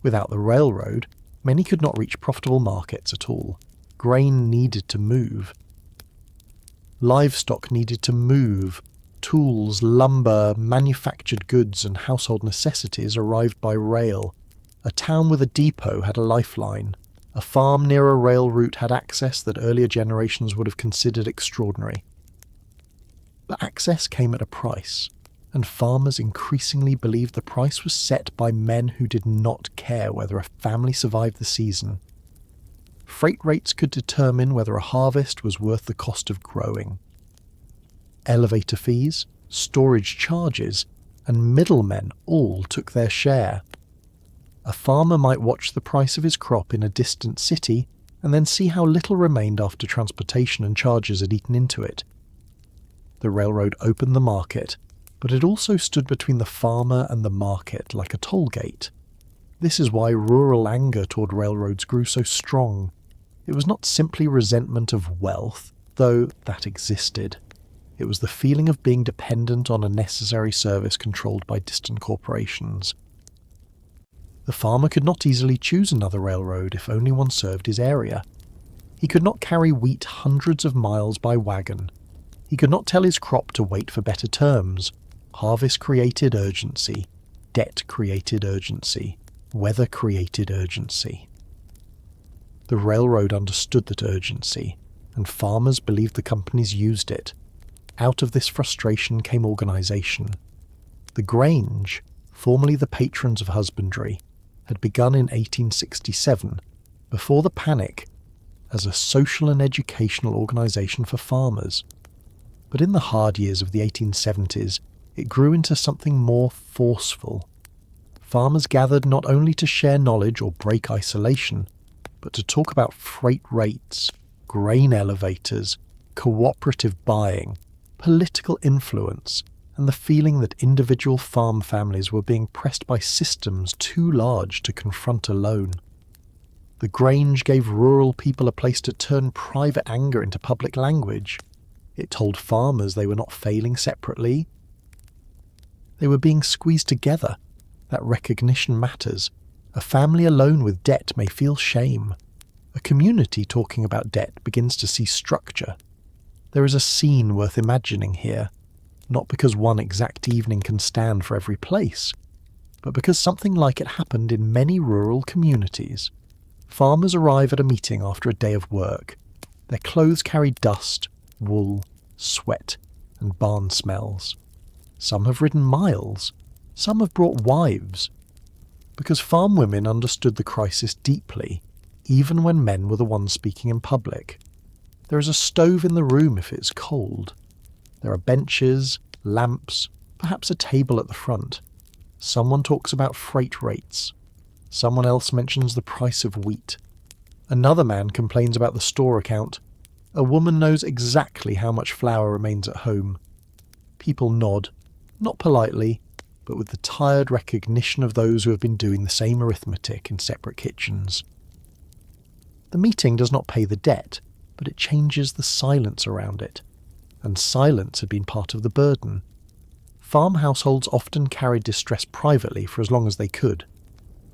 Without the railroad, many could not reach profitable markets at all. Grain needed to move. Livestock needed to move. Tools, lumber, manufactured goods, and household necessities arrived by rail. A town with a depot had a lifeline. A farm near a rail route had access that earlier generations would have considered extraordinary. But access came at a price. and farmers increasingly believed the price was set by men who did not care whether a family survived the season. Freight rates could determine whether a harvest was worth the cost of growing. Elevator fees, storage charges, and middlemen all took their share. A farmer might watch the price of his crop in a distant city and then see how little remained after transportation and charges had eaten into it. The railroad opened the market, but it also stood between the farmer and the market like a toll gate. This is why rural anger toward railroads grew so strong. It was not simply resentment of wealth, though that existed. It was the feeling of being dependent on a necessary service controlled by distant corporations. The farmer could not easily choose another railroad if only one served his area. He could not carry wheat hundreds of miles by wagon. He could not tell his crop to wait for better terms. Harvest created urgency. Debt created urgency. Weather created urgency. The railroad understood that urgency, and farmers believed the companies used it. Out of this frustration came organisation. The Grange, formerly the patrons of husbandry, had begun in 1867, before the panic, as a social and educational organisation for farmers. But in the hard years of the 1870s, it grew into something more forceful. Farmers gathered not only to share knowledge or break isolation, but to talk about freight rates, grain elevators, cooperative buying, political influence, and the feeling that individual farm families were being pressed by systems too large to confront alone. The Grange gave rural people a place to turn private anger into public language. It told farmers they were not failing separately. They were being squeezed together. That recognition matters. A family alone with debt may feel shame. A community talking about debt begins to see structure. There is a scene worth imagining here, not because one exact evening can stand for every place, but because something like it happened in many rural communities. Farmers arrive at a meeting after a day of work. Their clothes carry dust, wool, sweat, and barn smells. Some have ridden miles. Some have brought wives. Because farm women understood the crisis deeply, even when men were the ones speaking in public. There is a stove in the room if it's cold. There are benches, lamps, perhaps a table at the front. Someone talks about freight rates. Someone else mentions the price of wheat. Another man complains about the store account. A woman knows exactly how much flour remains at home. People nod, not politely, but with the tired recognition of those who have been doing the same arithmetic in separate kitchens. The meeting does not pay the debt, but it changes the silence around it. And silence had been part of the burden. Farm households often carried distress privately for as long as they could.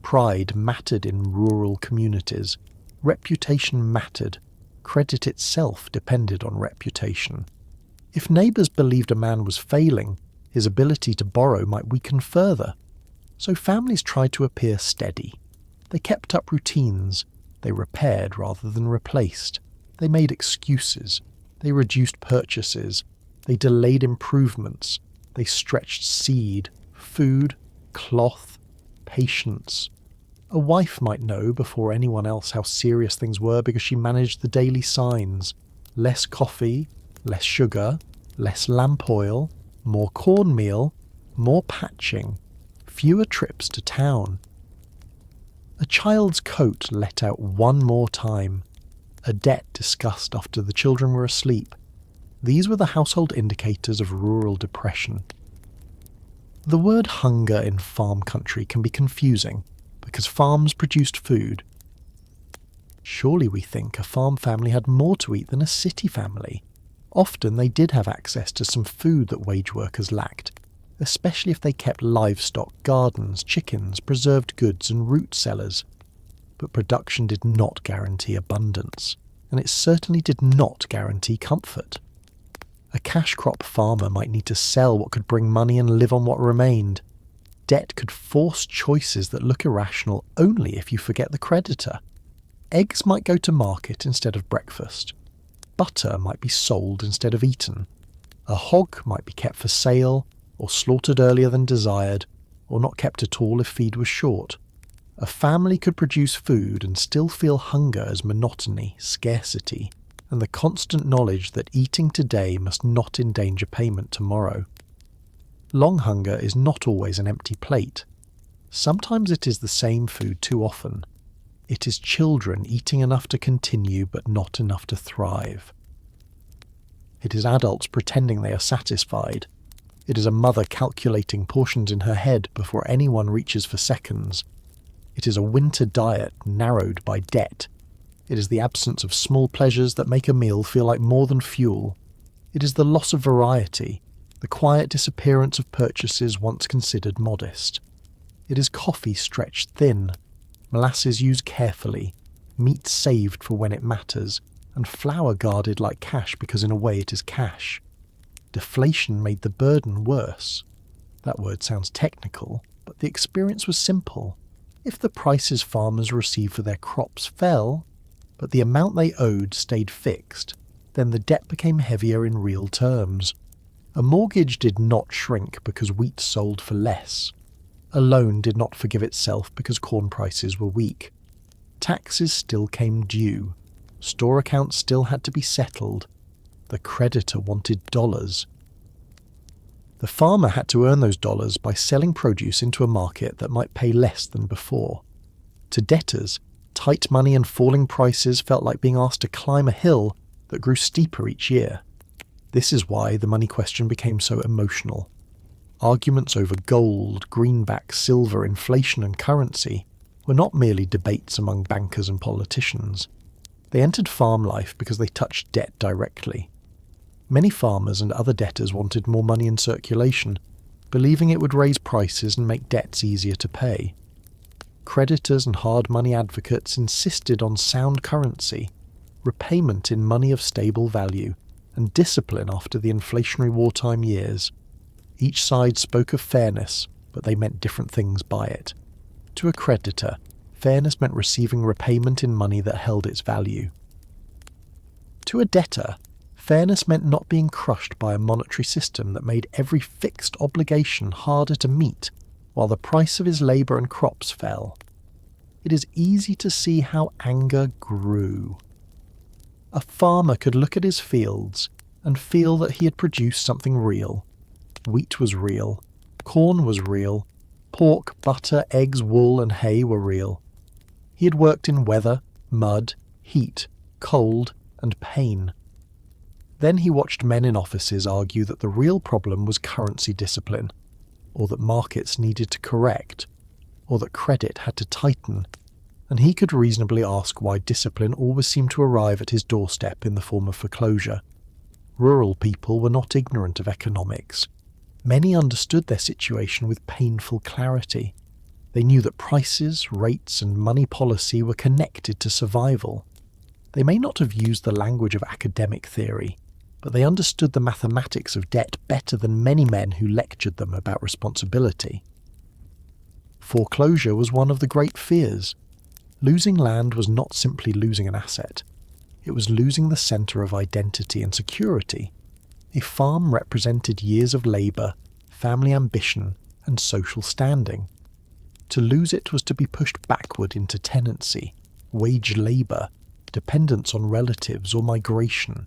Pride mattered in rural communities. Reputation mattered. Credit itself depended on reputation. If neighbours believed a man was failing, his ability to borrow might weaken further. So families tried to appear steady. They kept up routines. They repaired rather than replaced. They made excuses. They reduced purchases. They delayed improvements. They stretched seed, food, cloth, patience. A wife might know before anyone else how serious things were because she managed the daily signs. Less coffee, less sugar, less lamp oil, more cornmeal, more patching, fewer trips to town. A child's coat let out one more time. A debt discussed after the children were asleep. These were the household indicators of rural depression. The word hunger in farm country can be confusing because farms produced food. Surely we think a farm family had more to eat than a city family. Often they did have access to some food that wage workers lacked, especially if they kept livestock, gardens, chickens, preserved goods and root cellars. But production did not guarantee abundance, and it certainly did not guarantee comfort. A cash crop farmer might need to sell what could bring money and live on what remained. Debt could force choices that look irrational only if you forget the creditor. Eggs might go to market instead of breakfast. Butter might be sold instead of eaten. A hog might be kept for sale, or slaughtered earlier than desired, or not kept at all if feed was short. A family could produce food and still feel hunger as monotony, scarcity, and the constant knowledge that eating today must not endanger payment tomorrow. Long hunger is not always an empty plate. Sometimes it is the same food too often. It is children eating enough to continue but not enough to thrive. It is adults pretending they are satisfied. It is a mother calculating portions in her head before anyone reaches for seconds. It is a winter diet narrowed by debt. It is the absence of small pleasures that make a meal feel like more than fuel. It is the loss of variety, the quiet disappearance of purchases once considered modest. It is coffee stretched thin, molasses used carefully, meat saved for when it matters, and flour guarded like cash because in a way it is cash. Deflation made the burden worse. That word sounds technical, but the experience was simple. If the prices farmers received for their crops fell, but the amount they owed stayed fixed, then the debt became heavier in real terms. A mortgage did not shrink because wheat sold for less. A loan did not forgive itself because corn prices were weak. Taxes still came due. Store accounts still had to be settled. The creditor wanted dollars. The farmer had to earn those dollars by selling produce into a market that might pay less than before. To debtors, tight money and falling prices felt like being asked to climb a hill that grew steeper each year. This is why the money question became so emotional. Arguments over gold, greenback, silver, inflation and currency were not merely debates among bankers and politicians. They entered farm life because they touched debt directly. Many farmers and other debtors wanted more money in circulation, believing it would raise prices and make debts easier to pay. Creditors and hard money advocates insisted on sound currency, repayment in money of stable value, and discipline after the inflationary wartime years. Each side spoke of fairness, but they meant different things by it. To a creditor, fairness meant receiving repayment in money that held its value. To a debtor, fairness meant not being crushed by a monetary system that made every fixed obligation harder to meet, while the price of his labour and crops fell. It is easy to see how anger grew. A farmer could look at his fields and feel that he had produced something real. Wheat was real, corn was real, pork, butter, eggs, wool and hay were real. He had worked in weather, mud, heat, cold and pain. Then he watched men in offices argue that the real problem was currency discipline, or that markets needed to correct, or that credit had to tighten, and he could reasonably ask why discipline always seemed to arrive at his doorstep in the form of foreclosure. Rural people were not ignorant of economics. Many understood their situation with painful clarity. They knew that prices, rates, and money policy were connected to survival. They may not have used the language of academic theory, but they understood the mathematics of debt better than many men who lectured them about responsibility. Foreclosure was one of the great fears. Losing land was not simply losing an asset. It was losing the centre of identity and security. A farm represented years of labour, family ambition, and social standing. To lose it was to be pushed backward into tenancy, wage labour, dependence on relatives, or migration.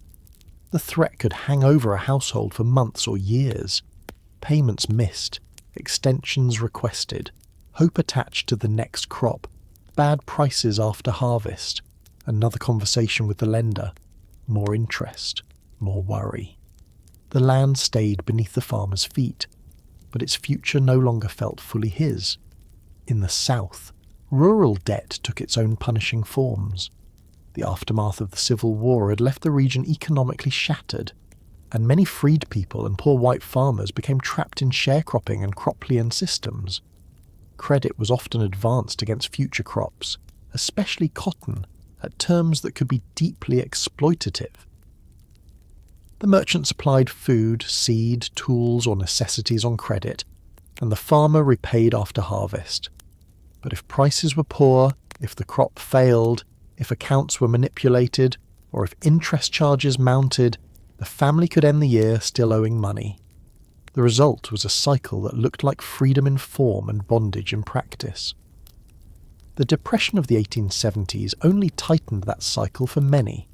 The threat could hang over a household for months or years. Payments missed, extensions requested, hope attached to the next crop, bad prices after harvest, another conversation with the lender, more interest, more worry. The land stayed beneath the farmer's feet, but its future no longer felt fully his. In the south, rural debt took its own punishing forms. The aftermath of the Civil War had left the region economically shattered, and many freed people and poor white farmers became trapped in sharecropping and cropland systems. Credit was often advanced against future crops, especially cotton, at terms that could be deeply exploitative. The merchant supplied food, seed, tools, or necessities on credit, and the farmer repaid after harvest. But if prices were poor, if the crop failed, if accounts were manipulated, or if interest charges mounted, the family could end the year still owing money. The result was a cycle that looked like freedom in form and bondage in practice. The Depression of the 1870s only tightened that cycle for many.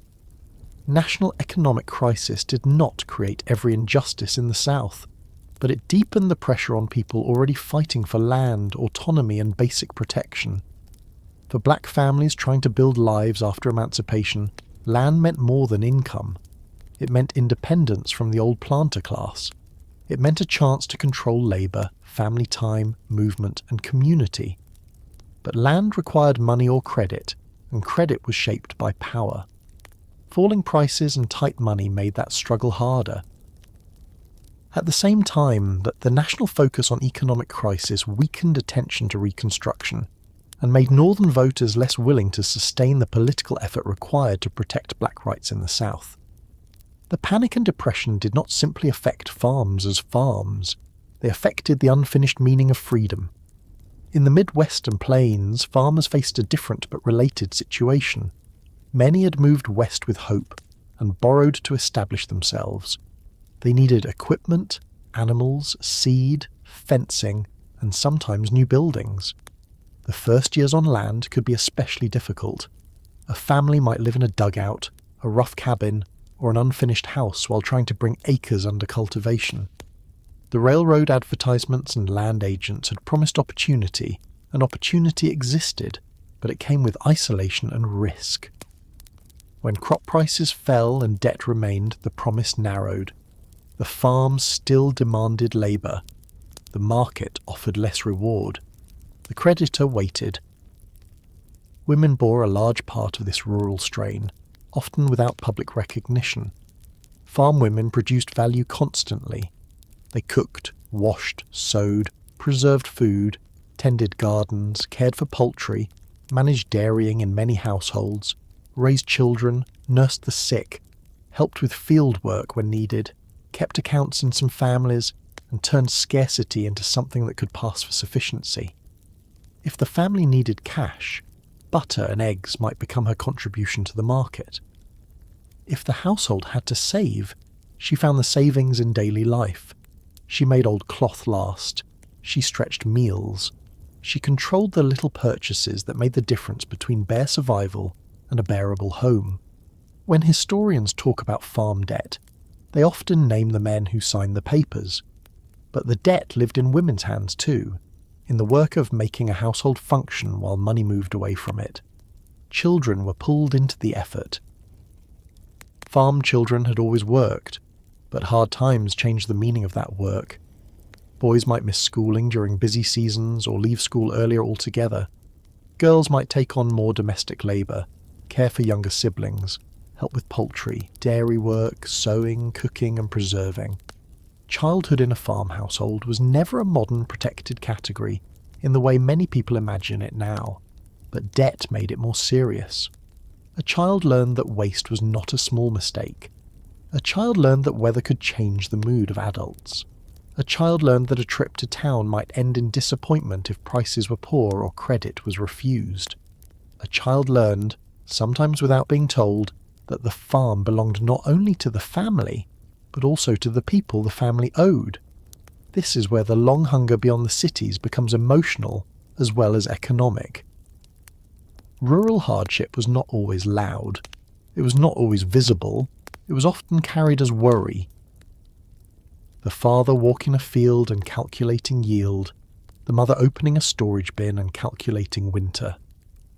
National economic crisis did not create every injustice in the South, but it deepened the pressure on people already fighting for land, autonomy and basic protection. For black families trying to build lives after emancipation, land meant more than income. It meant independence from the old planter class. It meant a chance to control labour, family time, movement and community. But land required money or credit, and credit was shaped by power. Falling prices and tight money made that struggle harder. At the same time that the national focus on economic crisis weakened attention to Reconstruction and made Northern voters less willing to sustain the political effort required to protect black rights in the South. The Panic and Depression did not simply affect farms as farms, they affected the unfinished meaning of freedom. In the Midwest and Plains, farmers faced a different but related situation. Many had moved west with hope and borrowed to establish themselves. They needed equipment, animals, seed, fencing, and sometimes new buildings. The first years on land could be especially difficult. A family might live in a dugout, a rough cabin, or an unfinished house while trying to bring acres under cultivation. The railroad advertisements and land agents had promised opportunity, and opportunity existed, but it came with isolation and risk. When crop prices fell and debt remained, the promise narrowed. The farms still demanded labour. The market offered less reward. The creditor waited. Women bore a large part of this rural strain, often without public recognition. Farm women produced value constantly. They cooked, washed, sewed, preserved food, tended gardens, cared for poultry, managed dairying in many households, raised children, nursed the sick, helped with field work when needed, kept accounts in some families, and turned scarcity into something that could pass for sufficiency. If the family needed cash, butter and eggs might become her contribution to the market. If the household had to save, she found the savings in daily life. She made old cloth last. She stretched meals. She controlled the little purchases that made the difference between bare survival and a bearable home. When historians talk about farm debt, they often name the men who signed the papers. But the debt lived in women's hands too, in the work of making a household function while money moved away from it. Children were pulled into the effort. Farm children had always worked, but hard times changed the meaning of that work. Boys might miss schooling during busy seasons or leave school earlier altogether. Girls might take on more domestic labour, care for younger siblings, help with poultry, dairy work, sewing, cooking and preserving. Childhood in a farm household was never a modern protected category in the way many people imagine it now, but debt made it more serious. A child learned that waste was not a small mistake. A child learned that weather could change the mood of adults. A child learned that a trip to town might end in disappointment if prices were poor or credit was refused. A child learned, sometimes without being told, that the farm belonged not only to the family, but also to the people the family owed. This is where the long hunger beyond the cities becomes emotional as well as economic. Rural hardship was not always loud. It was not always visible. It was often carried as worry. The father walking a field and calculating yield, the mother opening a storage bin and calculating winter,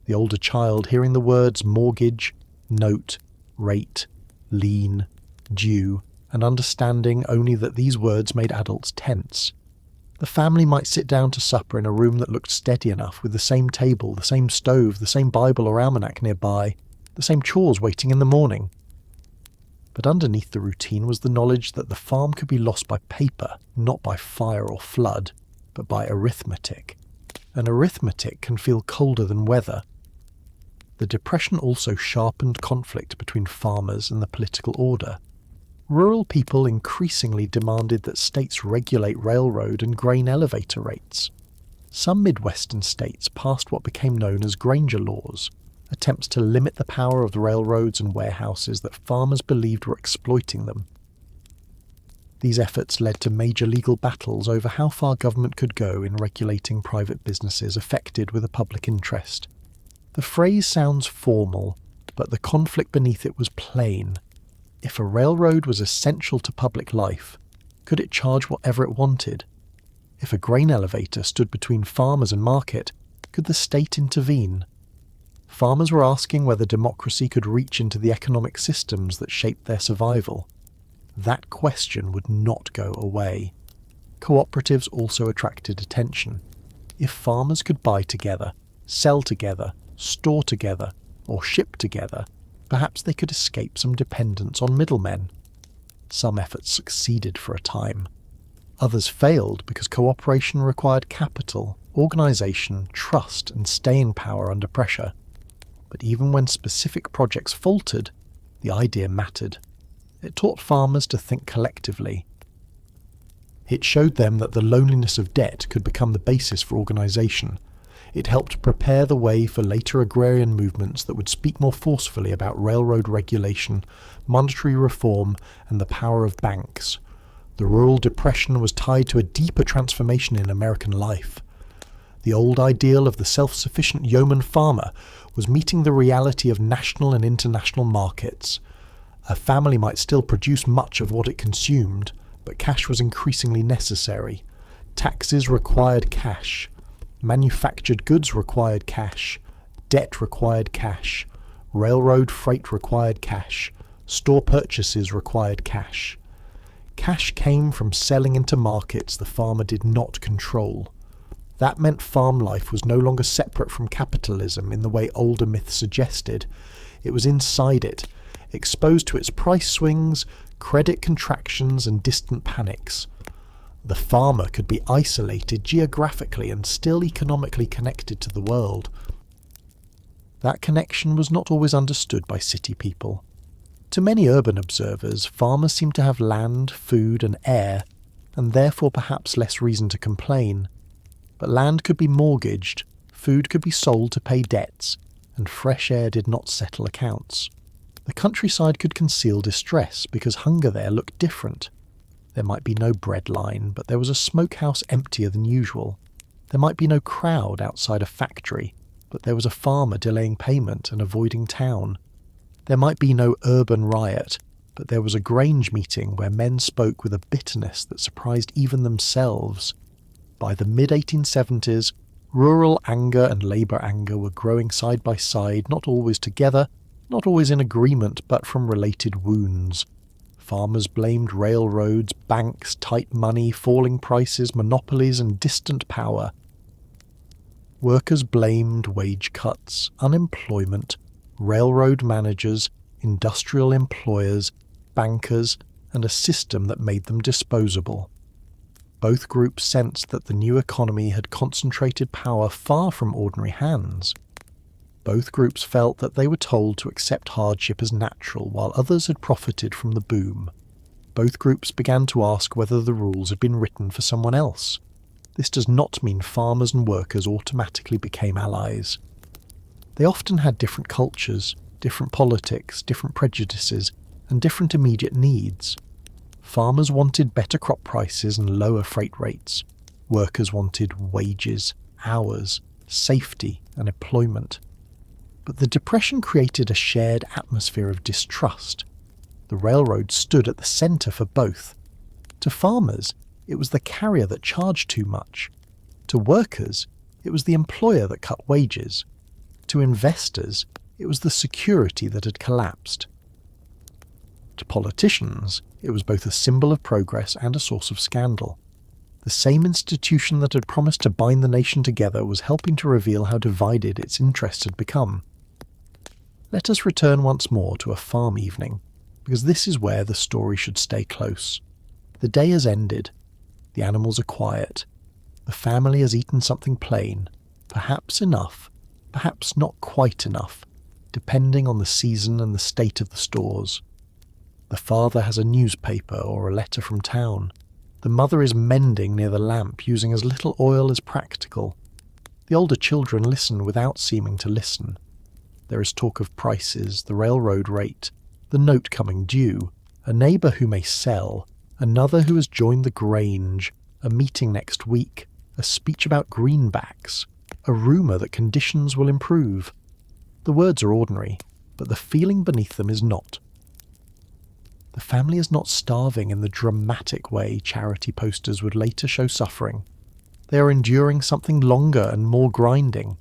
the older child hearing the words mortgage, note, rate, lien, due, and understanding only that these words made adults tense. The family might sit down to supper in a room that looked steady enough with the same table, the same stove, the same Bible or almanac nearby, the same chores waiting in the morning. But underneath the routine was the knowledge that the farm could be lost by paper, not by fire or flood, but by arithmetic. And arithmetic can feel colder than weather. The Depression also sharpened conflict between farmers and the political order. Rural people increasingly demanded that states regulate railroad and grain elevator rates. Some Midwestern states passed what became known as Granger laws, attempts to limit the power of the railroads and warehouses that farmers believed were exploiting them. These efforts led to major legal battles over how far government could go in regulating private businesses affected with a public interest. The phrase sounds formal, but the conflict beneath it was plain. If a railroad was essential to public life, could it charge whatever it wanted? If a grain elevator stood between farmers and market, could the state intervene? Farmers were asking whether democracy could reach into the economic systems that shaped their survival. That question would not go away. Cooperatives also attracted attention. If farmers could buy together, sell together, store together, or ship together, perhaps they could escape some dependence on middlemen. Some efforts succeeded for a time. Others failed because cooperation required capital, organisation, trust, and staying power under pressure. But even when specific projects faltered, the idea mattered. It taught farmers to think collectively. It showed them that the loneliness of debt could become the basis for organisation. It helped prepare the way for later agrarian movements that would speak more forcefully about railroad regulation, monetary reform, and the power of banks. The rural depression was tied to a deeper transformation in American life. The old ideal of the self-sufficient yeoman farmer was meeting the reality of national and international markets. A family might still produce much of what it consumed, but cash was increasingly necessary. Taxes required cash. Manufactured goods required cash. Debt required cash. Railroad freight required cash. Store purchases required cash. Cash came from selling into markets the farmer did not control. That meant farm life was no longer separate from capitalism in the way older myths suggested. It was inside it, exposed to its price swings, credit contractions, and distant panics. The farmer could be isolated geographically and still economically connected to the world. That connection was not always understood by city people. To many urban observers, farmers seemed to have land, food, and air, and therefore perhaps less reason to complain. But land could be mortgaged, food could be sold to pay debts, and fresh air did not settle accounts. The countryside could conceal distress because hunger there looked different. There might be no bread line, but there was a smokehouse emptier than usual. There might be no crowd outside a factory, but there was a farmer delaying payment and avoiding town. There might be no urban riot, but there was a Grange meeting where men spoke with a bitterness that surprised even themselves. By the mid-1870s, rural anger and labour anger were growing side by side, not always together, not always in agreement, but from related wounds. Farmers blamed railroads, banks, tight money, falling prices, monopolies, and distant power. Workers blamed wage cuts, unemployment, railroad managers, industrial employers, bankers, and a system that made them disposable. Both groups sensed that the new economy had concentrated power far from ordinary hands. Both groups felt that they were told to accept hardship as natural, while others had profited from the boom. Both groups began to ask whether the rules had been written for someone else. This does not mean farmers and workers automatically became allies. They often had different cultures, different politics, different prejudices, and different immediate needs. Farmers wanted better crop prices and lower freight rates. Workers wanted wages, hours, safety, and employment. But the Depression created a shared atmosphere of distrust. The railroad stood at the centre for both. To farmers, it was the carrier that charged too much. To workers, it was the employer that cut wages. To investors, it was the security that had collapsed. To politicians, it was both a symbol of progress and a source of scandal. The same institution that had promised to bind the nation together was helping to reveal how divided its interests had become. Let us return once more to a farm evening, because this is where the story should stay close. The day has ended. The animals are quiet. The family has eaten something plain, perhaps enough, perhaps not quite enough, depending on the season and the state of the stores. The father has a newspaper or a letter from town. The mother is mending near the lamp, using as little oil as practical. The older children listen without seeming to listen. There is talk of prices, the railroad rate, the note coming due, a neighbour who may sell, another who has joined the Grange, a meeting next week, a speech about greenbacks, a rumour that conditions will improve. The words are ordinary, but the feeling beneath them is not. The family is not starving in the dramatic way charity posters would later show suffering. They are enduring something longer and more grinding.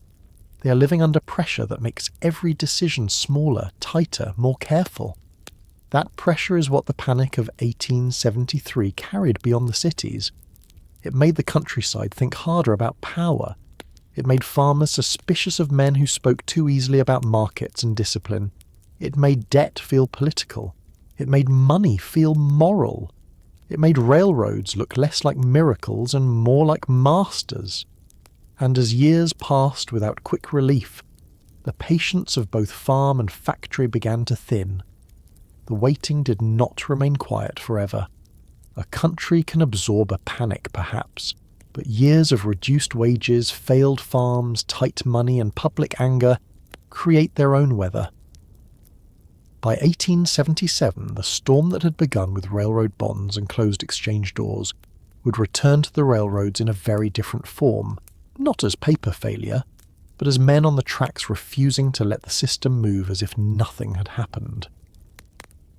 They are living under pressure that makes every decision smaller, tighter, more careful. That pressure is what the panic of 1873 carried beyond the cities. It made the countryside think harder about power. It made farmers suspicious of men who spoke too easily about markets and discipline. It made debt feel political. It made money feel moral. It made railroads look less like miracles and more like masters. And as years passed without quick relief, the patience of both farm and factory began to thin. The waiting did not remain quiet forever. A country can absorb a panic, perhaps, but years of reduced wages, failed farms, tight money, and public anger create their own weather. By 1877, the storm that had begun with railroad bonds and closed exchange doors would return to the railroads in a very different form, not as paper failure, but as men on the tracks refusing to let the system move as if nothing had happened.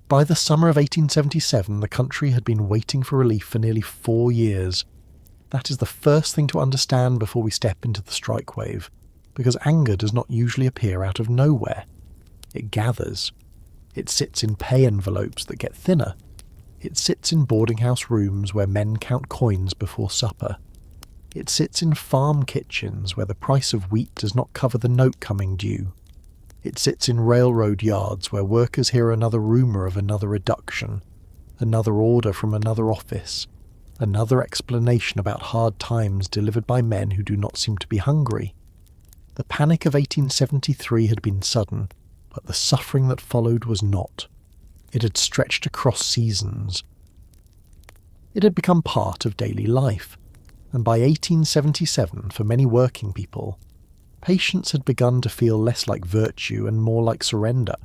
By the summer of 1877, the country had been waiting for relief for nearly 4 years. That is the first thing to understand before we step into the strike wave, because anger does not usually appear out of nowhere. It gathers. It sits in pay envelopes that get thinner. It sits in boarding house rooms where men count coins before supper. It sits in farm kitchens where the price of wheat does not cover the note coming due. It sits in railroad yards where workers hear another rumour of another reduction, another order from another office, another explanation about hard times delivered by men who do not seem to be hungry. The panic of 1873 had been sudden, but the suffering that followed was not. It had stretched across seasons. It had become part of daily life, and by 1877, for many working people, patience had begun to feel less like virtue and more like surrender.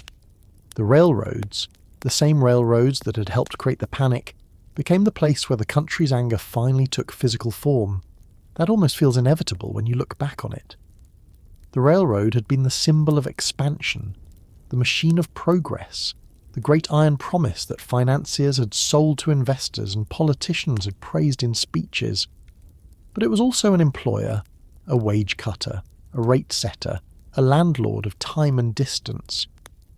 The railroads, the same railroads that had helped create the panic, became the place where the country's anger finally took physical form. That almost feels inevitable when you look back on it. The railroad had been the symbol of expansion, the machine of progress, the great iron promise that financiers had sold to investors and politicians had praised in speeches. But it was also an employer, a wage cutter, a rate setter, a landlord of time and distance.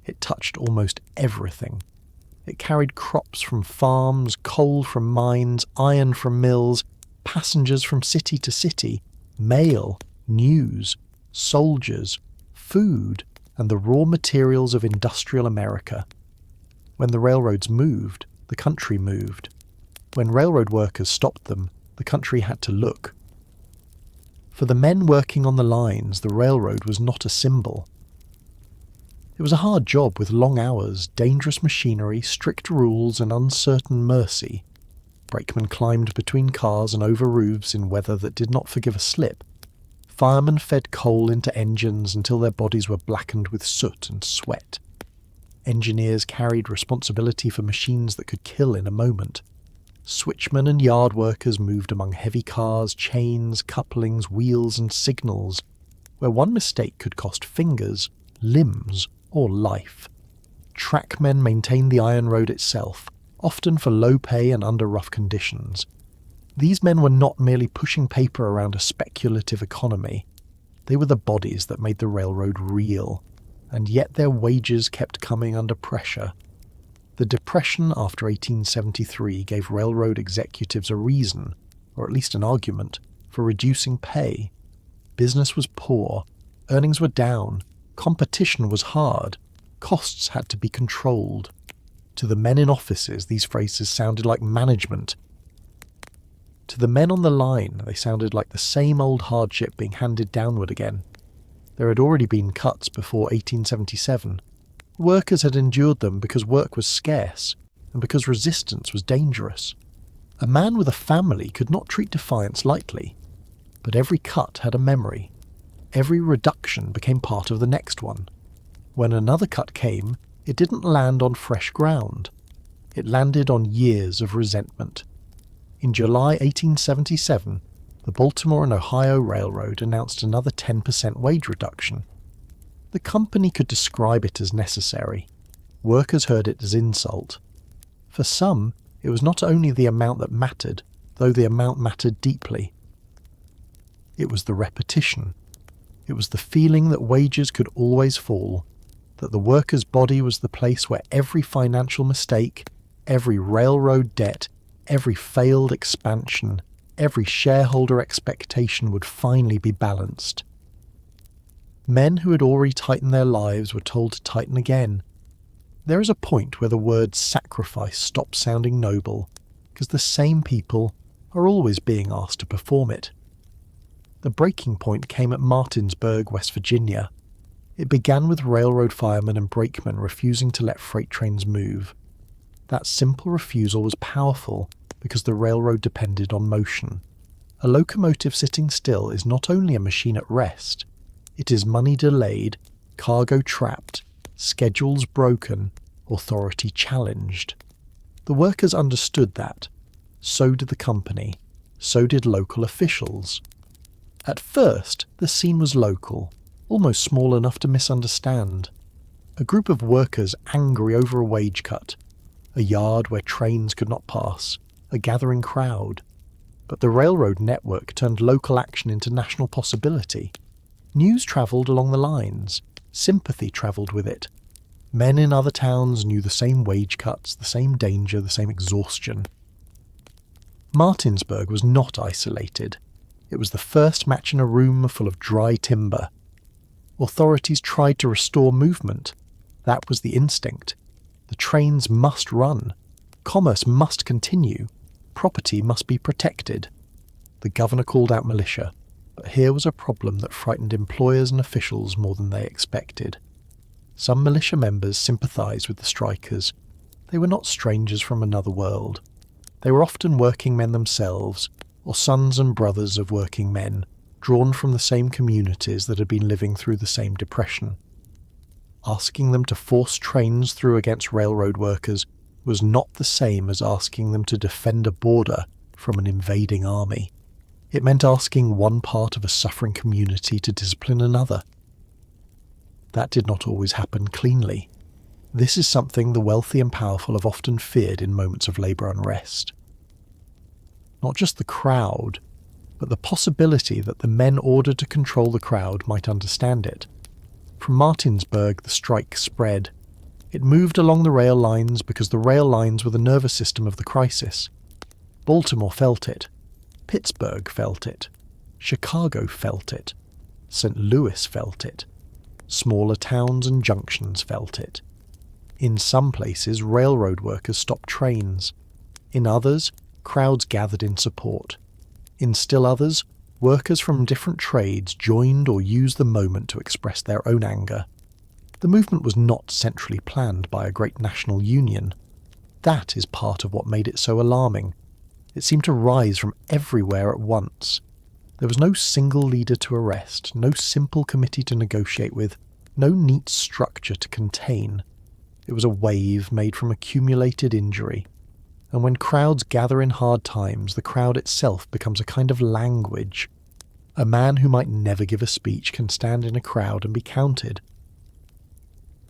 It touched almost everything. It carried crops from farms, coal from mines, iron from mills, passengers from city to city, mail, news, soldiers, food, and the raw materials of industrial America. When the railroads moved, the country moved. When railroad workers stopped them, the country had to look. For the men working on the lines, the railroad was not a symbol. It was a hard job with long hours, dangerous machinery, strict rules, and uncertain mercy. Brakemen climbed between cars and over roofs in weather that did not forgive a slip. Firemen fed coal into engines until their bodies were blackened with soot and sweat. Engineers carried responsibility for machines that could kill in a moment. Switchmen and yard workers moved among heavy cars, chains, couplings, wheels, and signals, where one mistake could cost fingers, limbs, or life. Trackmen maintained the iron road itself, often for low pay and under rough conditions. These men were not merely pushing paper around a speculative economy. They were the bodies that made the railroad real, and yet their wages kept coming under pressure. The Depression after 1873 gave railroad executives a reason, or at least an argument, for reducing pay. Business was poor, earnings were down, competition was hard, costs had to be controlled. To the men in offices, these phrases sounded like management. To the men on the line, they sounded like the same old hardship being handed downward again. There had already been cuts before 1877. Workers had endured them because work was scarce, and because resistance was dangerous. A man with a family could not treat defiance lightly, but every cut had a memory. Every reduction became part of the next one. When another cut came, it didn't land on fresh ground. it landed on years of resentment. In July 1877, the Baltimore and Ohio Railroad announced another 10% wage reduction. The company could describe it as necessary. Workers heard it as insult. For some, it was not only the amount that mattered, though the amount mattered deeply. It was the repetition. It was the feeling that wages could always fall, that the worker's body was the place where every financial mistake, every railroad debt, every failed expansion, every shareholder expectation would finally be balanced. Men who had already tightened their lives were told to tighten again. There is a point where the word sacrifice stops sounding noble, because the same people are always being asked to perform it. The breaking point came at Martinsburg, West Virginia. It began with railroad firemen and brakemen refusing to let freight trains move. That simple refusal was powerful because the railroad depended on motion. A locomotive sitting still is not only a machine at rest, it is money delayed, cargo trapped, schedules broken, authority challenged. The workers understood that. So did the company. So did local officials. At first, the scene was local, almost small enough to misunderstand. A group of workers angry over a wage cut, a yard where trains could not pass, a gathering crowd. But the railroad network turned local action into national possibility. News travelled along the lines. Sympathy travelled with it. Men in other towns knew the same wage cuts, the same danger, the same exhaustion. Martinsburg was not isolated. It was the first match in a room full of dry timber. Authorities tried to restore movement. That was the instinct. The trains must run. Commerce must continue. Property must be protected. The governor called out militia, but here was a problem that frightened employers and officials more than they expected. Some militia members sympathised with the strikers. They were not strangers from another world. They were often working men themselves, or sons and brothers of working men, drawn from the same communities that had been living through the same depression. Asking them to force trains through against railroad workers was not the same as asking them to defend a border from an invading army. It meant asking one part of a suffering community to discipline another. That did not always happen cleanly. This is something the wealthy and powerful have often feared in moments of labour unrest. Not just the crowd, but the possibility that the men ordered to control the crowd might understand it. From Martinsburg, the strike spread. It moved along the rail lines because the rail lines were the nervous system of the crisis. Baltimore felt it. Pittsburgh felt it. Chicago felt it. St. Louis felt it. Smaller towns and junctions felt it. In some places, railroad workers stopped trains. In others, crowds gathered in support. In still others, workers from different trades joined or used the moment to express their own anger. The movement was not centrally planned by a great national union. That is part of what made it so alarming. It seemed to rise from everywhere at once. There was no single leader to arrest, no simple committee to negotiate with, no neat structure to contain. It was a wave made from accumulated injury. And when crowds gather in hard times, the crowd itself becomes a kind of language. A man who might never give a speech can stand in a crowd and be counted.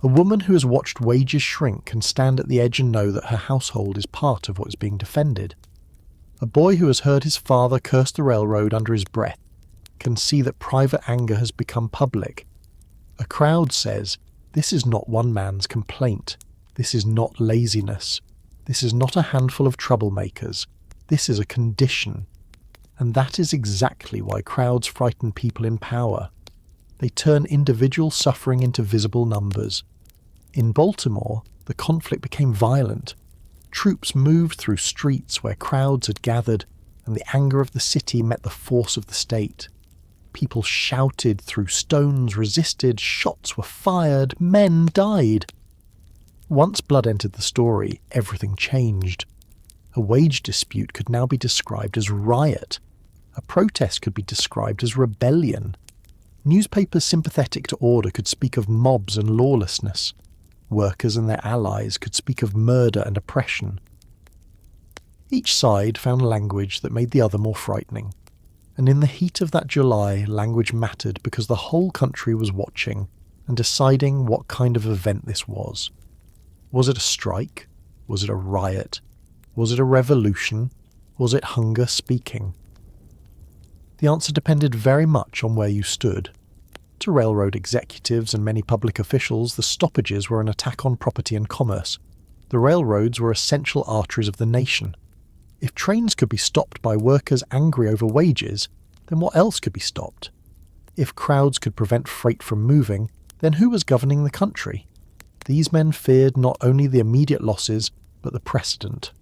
A woman who has watched wages shrink can stand at the edge and know that her household is part of what is being defended. A boy who has heard his father curse the railroad under his breath can see that private anger has become public. A crowd says, this is not one man's complaint. This is not laziness. This is not a handful of troublemakers. This is a condition. And that is exactly why crowds frighten people in power. They turn individual suffering into visible numbers. In Baltimore, the conflict became violent. Troops moved through streets where crowds had gathered, and the anger of the city met the force of the state. People shouted, threw stones, resisted, shots were fired, men died. Once blood entered the story, everything changed. A wage dispute could now be described as riot. A protest could be described as rebellion. Newspapers sympathetic to order could speak of mobs and lawlessness. workers and their allies could speak of murder and oppression. Each side found language that made the other more frightening, and in the heat of that July, language mattered because the whole country was watching and deciding what kind of event this was. Was it a strike? Was it a riot? Was it a revolution? Was it hunger speaking? The answer depended very much on where you stood. To railroad executives and many public officials, the stoppages were an attack on property and commerce. The railroads were essential arteries of the nation. If trains could be stopped by workers angry over wages, then what else could be stopped? If crowds could prevent freight from moving, then who was governing the country? These men feared not only the immediate losses, but the precedent.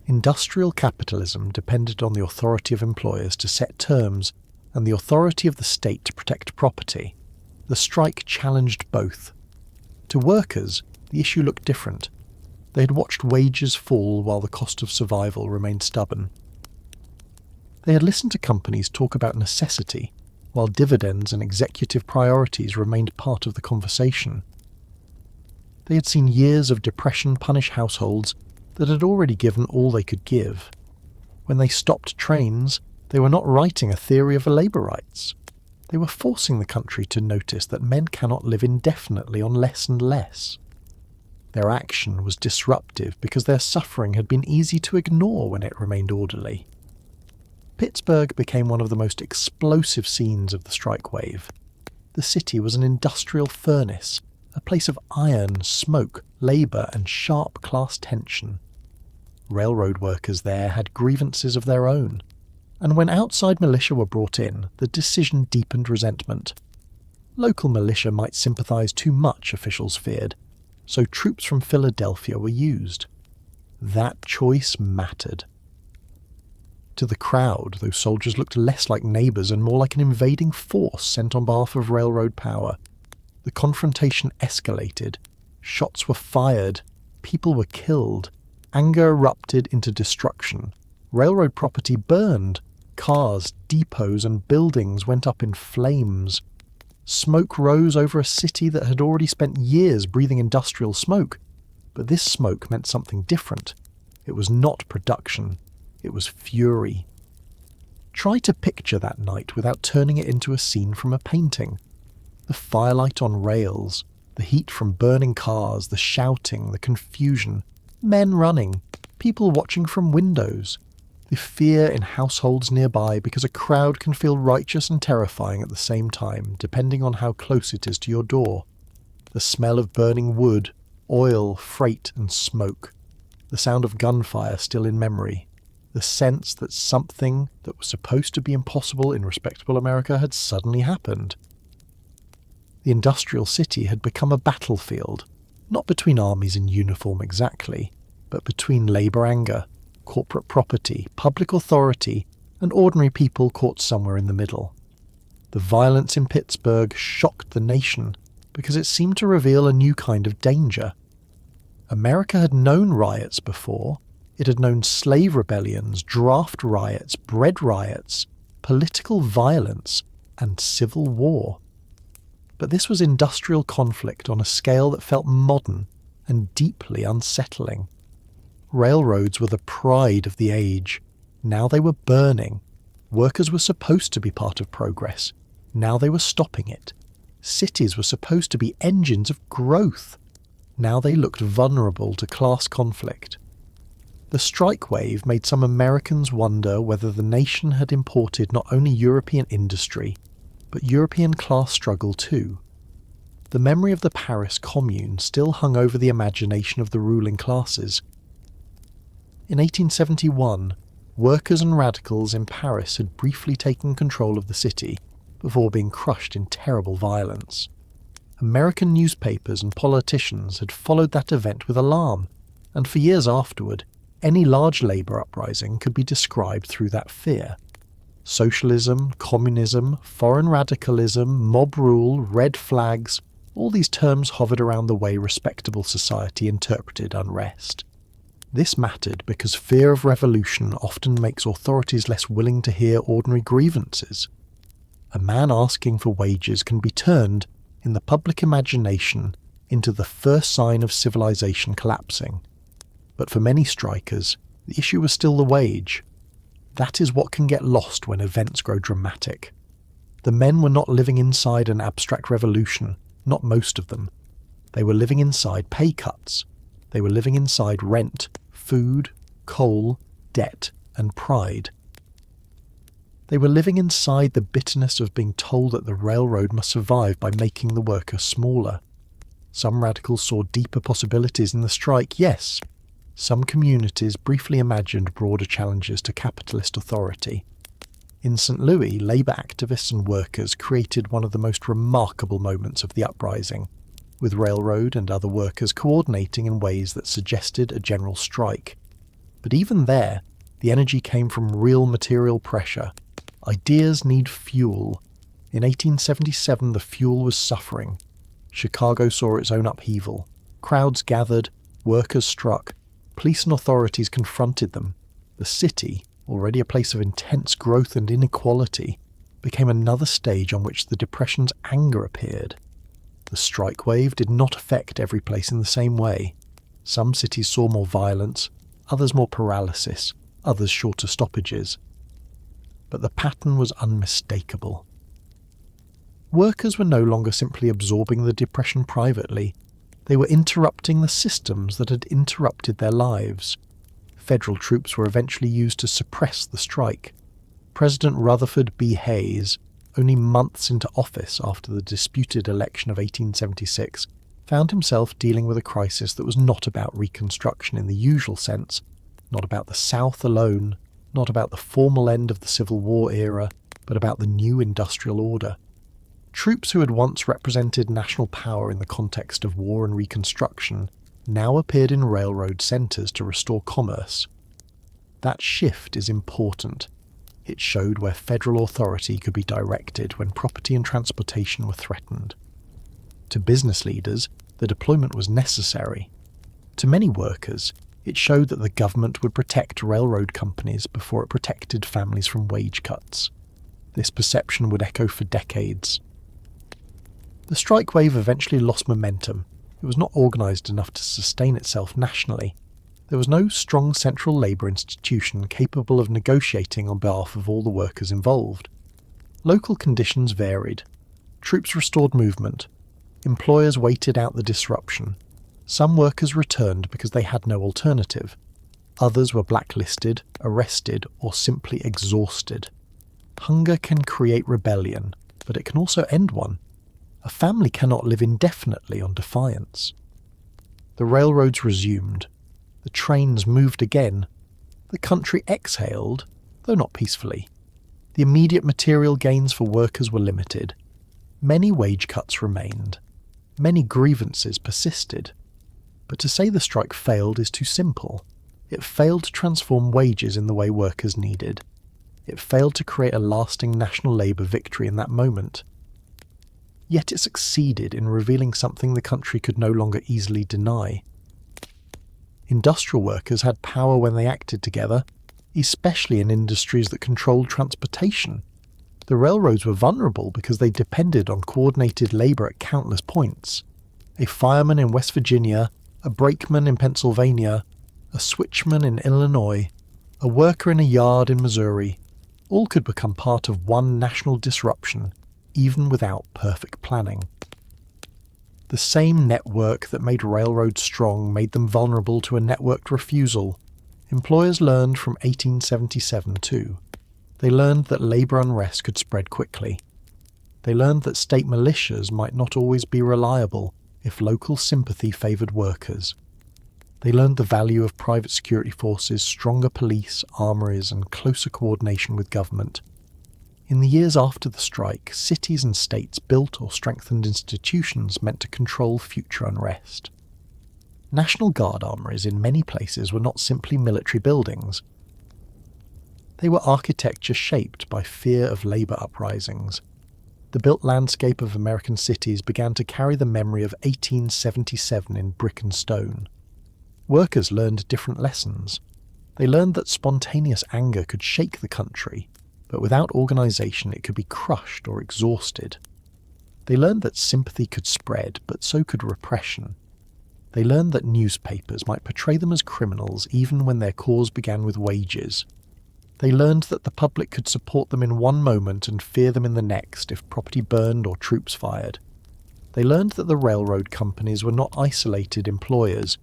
Industrial capitalism depended on the authority of employers to set terms and the authority of the state to protect property. The strike challenged both. To workers, the issue looked different. They had watched wages fall while the cost of survival remained stubborn. They had listened to companies talk about necessity, while dividends and executive priorities remained part of the conversation. They had seen years of depression punish households that had already given all they could give. When they stopped trains, they were not writing a theory of labour rights. They were forcing the country to notice that men cannot live indefinitely on less and less. Their action was disruptive because their suffering had been easy to ignore when it remained orderly. Pittsburgh became one of the most explosive scenes of the strike wave. The city was an industrial furnace, a place of iron, smoke, labour and sharp class tension. Railroad workers there had grievances of their own, and when outside militia were brought in, the decision deepened resentment. Local militia might sympathise too much, officials feared, so troops from Philadelphia were used. That choice mattered. To the crowd, those soldiers looked less like neighbours and more like an invading force sent on behalf of railroad power. The confrontation escalated. Shots were fired. People were killed. Anger erupted into destruction. Railroad property burned. Cars, depots and buildings went up in flames. Smoke rose over a city that had already spent years breathing industrial smoke. But this smoke meant something different. It was not production. It was fury. Try to picture that night without turning it into a scene from a painting. The firelight on rails, the heat from burning cars, the shouting, the confusion, men running, people watching from windows, the fear in households nearby because a crowd can feel righteous and terrifying at the same time, depending on how close it is to your door. The smell of burning wood, oil, freight and smoke. The sound of gunfire still in memory. The sense that something that was supposed to be impossible in respectable America had suddenly happened. The industrial city had become a battlefield, not between armies in uniform exactly, but between labour anger, corporate property, public authority, and ordinary people caught somewhere in the middle. The violence in Pittsburgh shocked the nation because it seemed to reveal a new kind of danger. America had known riots before. It had known slave rebellions, draft riots, bread riots, political violence, and civil war. But this was industrial conflict on a scale that felt modern and deeply unsettling. Railroads were the pride of the age. Now they were burning. Workers were supposed to be part of progress. Now they were stopping it. Cities were supposed to be engines of growth. Now they looked vulnerable to class conflict. The strike wave made some Americans wonder whether the nation had imported not only European industry, but European class struggle too. The memory of the Paris Commune still hung over the imagination of the ruling classes. In 1871, workers and radicals in Paris had briefly taken control of the city before being crushed in terrible violence. American newspapers and politicians had followed that event with alarm, and for years afterward, any large labour uprising could be described through that fear. Socialism, communism, foreign radicalism, mob rule, red flags, all these terms hovered around the way respectable society interpreted unrest. This mattered because fear of revolution often makes authorities less willing to hear ordinary grievances. A man asking for wages can be turned, in the public imagination, into the first sign of civilization collapsing. But for many strikers, the issue was still the wage. That is what can get lost when events grow dramatic. The men were not living inside an abstract revolution, not most of them. They were living inside pay cuts. They were living inside rent, food, coal, debt, and pride. They were living inside the bitterness of being told that the railroad must survive by making the worker smaller. Some radicals saw deeper possibilities in the strike, yes. Some communities briefly imagined broader challenges to capitalist authority. In St. Louis, labour activists and workers created one of the most remarkable moments of the uprising, with railroad and other workers coordinating in ways that suggested a general strike. But even there, the energy came from real material pressure. Ideas need fuel. In 1877, the fuel was suffering. Chicago saw its own upheaval. Crowds gathered, workers struck, police and authorities confronted them. The city, already a place of intense growth and inequality, became another stage on which the Depression's anger appeared. The strike wave did not affect every place in the same way. Some cities saw more violence, others more paralysis, others shorter stoppages. But the pattern was unmistakable. Workers were no longer simply absorbing the Depression privately. They were interrupting the systems that had interrupted their lives. Federal troops were eventually used to suppress the strike. President Rutherford B. Hayes, only months into office after the disputed election of 1876, found himself dealing with a crisis that was not about Reconstruction in the usual sense, not about the South alone, not about the formal end of the Civil War era, but about the new industrial order. Troops who had once represented national power in the context of war and Reconstruction now appeared in railroad centres to restore commerce. That shift is important. It showed where federal authority could be directed when property and transportation were threatened. To business leaders, the deployment was necessary. To many workers, it showed that the government would protect railroad companies before it protected families from wage cuts. This perception would echo for decades. The strike wave eventually lost momentum. It was not organised enough to sustain itself nationally. There was no strong central labour institution capable of negotiating on behalf of all the workers involved. Local conditions varied. Troops restored movement. Employers waited out the disruption. Some workers returned because they had no alternative. Others were blacklisted, arrested, or simply exhausted. Hunger can create rebellion, but it can also end one. A family cannot live indefinitely on defiance. The railroads resumed. The trains moved again. The country exhaled, though not peacefully. The immediate material gains for workers were limited. Many wage cuts remained. Many grievances persisted. But to say the strike failed is too simple. It failed to transform wages in the way workers needed. It failed to create a lasting national labour victory in that moment. Yet it succeeded in revealing something the country could no longer easily deny. Industrial workers had power when they acted together, especially in industries that controlled transportation. The railroads were vulnerable because they depended on coordinated labour at countless points. A fireman in West Virginia, a brakeman in Pennsylvania, a switchman in Illinois, a worker in a yard in Missouri, all could become part of one national disruption, even without perfect planning. The same network that made railroads strong made them vulnerable to a networked refusal. Employers learned from 1877 too. They learned that labour unrest could spread quickly. They learned that state militias might not always be reliable if local sympathy favoured workers. They learned the value of private security forces, stronger police, armories, and closer coordination with government. In the years after the strike, cities and states built or strengthened institutions meant to control future unrest. National Guard armories in many places were not simply military buildings. They were architecture shaped by fear of labour uprisings. The built landscape of American cities began to carry the memory of 1877 in brick and stone. Workers learned different lessons. They learned that spontaneous anger could shake the country, but without organisation it could be crushed or exhausted. They learned that sympathy could spread, but so could repression. They learned that newspapers might portray them as criminals even when their cause began with wages. They learned that the public could support them in one moment and fear them in the next if property burned or troops fired. They learned that the railroad companies were not isolated employers,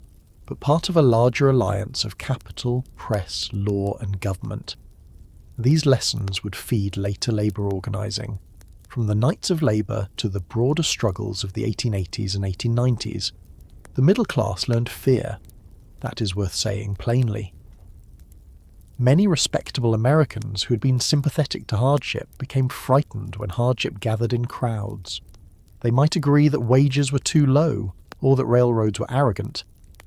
but part of a larger alliance of capital, press, law and government. These lessons would feed later labour organising, from the Knights of Labour to the broader struggles of the 1880s and 1890s. The middle class learned fear. That is worth saying plainly. Many respectable Americans who had been sympathetic to hardship became frightened when hardship gathered in crowds. They might agree that wages were too low, or that railroads were arrogant,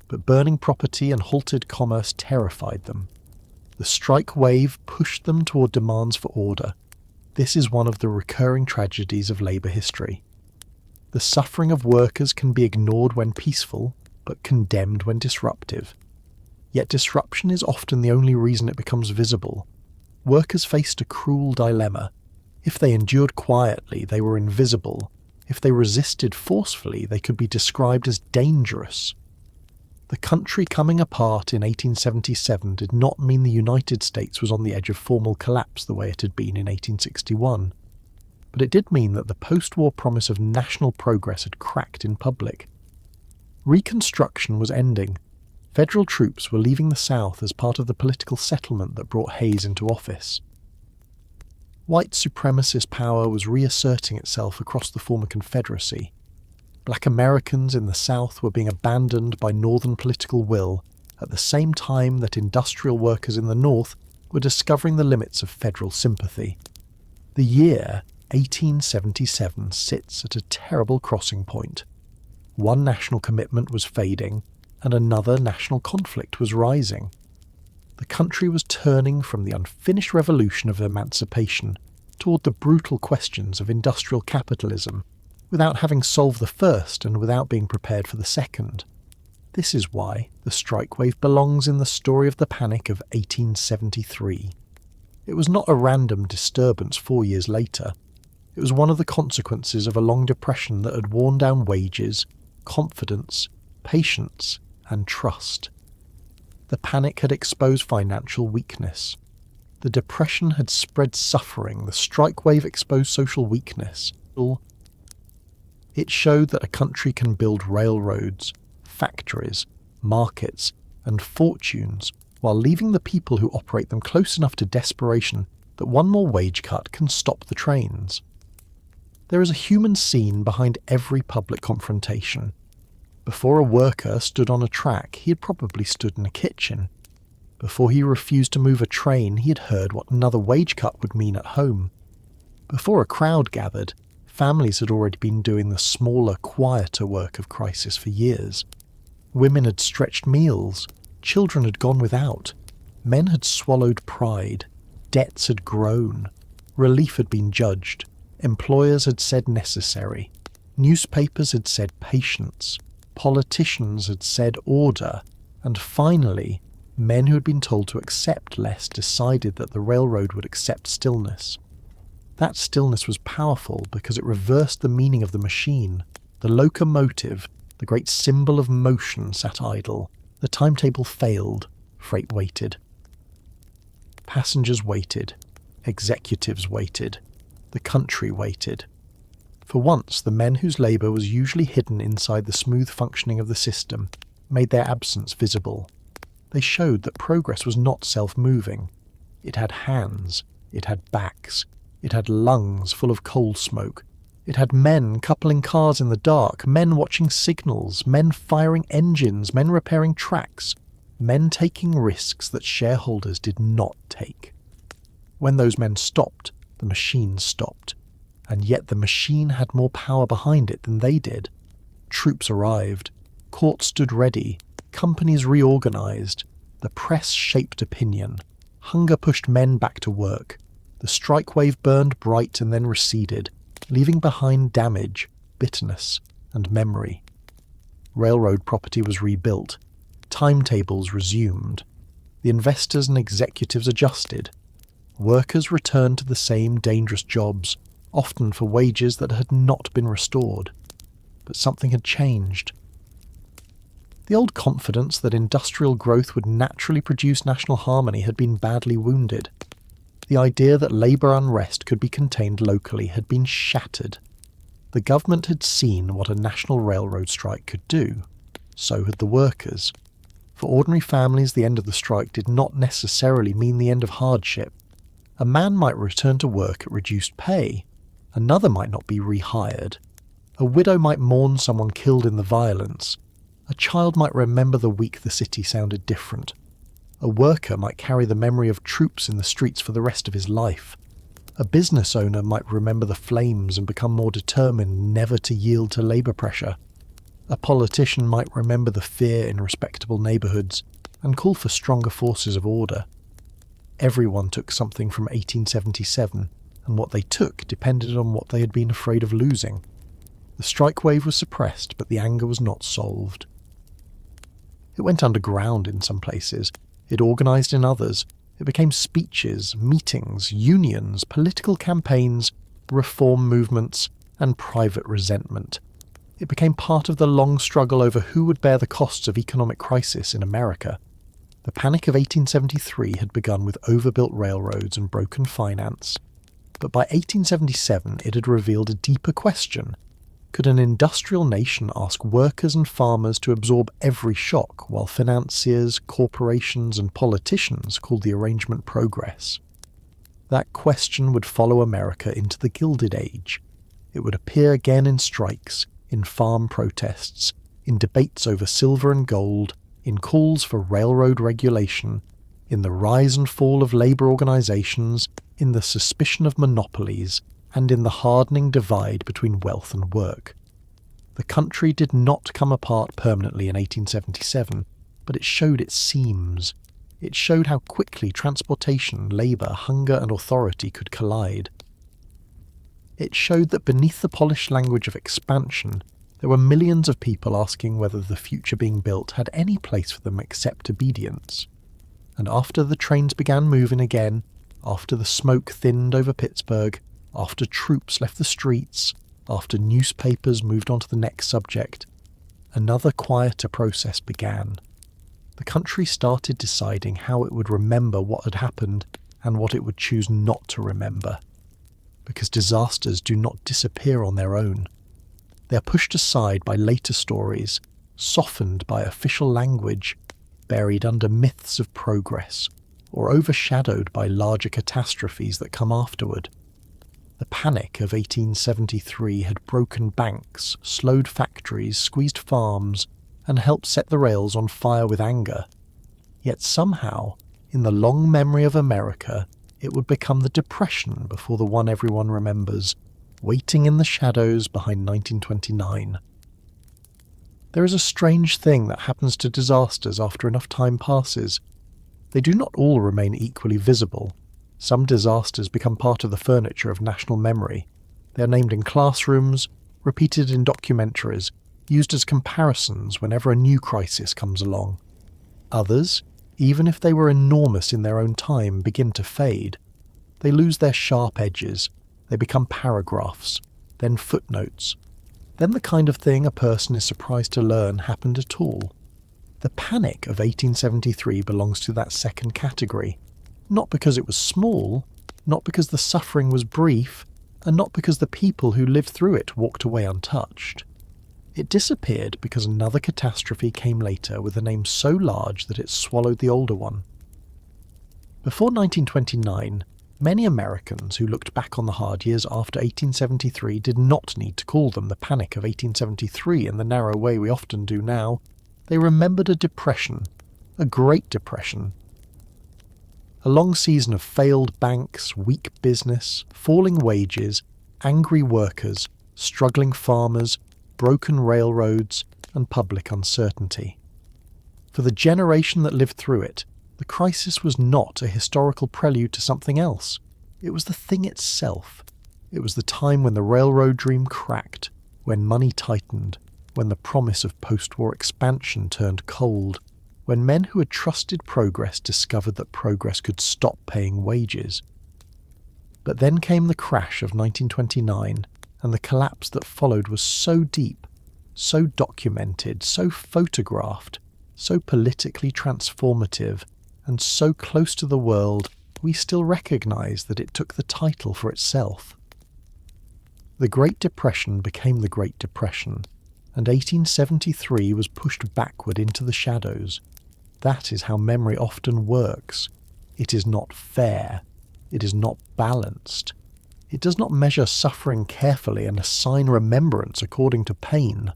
but burning property and halted commerce terrified them. The strike wave pushed them toward demands for order. This is one of the recurring tragedies of labour history. The suffering of workers can be ignored when peaceful, but condemned when disruptive. Yet disruption is often the only reason it becomes visible. Workers faced a cruel dilemma. If they endured quietly, they were invisible. If they resisted forcefully, they could be described as dangerous. The country coming apart in 1877 did not mean the United States was on the edge of formal collapse the way it had been in 1861. But it did mean that the post-war promise of national progress had cracked in public. Reconstruction was ending. Federal troops were leaving the South as part of the political settlement that brought Hayes into office. White supremacist power was reasserting itself across the former Confederacy. Black Americans in the South were being abandoned by Northern political will at the same time that industrial workers in the North were discovering the limits of federal sympathy. The year 1877 sits at a terrible crossing point. One national commitment was fading, and another national conflict was rising. The country was turning from the unfinished revolution of emancipation toward the brutal questions of industrial capitalism, without having solved the first and without being prepared for the second. This is why the strike wave belongs in the story of the Panic of 1873. It was not a random disturbance 4 years later. It was one of the consequences of a long depression that had worn down wages, confidence, patience, and trust. The panic had exposed financial weakness. The depression had spread suffering. The strike wave exposed social weakness. It showed that a country can build railroads, factories, markets, and fortunes while leaving the people who operate them close enough to desperation that one more wage cut can stop the trains. There is a human scene behind every public confrontation. Before a worker stood on a track, he had probably stood in a kitchen. Before he refused to move a train, he had heard what another wage cut would mean at home. Before a crowd gathered, families had already been doing the smaller, quieter work of crisis for years. Women had stretched meals, children had gone without, men had swallowed pride, debts had grown, relief had been judged, employers had said necessary, newspapers had said patience, politicians had said order, and finally, men who had been told to accept less decided that the railroad would accept stillness. That stillness was powerful because it reversed the meaning of the machine. The locomotive, the great symbol of motion, sat idle. The timetable failed. Freight waited. Passengers waited. Executives waited. The country waited. For once, the men whose labour was usually hidden inside the smooth functioning of the system made their absence visible. They showed that progress was not self-moving. It had hands. It had backs. It had lungs full of coal smoke. It had men coupling cars in the dark, men watching signals, men firing engines, men repairing tracks, men taking risks that shareholders did not take. When those men stopped, the machine stopped. And yet the machine had more power behind it than they did. Troops arrived. Courts stood ready. Companies reorganized. The press shaped opinion. Hunger pushed men back to work. The strike wave burned bright and then receded, leaving behind damage, bitterness, and memory. Railroad property was rebuilt. Timetables resumed. The investors and executives adjusted. Workers returned to the same dangerous jobs. often for wages that had not been restored. But something had changed. The old confidence that industrial growth would naturally produce national harmony had been badly wounded. The idea that labour unrest could be contained locally had been shattered. The government had seen what a national railroad strike could do. So had the workers. For ordinary families, the end of the strike did not necessarily mean the end of hardship. A man might return to work at reduced pay. Another might not be rehired. A widow might mourn someone killed in the violence. A child might remember the week the city sounded different. A worker might carry the memory of troops in the streets for the rest of his life. A business owner might remember the flames and become more determined never to yield to labour pressure. A politician might remember the fear in respectable neighbourhoods and call for stronger forces of order. Everyone took something from 1877, and what they took depended on what they had been afraid of losing. The strike wave was suppressed, but the anger was not solved. It went underground in some places. It organised in others. It became speeches, meetings, unions, political campaigns, reform movements, and private resentment. It became part of the long struggle over who would bear the costs of economic crisis in America. The Panic of 1873 had begun with overbuilt railroads and broken finance. But by 1877 it had revealed a deeper question. Could an industrial nation ask workers and farmers to absorb every shock while financiers, corporations and politicians called the arrangement progress? That question would follow America into the Gilded Age. It would appear again in strikes, in farm protests, in debates over silver and gold, in calls for railroad regulation, in the rise and fall of labour organisations, in the suspicion of monopolies, and in the hardening divide between wealth and work. The country did not come apart permanently in 1877, but it showed its seams. It showed how quickly transportation, labour, hunger and authority could collide. It showed that beneath the polished language of expansion, there were millions of people asking whether the future being built had any place for them except obedience. And after the trains began moving again, after the smoke thinned over Pittsburgh, after troops left the streets, after newspapers moved on to the next subject, another quieter process began. The country started deciding how it would remember what had happened and what it would choose not to remember. Because disasters do not disappear on their own. They are pushed aside by later stories, softened by official language, buried under myths of progress, or overshadowed by larger catastrophes that come afterward. The Panic of 1873 had broken banks, slowed factories, squeezed farms, and helped set the rails on fire with anger. Yet somehow, in the long memory of America, it would become the Depression before the one everyone remembers, waiting in the shadows behind 1929. There is a strange thing that happens to disasters after enough time passes. They do not all remain equally visible. Some disasters become part of the furniture of national memory. They are named in classrooms, repeated in documentaries, used as comparisons whenever a new crisis comes along. Others, even if they were enormous in their own time, begin to fade. They lose their sharp edges. They become paragraphs, then footnotes, then the kind of thing a person is surprised to learn happened at all. The Panic of 1873 belongs to that second category. Not because it was small, not because the suffering was brief, and not because the people who lived through it walked away untouched. It disappeared because another catastrophe came later with a name so large that it swallowed the older one. Before 1929, many Americans who looked back on the hard years after 1873 did not need to call them the Panic of 1873 in the narrow way we often do now. They remembered a depression, a Great Depression. A long season of failed banks, weak business, falling wages, angry workers, struggling farmers, broken railroads, and public uncertainty. For the generation that lived through it, the crisis was not a historical prelude to something else. It was the thing itself. It was the time when the railroad dream cracked, when money tightened, when the promise of post-war expansion turned cold, when men who had trusted progress discovered that progress could stop paying wages. But then came the crash of 1929, and the collapse that followed was so deep, so documented, so photographed, so politically transformative, and so close to the world, we still recognise that it took the title for itself. The Great Depression became the Great Depression, and 1873 was pushed backward into the shadows. That is how memory often works. It is not fair. It is not balanced. It does not measure suffering carefully and assign remembrance according to pain.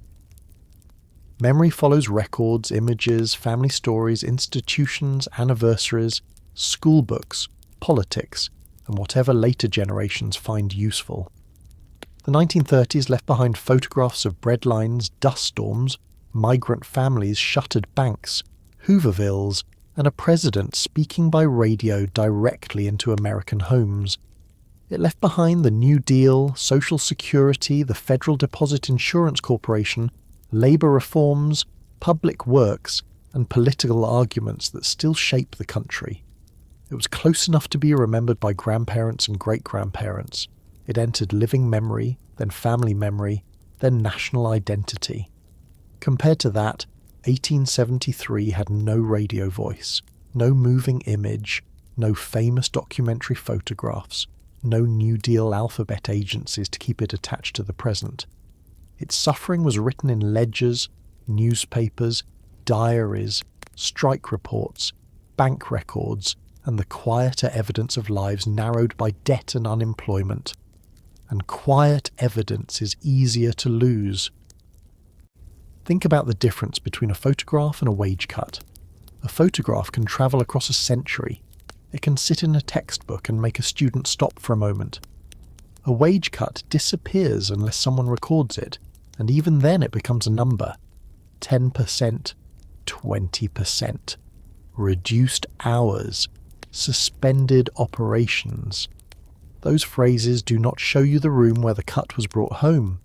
Memory follows records, images, family stories, institutions, anniversaries, school books, politics, and whatever later generations find useful. The 1930s left behind photographs of breadlines, dust storms, migrant families, shuttered banks, Hoovervilles, and a president speaking by radio directly into American homes. It left behind the New Deal, Social Security, the Federal Deposit Insurance Corporation, labour reforms, public works, and political arguments that still shape the country. It was close enough to be remembered by grandparents and great-grandparents. It entered living memory, then family memory, then national identity. Compared to that, 1873 had no radio voice, no moving image, no famous documentary photographs, no New Deal alphabet agencies to keep it attached to the present. Its suffering was written in ledgers, newspapers, diaries, strike reports, bank records, and the quieter evidence of lives narrowed by debt and unemployment. And quiet evidence is easier to lose. Think about the difference between a photograph and a wage cut. A photograph can travel across a century. It can sit in a textbook and make a student stop for a moment. A wage cut disappears unless someone records it, and even then it becomes a number. 10%, 20%, reduced hours, suspended operations. Those phrases do not show you the room where the cut was brought home.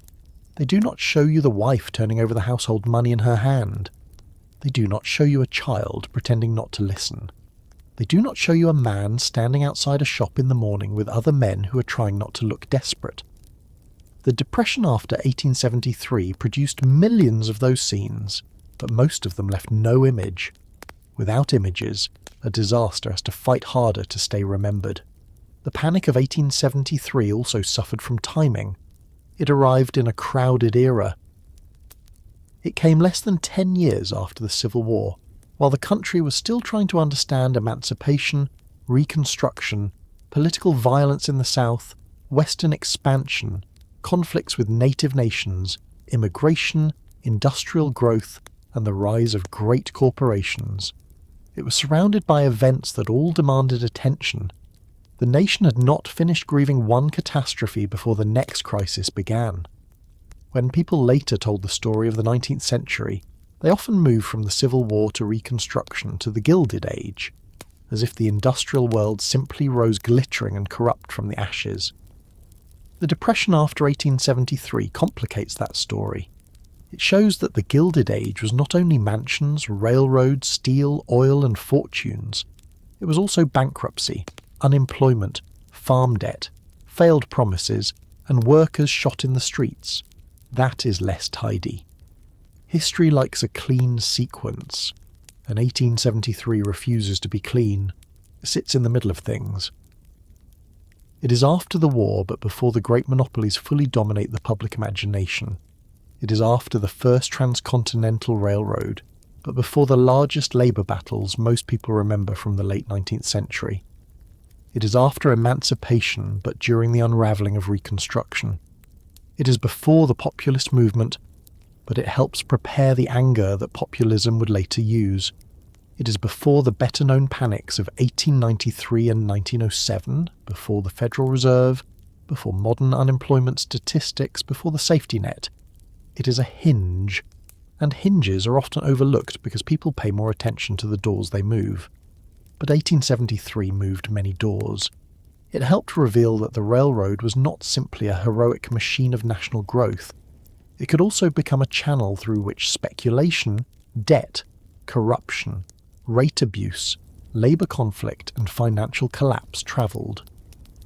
They do not show you the wife turning over the household money in her hand. They do not show you a child pretending not to listen. They do not show you a man standing outside a shop in the morning with other men who are trying not to look desperate. The Depression after 1873 produced millions of those scenes, but most of them left no image. Without images, a disaster has to fight harder to stay remembered. The Panic of 1873 also suffered from timing. It arrived in a crowded era. It came less than 10 years after the Civil War, while the country was still trying to understand emancipation, Reconstruction, political violence in the South, Western expansion, conflicts with native nations, immigration, industrial growth, and the rise of great corporations. It was surrounded by events that all demanded attention. The nation had not finished grieving one catastrophe before the next crisis began. When people later told the story of the 19th century, they often moved from the Civil War to Reconstruction to the Gilded Age, as if the industrial world simply rose glittering and corrupt from the ashes. The Depression after 1873 complicates that story. It shows that the Gilded Age was not only mansions, railroads, steel, oil, and fortunes. It was also bankruptcy, unemployment, farm debt, failed promises, and workers shot in the streets. That is less tidy. History likes a clean sequence, and 1873 refuses to be clean. It sits in the middle of things. It is after the war, but before the great monopolies fully dominate the public imagination. It is after the first transcontinental railroad, but before the largest labour battles most people remember from the late 19th century. It is after emancipation, but during the unravelling of Reconstruction. It is before the populist movement, but it helps prepare the anger that populism would later use. It is before the better-known panics of 1893 and 1907, before the Federal Reserve, before modern unemployment statistics, before the safety net. It is a hinge, and hinges are often overlooked because people pay more attention to the doors they move. But 1873 moved many doors. It helped reveal that the railroad was not simply a heroic machine of national growth. It could also become a channel through which speculation, debt, corruption, rate abuse, labour conflict and financial collapse travelled.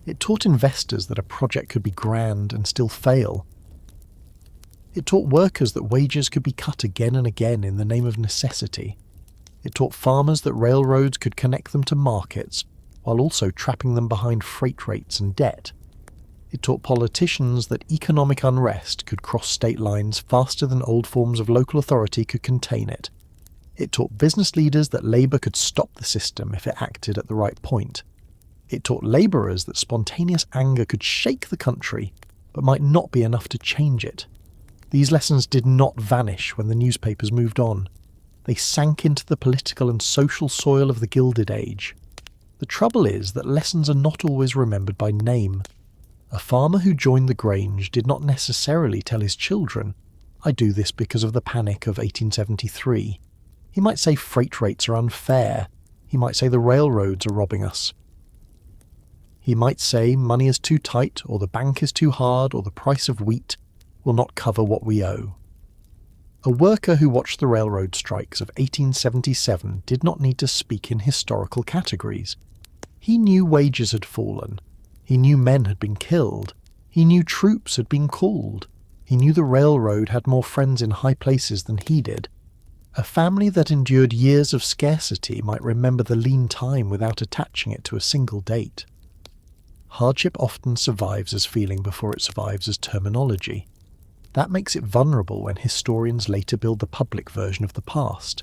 It taught investors that a project could be grand and still fail. It taught workers that wages could be cut again and again in the name of necessity. It taught farmers that railroads could connect them to markets while also trapping them behind freight rates and debt. It taught politicians that economic unrest could cross state lines faster than old forms of local authority could contain it. It taught business leaders that labour could stop the system if it acted at the right point. It taught labourers that spontaneous anger could shake the country, but might not be enough to change it. These lessons did not vanish when the newspapers moved on. They sank into the political and social soil of the Gilded Age. The trouble is that lessons are not always remembered by name. A farmer who joined the Grange did not necessarily tell his children, "I do this because of the panic of 1873. He might say freight rates are unfair. He might say the railroads are robbing us. He might say money is too tight, or the bank is too hard, or the price of wheat will not cover what we owe." A worker who watched the railroad strikes of 1877 did not need to speak in historical categories. He knew wages had fallen. He knew men had been killed. He knew troops had been called. He knew the railroad had more friends in high places than he did. A family that endured years of scarcity might remember the lean time without attaching it to a single date. Hardship often survives as feeling before it survives as terminology. That makes it vulnerable when historians later build the public version of the past.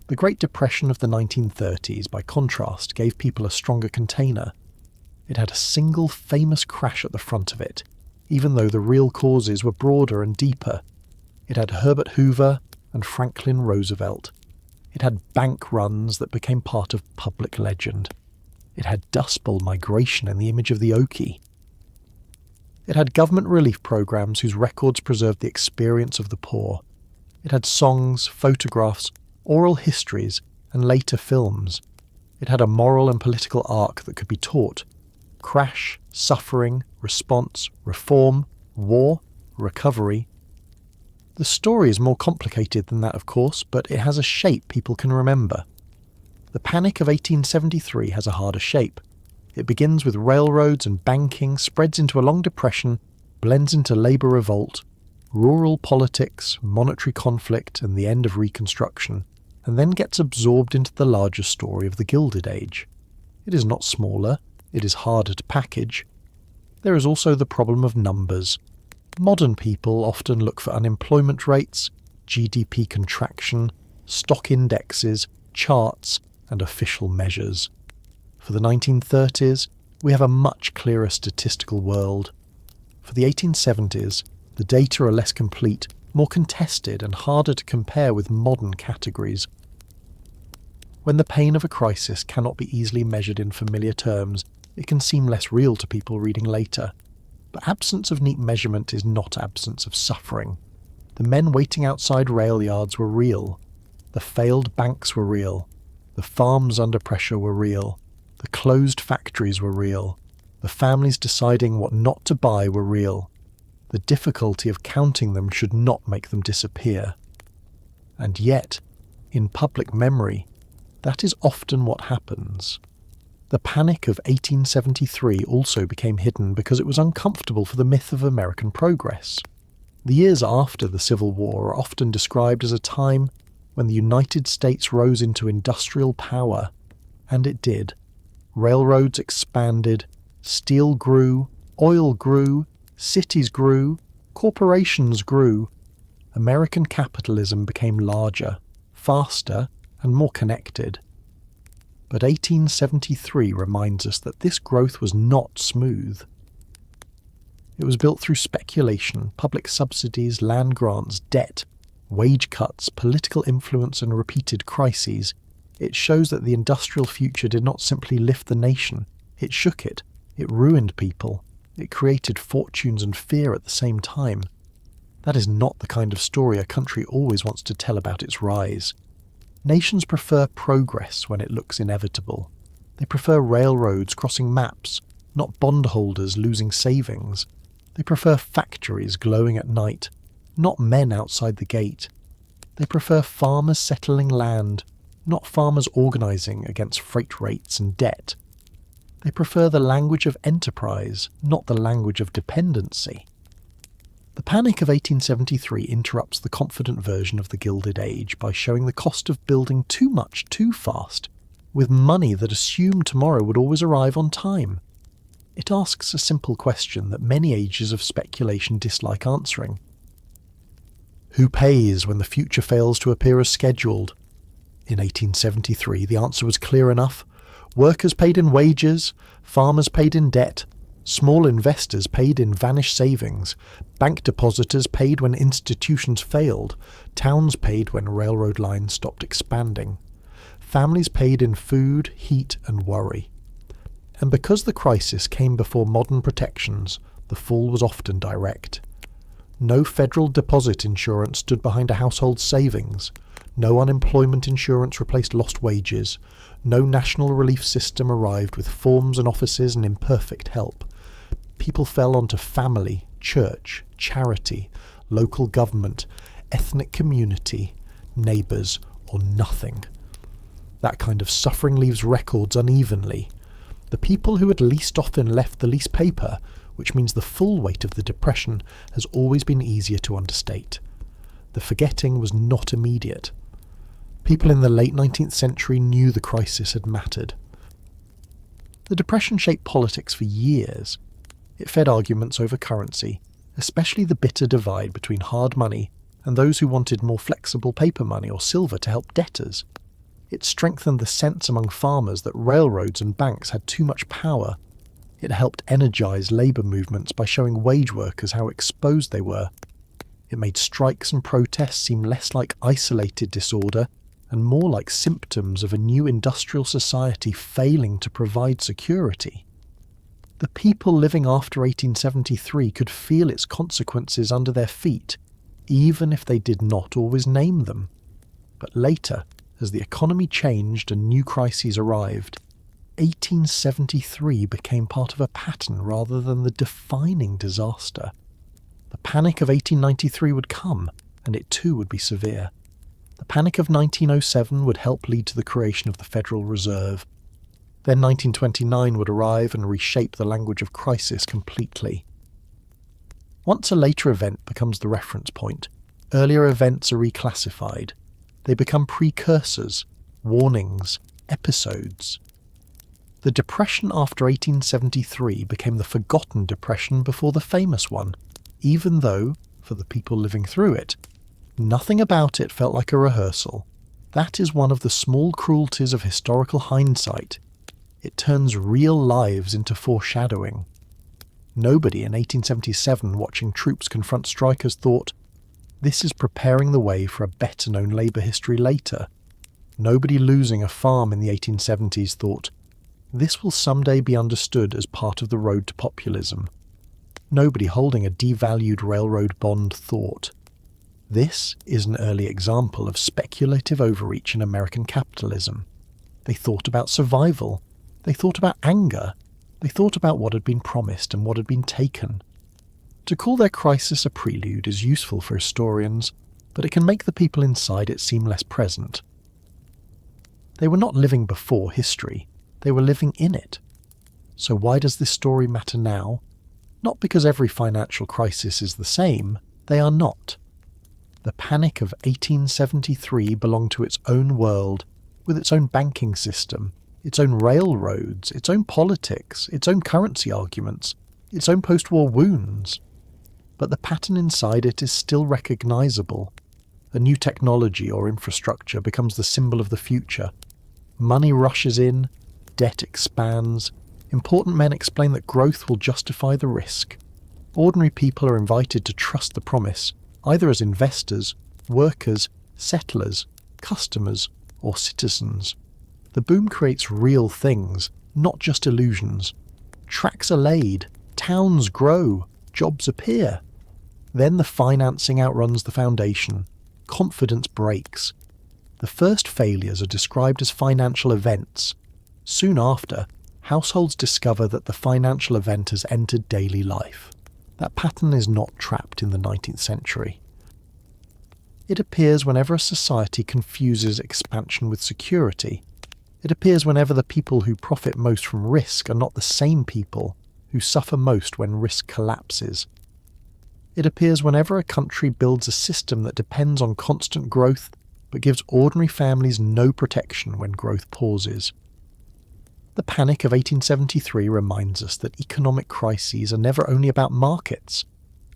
The Great Depression of the 1930s, by contrast, gave people a stronger container. It had a single famous crash at the front of it, even though the real causes were broader and deeper. It had Herbert Hoover and Franklin Roosevelt. It had bank runs that became part of public legend. It had Dust Bowl migration in the image of the Okie. It had government relief programs whose records preserved the experience of the poor. It had songs, photographs, oral histories, and later films. It had a moral and political arc that could be taught. Crash, suffering, response, reform, war, recovery. The story is more complicated than that, of course, but it has a shape people can remember. The Panic of 1873 has a harder shape. It begins with railroads and banking, spreads into a long depression, blends into labour revolt, rural politics, monetary conflict, and the end of Reconstruction, and then gets absorbed into the larger story of the Gilded Age. It is not smaller, it is harder to package. There is also the problem of numbers. Modern people often look for unemployment rates, GDP contraction, stock indexes, charts, and official measures. For the 1930s, we have a much clearer statistical world. For the 1870s, the data are less complete, more contested, and harder to compare with modern categories. When the pain of a crisis cannot be easily measured in familiar terms, it can seem less real to people reading later. But absence of neat measurement is not absence of suffering. The men waiting outside rail yards were real. The failed banks were real. The farms under pressure were real. The closed factories were real. The families deciding what not to buy were real. The difficulty of counting them should not make them disappear. And yet, in public memory, that is often what happens. The Panic of 1873 also became hidden because it was uncomfortable for the myth of American progress. The years after the Civil War are often described as a time when the United States rose into industrial power, and it did. Railroads expanded, steel grew, oil grew, cities grew, corporations grew. American capitalism became larger, faster, and more connected. But 1873 reminds us that this growth was not smooth. It was built through speculation, public subsidies, land grants, debt, wage cuts, political influence, and repeated crises. It shows that the industrial future did not simply lift the nation, it shook it, it ruined people, it created fortunes and fear at the same time. That is not the kind of story a country always wants to tell about its rise. Nations prefer progress when it looks inevitable. They prefer railroads crossing maps, not bondholders losing savings. They prefer factories glowing at night, not men outside the gate. They prefer farmers settling land, not farmers organising against freight rates and debt. They prefer the language of enterprise, not the language of dependency. The Panic of 1873 interrupts the confident version of the Gilded Age by showing the cost of building too much too fast, with money that assumed tomorrow would always arrive on time. It asks a simple question that many ages of speculation dislike answering. Who pays when the future fails to appear as scheduled? In 1873, the answer was clear enough. Workers paid in wages, farmers paid in debt, small investors paid in vanished savings, bank depositors paid when institutions failed, towns paid when railroad lines stopped expanding. Families paid in food, heat and worry. And because the crisis came before modern protections, the fall was often direct. No federal deposit insurance stood behind a household's savings. No unemployment insurance replaced lost wages. No national relief system arrived with forms and offices and imperfect help. People fell onto family, church, charity, local government, ethnic community, neighbours, or nothing. That kind of suffering leaves records unevenly. The people who had least often left the least paper, which means the full weight of the depression has always been easier to understate. The forgetting was not immediate. People in the late 19th century knew the crisis had mattered. The Depression shaped politics for years. It fed arguments over currency, especially the bitter divide between hard money and those who wanted more flexible paper money or silver to help debtors. It strengthened the sense among farmers that railroads and banks had too much power. It helped energise labour movements by showing wage workers how exposed they were. It made strikes and protests seem less like isolated disorder and more like symptoms of a new industrial society failing to provide security. The people living after 1873 could feel its consequences under their feet, even if they did not always name them. But later, as the economy changed and new crises arrived, 1873 became part of a pattern rather than the defining disaster. The Panic of 1893 would come, and it too would be severe. The Panic of 1907 would help lead to the creation of the Federal Reserve. Then 1929 would arrive and reshape the language of crisis completely. Once a later event becomes the reference point, earlier events are reclassified. They become precursors, warnings, episodes. The depression after 1873 became the forgotten depression before the famous one, even though, for the people living through it, nothing about it felt like a rehearsal. That is one of the small cruelties of historical hindsight. It turns real lives into foreshadowing. Nobody in 1877 watching troops confront strikers thought, this is preparing the way for a better-known labour history later. Nobody losing a farm in the 1870s thought, this will someday be understood as part of the road to populism. Nobody holding a devalued railroad bond thought, this is an early example of speculative overreach in American capitalism. They thought about survival. They thought about anger. They thought about what had been promised and what had been taken. To call their crisis a prelude is useful for historians, but it can make the people inside it seem less present. They were not living before history, they were living in it. So why does this story matter now? Not because every financial crisis is the same, they are not. The Panic of 1873 belonged to its own world, with its own banking system, its own railroads, its own politics, its own currency arguments, its own post-war wounds. But the pattern inside it is still recognisable. A new technology or infrastructure becomes the symbol of the future. Money rushes in, debt expands, important men explain that growth will justify the risk. Ordinary people are invited to trust the promise, either as investors, workers, settlers, customers, or citizens. The boom creates real things, not just illusions. Tracks are laid, towns grow, jobs appear. Then the financing outruns the foundation. Confidence breaks. The first failures are described as financial events. Soon after, households discover that the financial event has entered daily life. That pattern is not trapped in the 19th century. It appears whenever a society confuses expansion with security. It appears whenever the people who profit most from risk are not the same people who suffer most when risk collapses. It appears whenever a country builds a system that depends on constant growth but gives ordinary families no protection when growth pauses. The Panic of 1873 reminds us that economic crises are never only about markets.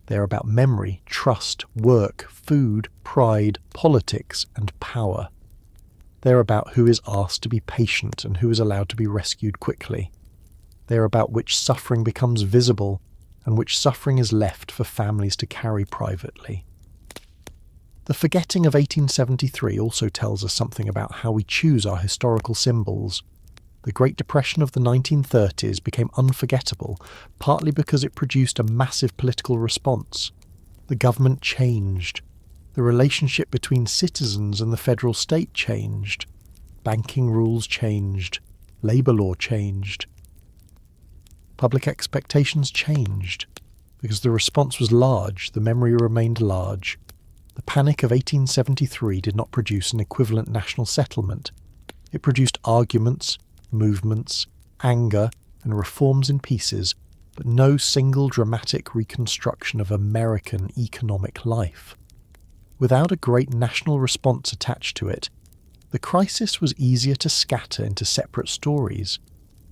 They are about memory, trust, work, food, pride, politics, and power. They are about who is asked to be patient and who is allowed to be rescued quickly. They are about which suffering becomes visible and which suffering is left for families to carry privately. The forgetting of 1873 also tells us something about how we choose our historical symbols. The Great Depression of the 1930s became unforgettable, partly because it produced a massive political response. The government changed. The relationship between citizens and the federal state changed. Banking rules changed. Labour law changed. Public expectations changed. Because the response was large, the memory remained large. The Panic of 1873 did not produce an equivalent national settlement. It produced arguments, movements, anger, and reforms in pieces, but no single dramatic reconstruction of American economic life. Without a great national response attached to it, the crisis was easier to scatter into separate stories.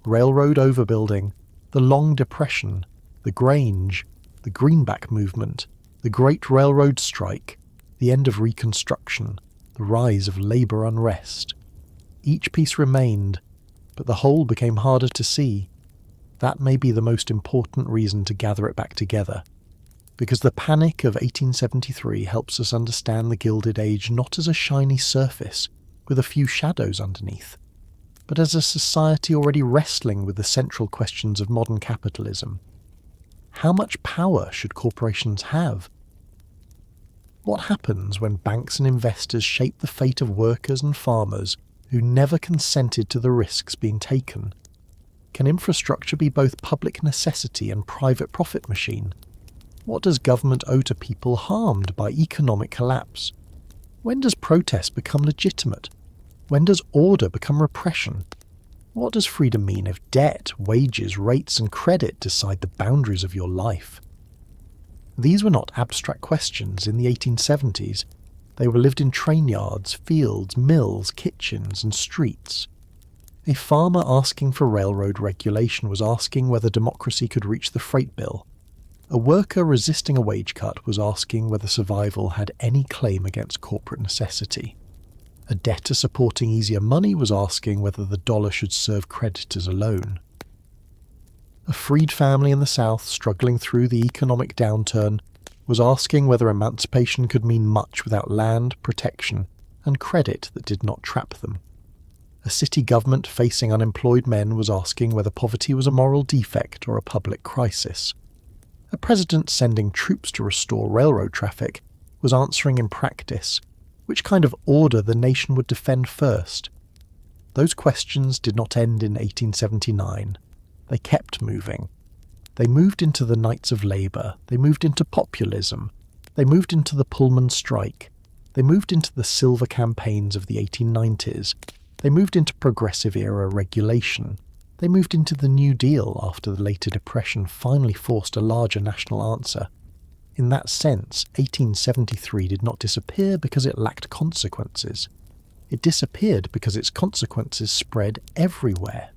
Railroad overbuilding, the Long Depression, the Grange, the Greenback movement, the Great Railroad Strike, the end of Reconstruction, the rise of labour unrest. Each piece remained, but the whole became harder to see. That may be the most important reason to gather it back together, because the Panic of 1873 helps us understand the Gilded Age not as a shiny surface with a few shadows underneath, but as a society already wrestling with the central questions of modern capitalism. How much power should corporations have? What happens when banks and investors shape the fate of workers and farmers who never consented to the risks being taken? Can infrastructure be both public necessity and private profit machine? What does government owe to people harmed by economic collapse? When does protest become legitimate? When does order become repression? What does freedom mean if debt, wages, rates and credit decide the boundaries of your life? These were not abstract questions in the 1870s. They were lived in train yards, fields, mills, kitchens and streets. A farmer asking for railroad regulation was asking whether democracy could reach the freight bill. A worker resisting a wage cut was asking whether survival had any claim against corporate necessity. A debtor supporting easier money was asking whether the dollar should serve creditors alone. A freed family in the South struggling through the economic downturn was asking whether emancipation could mean much without land, protection, and credit that did not trap them. A city government facing unemployed men was asking whether poverty was a moral defect or a public crisis. A president sending troops to restore railroad traffic was answering in practice which kind of order the nation would defend first. Those questions did not end in 1879. They kept moving. They moved into the Knights of Labour. They moved into populism. They moved into the Pullman strike. They moved into the silver campaigns of the 1890s. They moved into progressive-era regulation. They moved into the New Deal after the later Depression finally forced a larger national answer. In that sense, 1873 did not disappear because it lacked consequences. It disappeared because its consequences spread everywhere.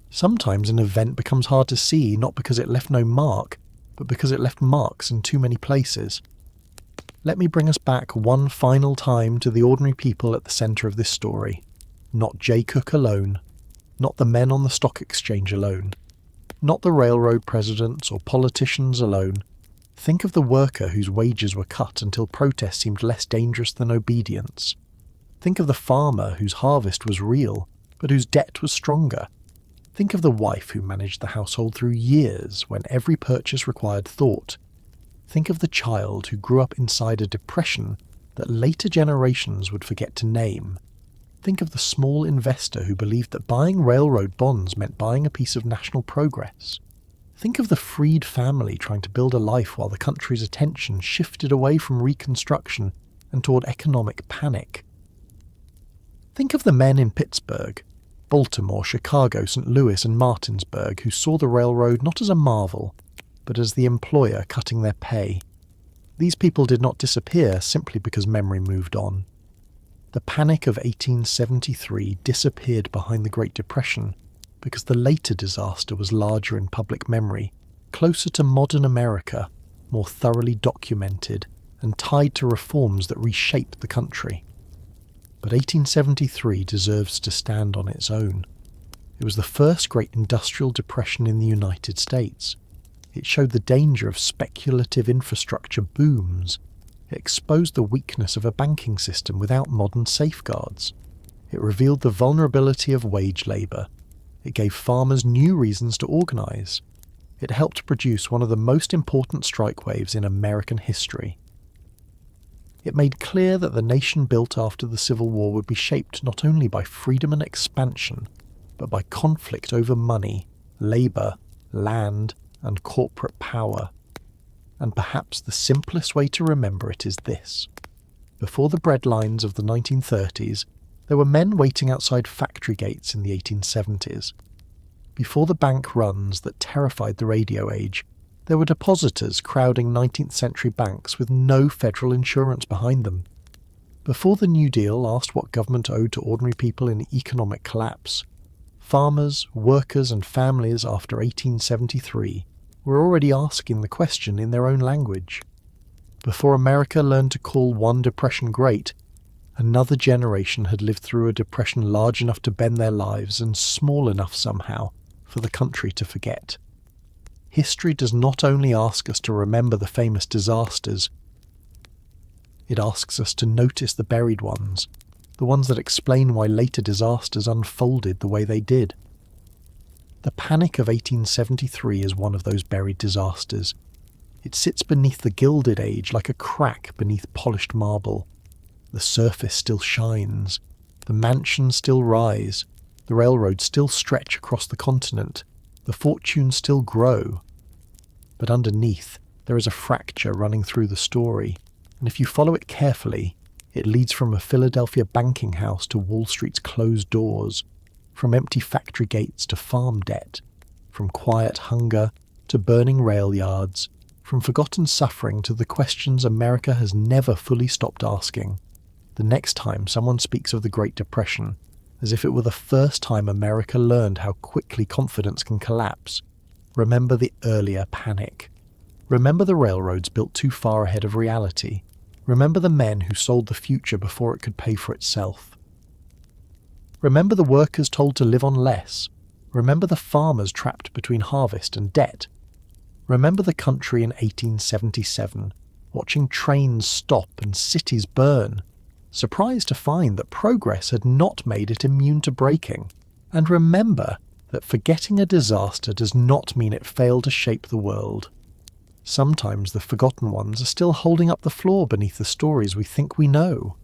Sometimes an event becomes hard to see not because it left no mark, but because it left marks in too many places. Let me bring us back one final time to the ordinary people at the centre of this story. Not Jay Cook alone. Not the men on the stock exchange alone. Not the railroad presidents or politicians alone. Think of the worker whose wages were cut until protest seemed less dangerous than obedience. Think of the farmer whose harvest was real, but whose debt was stronger. Think of the wife who managed the household through years when every purchase required thought. Think of the child who grew up inside a depression that later generations would forget to name. Think of the small investor who believed that buying railroad bonds meant buying a piece of national progress. Think of the freed family trying to build a life while the country's attention shifted away from Reconstruction and toward economic panic. Think of the men in Pittsburgh, Baltimore, Chicago, St. Louis and Martinsburg who saw the railroad not as a marvel, but as the employer cutting their pay. These people did not disappear simply because memory moved on. The panic of 1873 disappeared behind the Great Depression because the later disaster was larger in public memory, closer to modern America, more thoroughly documented, and tied to reforms that reshaped the country. But 1873 deserves to stand on its own. It was the first great industrial depression in the United States. It showed the danger of speculative infrastructure booms. It exposed the weakness of a banking system without modern safeguards. It revealed the vulnerability of wage labour. It gave farmers new reasons to organise. It helped produce one of the most important strike waves in American history. It made clear that the nation built after the Civil War would be shaped not only by freedom and expansion, but by conflict over money, labour, land, and corporate power. And perhaps the simplest way to remember it is this. Before the breadlines of the 1930s, there were men waiting outside factory gates in the 1870s. Before the bank runs that terrified the radio age, there were depositors crowding 19th century banks with no federal insurance behind them. Before the New Deal asked what government owed to ordinary people in economic collapse, farmers, workers and families after 1873 were already asking the question in their own language. Before America learned to call one depression great, another generation had lived through a depression large enough to bend their lives and small enough somehow for the country to forget. History does not only ask us to remember the famous disasters, it asks us to notice the buried ones, the ones that explain why later disasters unfolded the way they did. The Panic of 1873 is one of those buried disasters. It sits beneath the Gilded Age like a crack beneath polished marble. The surface still shines, the mansions still rise, the railroads still stretch across the continent, the fortunes still grow. But underneath, there is a fracture running through the story, and if you follow it carefully, it leads from a Philadelphia banking house to Wall Street's closed doors, from empty factory gates to farm debt, from quiet hunger to burning rail yards, from forgotten suffering to the questions America has never fully stopped asking. The next time someone speaks of the Great Depression, as if it were the first time America learned how quickly confidence can collapse, remember the earlier panic. Remember the railroads built too far ahead of reality. Remember the men who sold the future before it could pay for itself. Remember the workers told to live on less. Remember the farmers trapped between harvest and debt. Remember the country in 1877, watching trains stop and cities burn, surprised to find that progress had not made it immune to breaking. And remember that forgetting a disaster does not mean it failed to shape the world. Sometimes the forgotten ones are still holding up the floor beneath the stories we think we know.